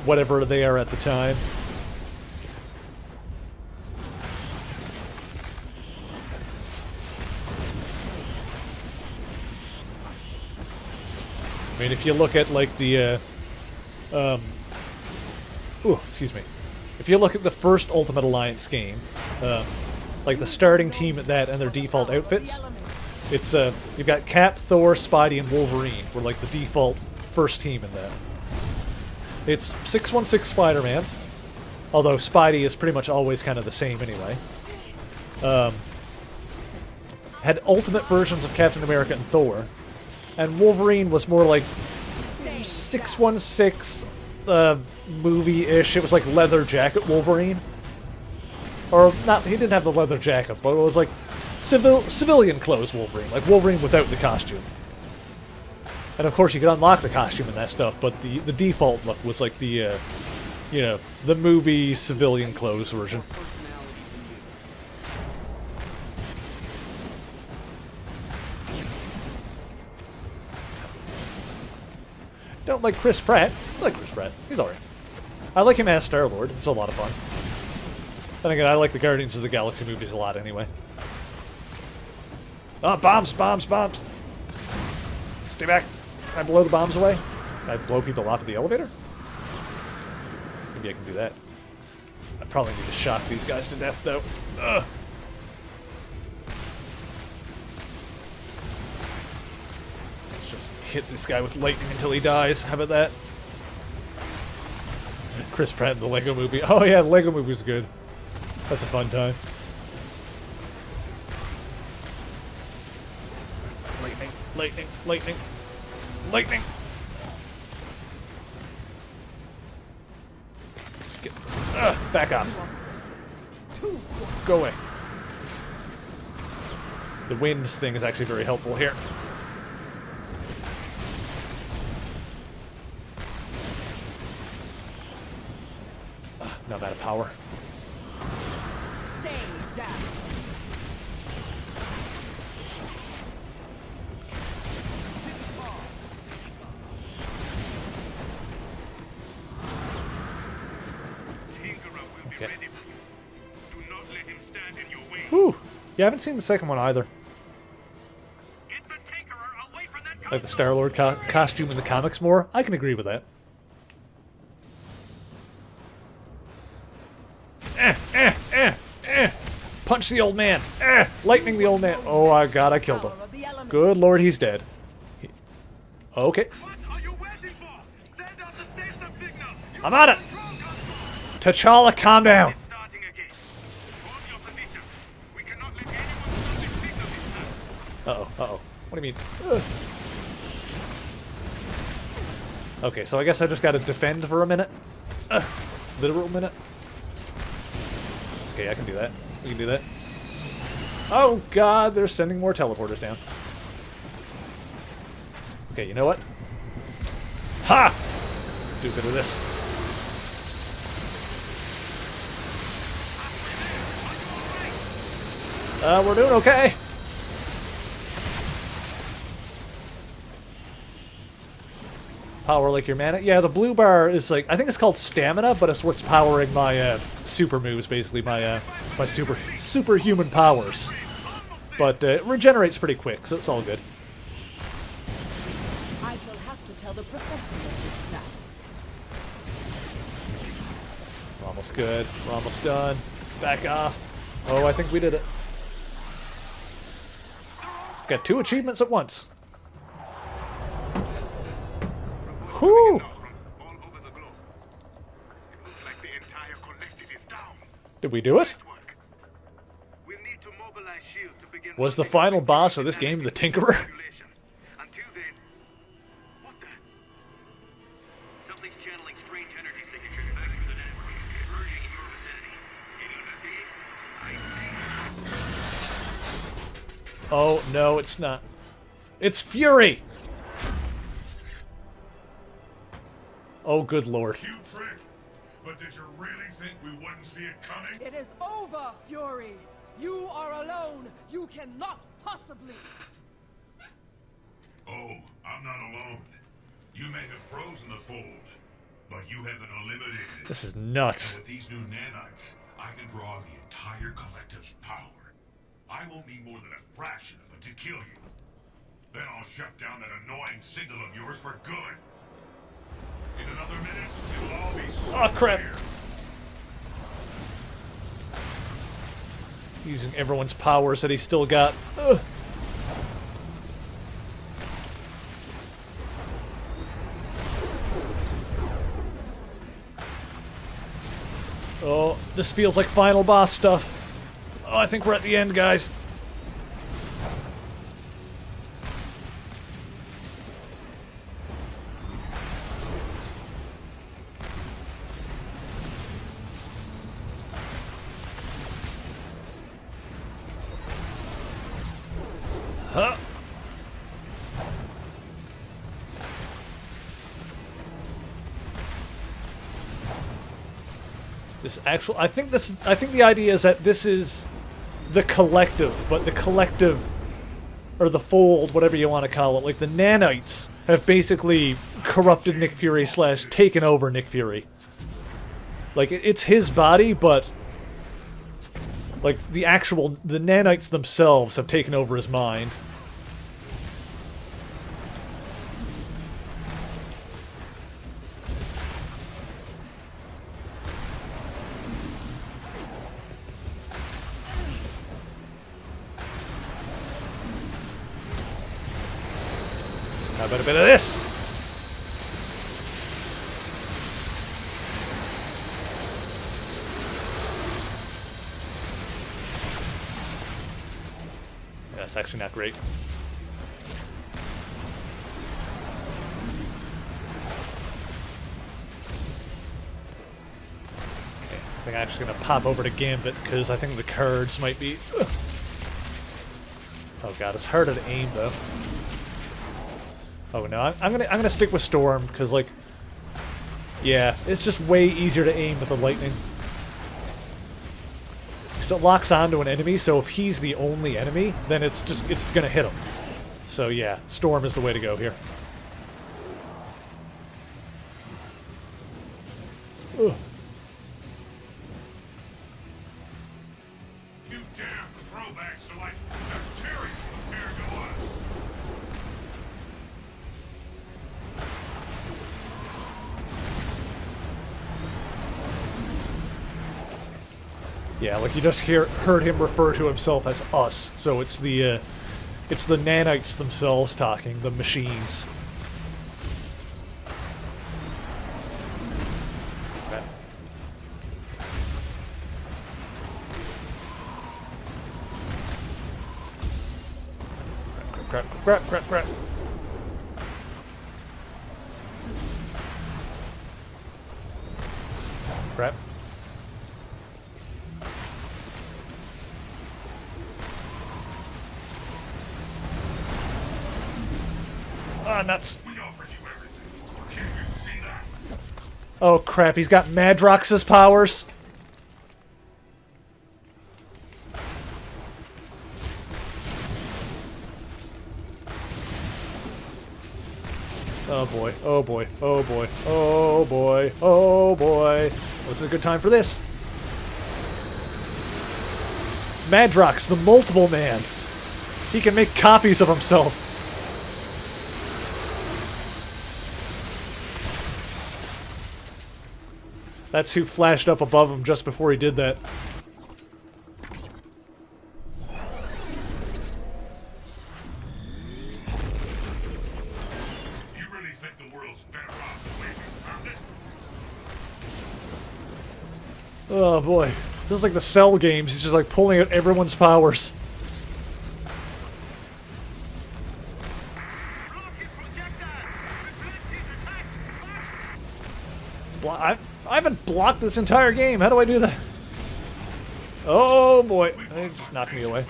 whatever they are at the time. I mean, if you look at, like, the, excuse me. If you look at the first Ultimate Alliance game, like, the starting team at that and their default outfits, it's, you've got Cap, Thor, Spidey, and Wolverine were, like, the default first team in that. It's 616 Spider-Man, although Spidey is pretty much always kind of the same anyway. Had ultimate versions of Captain America and Thor. And Wolverine was more like 616 movie-ish. It was like leather jacket Wolverine. Or not, he didn't have the leather jacket, but it was like civilian clothes Wolverine, like Wolverine without the costume. And of course you could unlock the costume and that stuff, but the default look was like the you know, the movie civilian clothes version. Don't like Chris Pratt. I like Chris Pratt. He's alright. I like him as Star-Lord. It's a lot of fun. Then again, I like the Guardians of the Galaxy movies a lot anyway. Oh, bombs, bombs, bombs! Stay back. Can I blow the bombs away? Can I blow people off of the elevator? Maybe I can do that. I probably need to shock these guys to death, though. Ugh. Let's just hit this guy with lightning until he dies. How about that? Chris Pratt in the Lego Movie. Oh yeah, the Lego Movie's good. That's a fun time. Lightning, lightning, lightning, lightning. Let's get this. Back off. Go away. The wind thing is actually very helpful here. Not bad of power. Stay down. Okay. Do not let him stand in your way. Whew. Yeah, I haven't seen the second one either. Get the Tinkerer away from that Like the Star-Lord costume in the comics more. I can agree with that. Punch the old man. Lightning the old man. Oh my god, I killed him. Good lord, he's dead. Okay. I'm on it. T'Challa, calm down. Uh-oh, uh-oh. What do you mean? Ugh. Okay, so I guess I just gotta defend for a minute. Literal minute. It's okay, I can do that. We can do that. Oh god, they're sending more teleporters down. Okay, you know what? Ha! Do a bit of this. We're doing okay. Power like your mana. Yeah, the blue bar is like, I think it's called stamina, but it's what's powering my super moves, basically my my superhuman powers. But it regenerates pretty quick, so it's all good. I shall have to tell the professor of this now. We're almost good. We're almost done. Back off. Oh, I think we did it. Got 2 achievements at once. Whew! Did we do it? Was the final boss of this game the Tinkerer? Something's channeling strange energy signatures back through the network, converging in your vicinity. Oh, no, it's not. It's Fury! Oh, good lord. Cute trick, but did you really think we wouldn't see it coming? It is over, Fury! You are alone! You cannot possibly! Oh, I'm not alone. You may have frozen the fold, but you haven't eliminated it. This is nuts. And with these new nanites, I can draw the entire collective's power. I won't need more than a fraction of it to kill you. Then I'll shut down that annoying signal of yours for good. In another minute, it'll all be so Oh, crap. clear. Using everyone's powers that he's still got. Ugh. Oh, this feels like final boss stuff. Oh, I think we're at the end, guys. Huh. This actual, I think the idea is that this is the collective, but the collective, or the fold, whatever you want to call it, like the nanites have basically corrupted Nick Fury / taken over Nick Fury. Like, it's his body, but like the nanites themselves have taken over his mind. How about a bit of this? That's actually not great. Okay, I think I'm just gonna pop over to Gambit because I think the cards might be. god, it's harder to aim though. Oh no, I'm gonna stick with Storm because like, yeah, it's just way easier to aim with the lightning. Because it locks onto an enemy, so if he's the only enemy, then it's gonna hit him. So yeah, Storm is the way to go here. Ugh. You damn throwbacks are like bacteria compared to us. Yeah, like you just heard him refer to himself as us, so it's the nanites themselves talking, the machines. Crap. Crap. Ah, nuts. Oh crap, he's got Madrox's powers. Oh boy, oh boy, oh boy, oh boy, oh boy. This is a good time for this. Madrox, the multiple man. He can make copies of himself. That's who flashed up above him just before he did that. You really think the world's better off the way we found it? Oh boy. This is like the Cell games. He's just like pulling out everyone's powers. I haven't blocked this entire game. How do I do that? Oh boy. They just knocked me away.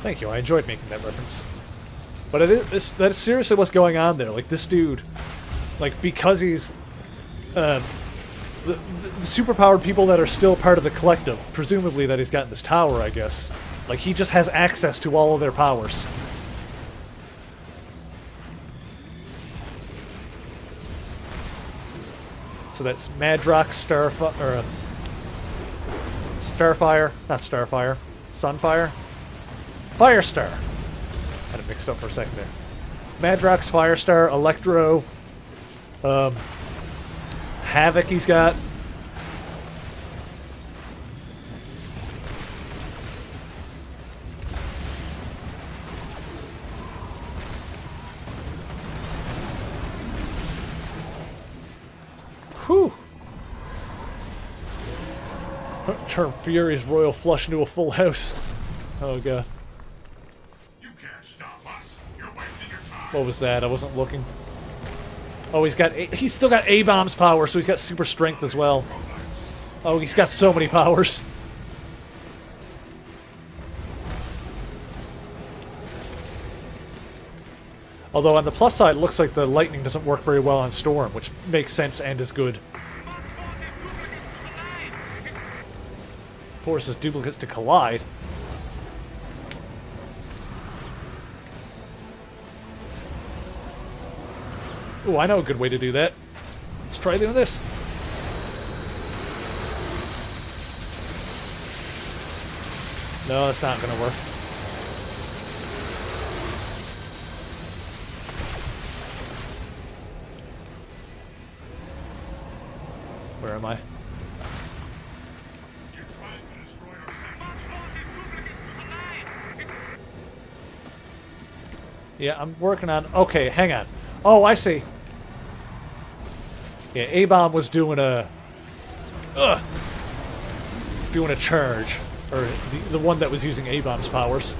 Thank you, I enjoyed making that reference. But that's seriously what's going on there. Like, this dude, like, because he's, the superpowered people that are still part of the collective, presumably that he's got in this tower, I guess, like, he just has access to all of their powers. So that's Madrox, Starfire, not Starfire, Sunfire? Firestar! Had it mixed up for a second there. Madrox, Firestar, Electro, Havoc he's got. Whew! Turn Fury's Royal Flush into a full house. Oh god. What was that? I wasn't looking. Oh, he's still got A-Bomb's power, so he's got super strength as well. Oh, he's got so many powers. Although on the plus side, it looks like the lightning doesn't work very well on Storm, which makes sense and is good. Forces duplicates to collide. Ooh, I know a good way to do that. Let's try doing this. No, that's not gonna work. Where am I? Yeah, I'm working on... Okay, hang on. Oh, I see. Yeah, A-Bomb was doing a... doing a charge. Or the one that was using A-Bomb's powers.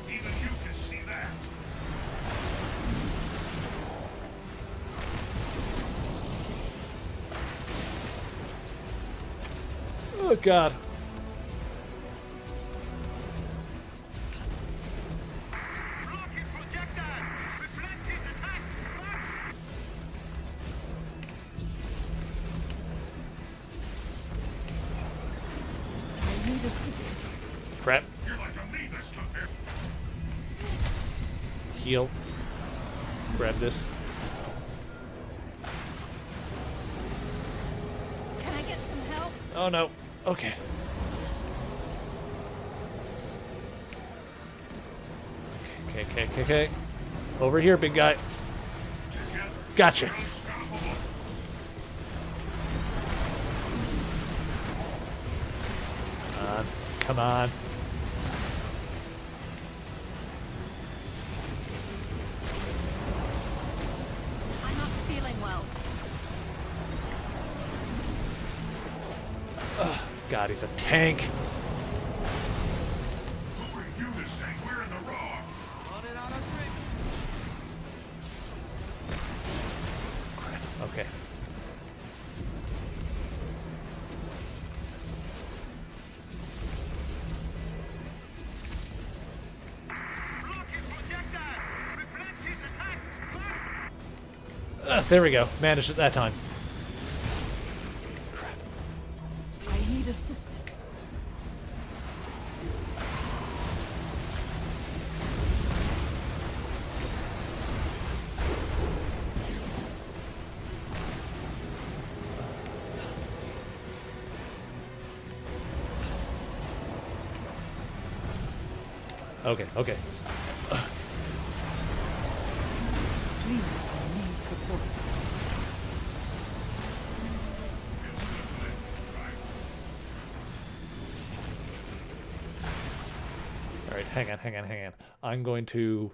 Even you can see that. Oh, God. Crap. Heal. Grab this. Can I get some help? Oh no. Okay. Okay. Over here, big guy. Gotcha. Come on. I'm not feeling well. God, he's a tank. Who are you to say we're in the wrong? Crap. Okay. There we go. Managed it that time. Crap. I need assistance. Okay. Please, I need support. Alright, hang on. I'm going to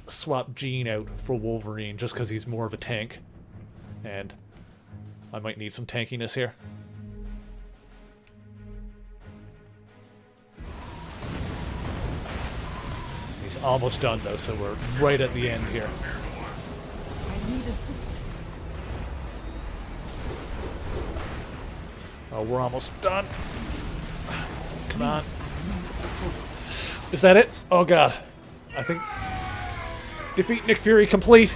swap Jean out for Wolverine just because he's more of a tank. And I might need some tankiness here. He's almost done though, so we're right at the end here. I need assistance. Oh, we're almost done. Come on. Is that it? Oh god. I think... Defeat Nick Fury complete.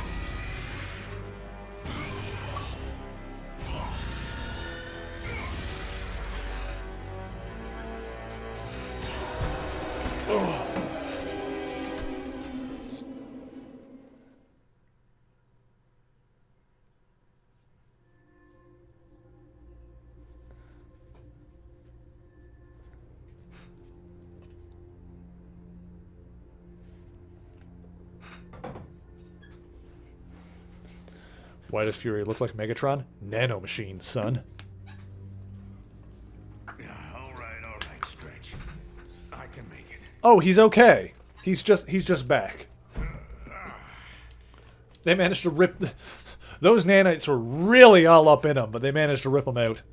Oh. Why does Fury look like Megatron? Nanomachine, son. All right, Stretch. I can make it. Oh, he's okay. He's just back. They managed to rip... Those nanites were really all up in him, but they managed to rip him out.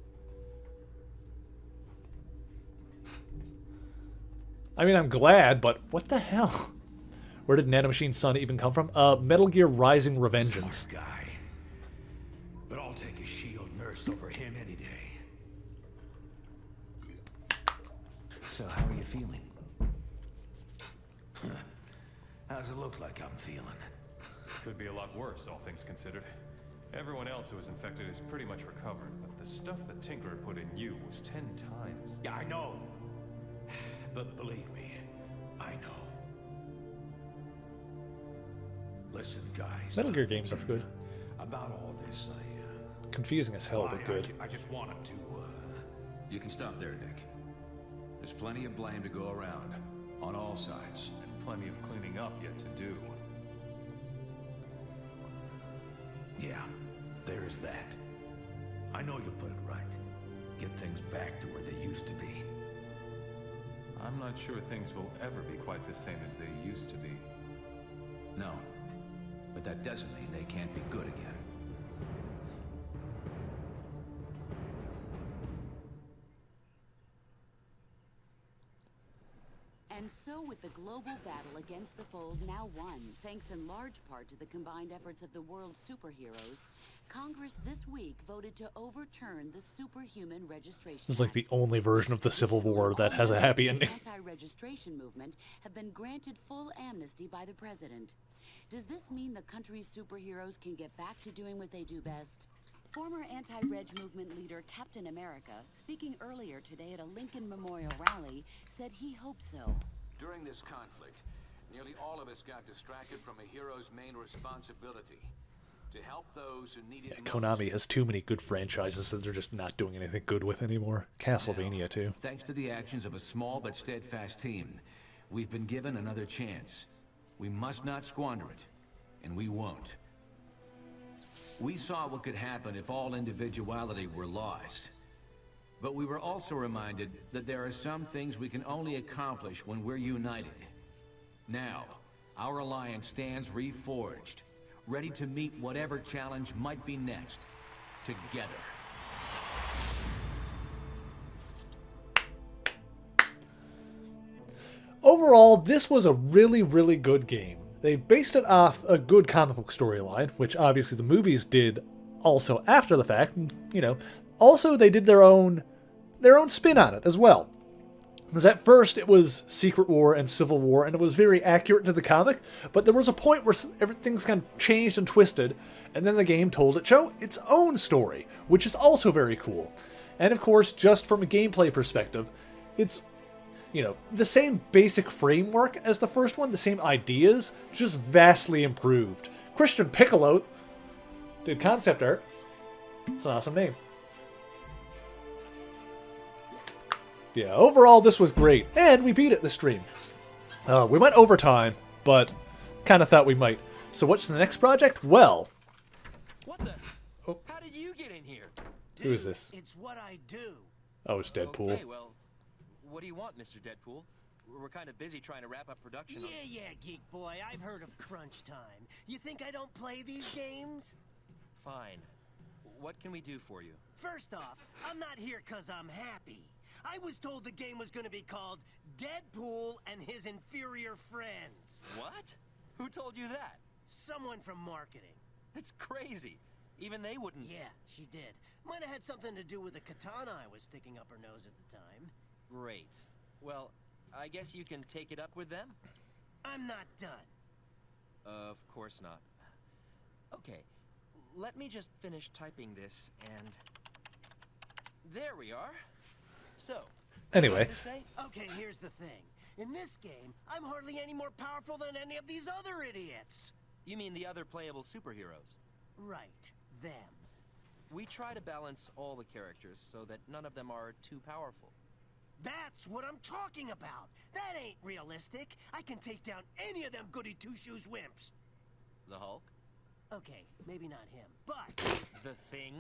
I mean, I'm glad, but what the hell? Where did Nanomachine's son even come from? Metal Gear Rising Revengeance. Smart guy. But I'll take a shield nurse over him any day. So how are you feeling? How's it look like I'm feeling? Could be a lot worse, all things considered. Everyone else who was infected is pretty much recovered, but the stuff that Tinker put in you was 10 times. Yeah, I know. But believe me, I know. Listen, guys. Metal Gear games are good. About all this, Confusing as hell, but good. I just wanted to, You can stop there, Nick. There's plenty of blame to go around, on all sides. And plenty of cleaning up yet to do. Yeah, there is that. I know you'll put it right. Get things back to where they used to be. I'm not sure things will ever be quite the same as they used to be. No. But that doesn't mean they can't be good again. And so with the global battle against the Fold now won, thanks in large part to the combined efforts of the world's superheroes, Congress this week voted to overturn the Superhuman Registration This is like the only version of the Civil War that has a happy ending. The anti-registration movement have been granted full amnesty by the president. Does this mean the country's superheroes can get back to doing what they do best? Former anti-reg movement leader Captain America, speaking earlier today at a Lincoln Memorial rally, said he hopes so. During this conflict, nearly all of us got distracted from a hero's main responsibility. To help those who need it most. Konami has too many good franchises that they're just not doing anything good with anymore. Castlevania, too. Thanks to the actions of a small but steadfast team, we've been given another chance. We must not squander it, and we won't. We saw what could happen if all individuality were lost. But we were also reminded that there are some things we can only accomplish when we're united. Now, our alliance stands reforged, ready to meet whatever challenge might be next, together. Overall, this was a really, really good game. They based it off a good comic book storyline, which obviously the movies did also after the fact. You know, also they did their own spin on it as well. Because at first it was Secret War and Civil War, and it was very accurate to the comic, but there was a point where everything's kind of changed and twisted, and then the game told its own story, which is also very cool. And of course, just from a gameplay perspective, it's, you know, the same basic framework as the first one, the same ideas, just vastly improved. Christian Piccolo did concept art. It's an awesome name. Yeah, overall this was great, and we beat it this stream. We went overtime, but kind of thought we might. So what's the next project? Well... What the? Oh. How did you get in here? Who is this? It's what I do. Oh, it's Deadpool. Okay, well, what do you want, Mr. Deadpool? We're kind of busy trying to wrap up production. Yeah, Geek Boy. I've heard of crunch time. You think I don't play these games? Fine. What can we do for you? First off, I'm not here because I'm happy. I was told the game was going to be called Deadpool and His Inferior Friends. What? Who told you that? Someone from marketing. That's crazy. Even they wouldn't... Yeah, she did. Might have had something to do with the katana I was sticking up her nose at the time. Great. Well, I guess you can take it up with them? I'm not done. Of course not. Okay, let me just finish typing this and... There we are. So, anyway. Okay, here's the thing. In this game, I'm hardly any more powerful than any of these other idiots. You mean the other playable superheroes? Right, them. We try to balance all the characters so that none of them are too powerful. That's what I'm talking about. That ain't realistic. I can take down any of them goody two-shoes wimps. The Hulk? Okay, maybe not him, but... The Thing?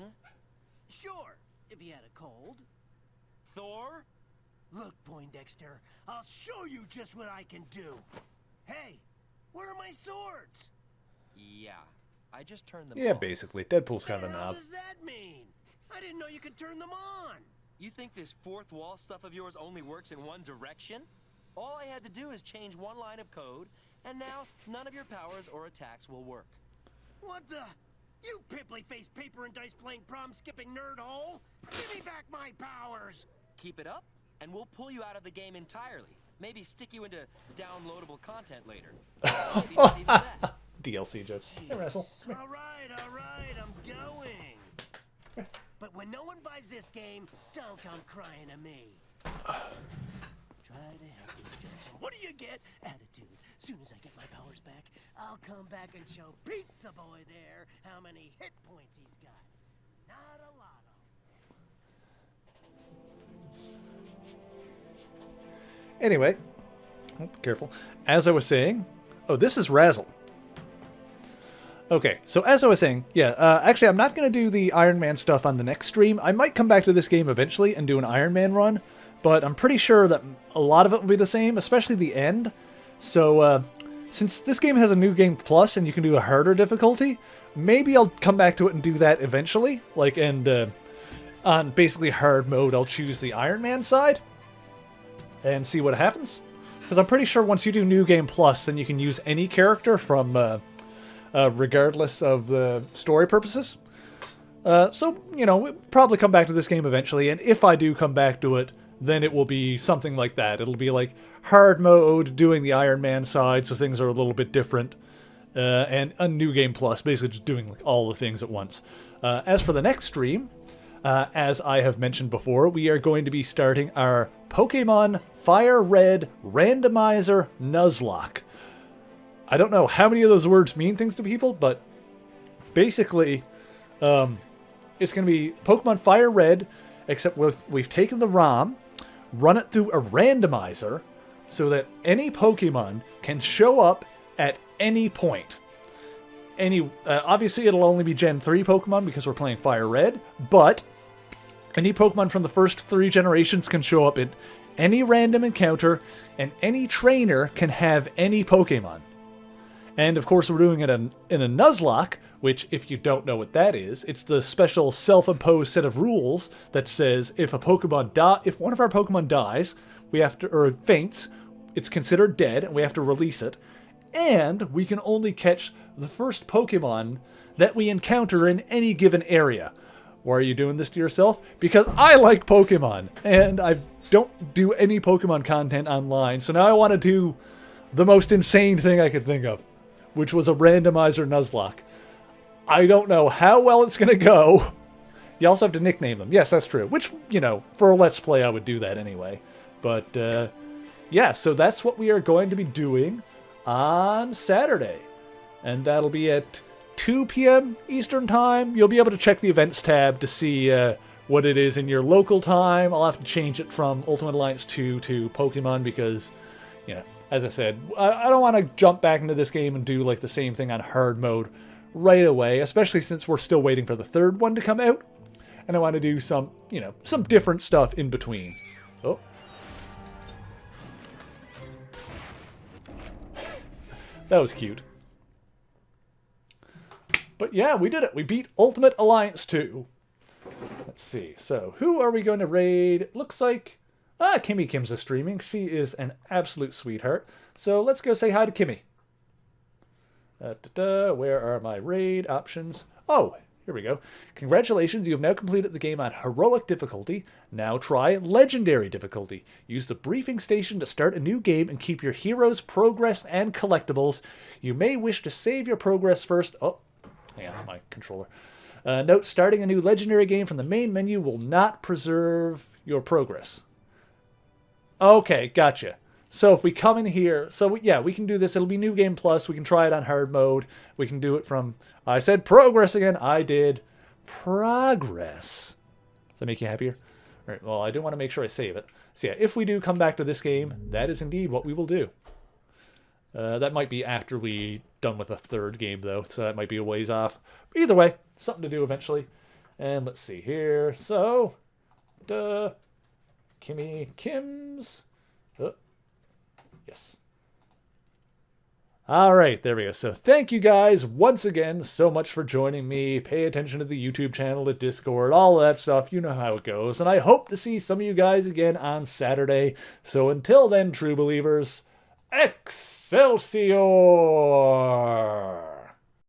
Sure, if he had a cold. Thor? Look, Poindexter, I'll show you just what I can do. Hey, where are my swords? Yeah, I just turned them Yeah, off. basically. Deadpool's kind of a knob. What does that mean? I didn't know you could turn them on. You think this fourth wall stuff of yours only works in one direction? All I had to do is change one line of code, and now none of your powers or attacks will work. What the? You pimply-faced paper and dice playing prom-skipping nerd hole! Give me back my powers! Keep it up, and we'll pull you out of the game entirely. Maybe stick you into downloadable content later. Maybe not even that. DLC jokes. Hey, Russell. All right, I'm going. But when no one buys this game, don't come crying to me. Try to help you, Jackson. What do you get? Attitude. Soon as I get my powers back, I'll come back and show Pizza Boy there how many hit points he's got. Not a lot. Anyway, oh, careful. As I was saying, oh, this is Razzle. Okay, so as I was saying, yeah, actually I'm not going to do the Iron Man stuff on the next stream. I might come back to this game eventually and do an Iron Man run, but I'm pretty sure that a lot of it will be the same, especially the end. So, since this game has a New Game Plus and you can do a harder difficulty, maybe I'll come back to it and do that eventually. Like, and on basically hard mode, I'll choose the Iron Man side and see what happens. Because I'm pretty sure once you do New Game Plus, then you can use any character from, regardless of the story purposes. So, you know, we'll probably come back to this game eventually, and if I do come back to it, then it will be something like that. It'll be like hard mode, doing the Iron Man side, so things are a little bit different, and a New Game Plus, basically just doing like all the things at once. As for the next stream, as I have mentioned before, we are going to be starting our Pokemon Fire Red Randomizer Nuzlocke. I don't know how many of those words mean things to people, but basically, it's going to be Pokemon Fire Red, except we've taken the ROM, run it through a randomizer, so that any Pokemon can show up at any point. Obviously, it'll only be Gen 3 Pokemon because we're playing Fire Red, but any Pokemon from the first 3 generations can show up in any random encounter, and any trainer can have any Pokemon. And of course, we're doing it in a Nuzlocke, which, if you don't know what that is, it's the special self-imposed set of rules that says if one of our Pokemon dies, we have to, or faints, it's considered dead, and we have to release it. And we can only catch the first Pokemon that we encounter in any given area. Why are you doing this to yourself? Because I like Pokemon, and I don't do any Pokemon content online, so now I want to do the most insane thing I could think of, which was a randomizer Nuzlocke. I don't know how well it's going to go. You also have to nickname them. Yes, that's true. Which, you know, for a Let's Play, I would do that anyway. But, yeah, so that's what we are going to be doing on Saturday. And that'll be at 2 p.m. Eastern Time. You'll be able to check the events tab to see what it is in your local time. I'll have to change it from Ultimate Alliance 2 to Pokemon because, you know, as I said, I don't want to jump back into this game and do like the same thing on hard mode right away, especially since we're still waiting for the third one to come out. And I want to do some, you know, some different stuff in between. Oh. That was cute. But yeah, we did it. We beat Ultimate Alliance 2. Let's see. So, who are we going to raid? Looks like Kimmy Kim's is streaming. She is an absolute sweetheart. So let's go say hi to Kimmy. Where are my raid options? Oh, here we go. Congratulations, you have now completed the game on Heroic difficulty. Now try Legendary difficulty. Use the briefing station to start a new game and keep your heroes' progress and collectibles. You may wish to save your progress first. Oh, hang on, my controller. Note, starting a new Legendary game from the main menu will not preserve your progress. Okay, gotcha. So if we come in here, so yeah, we can do this. It'll be New Game Plus. We can try it on hard mode. We can do it from, I said progress again. I did progress. Does that make you happier? All right, well, I do want to make sure I save it. So yeah, if we do come back to this game, that is indeed what we will do. That might be after we done with the third game, though, so that might be a ways off. But either way, something to do eventually. And let's see here. So, Kimmy Kim's. Yes. All right, there we go. So thank you guys once again so much for joining me. Pay attention to the YouTube channel, the Discord, all of that stuff. You know how it goes. And I hope to see some of you guys again on Saturday. So until then, true believers, Excelsior!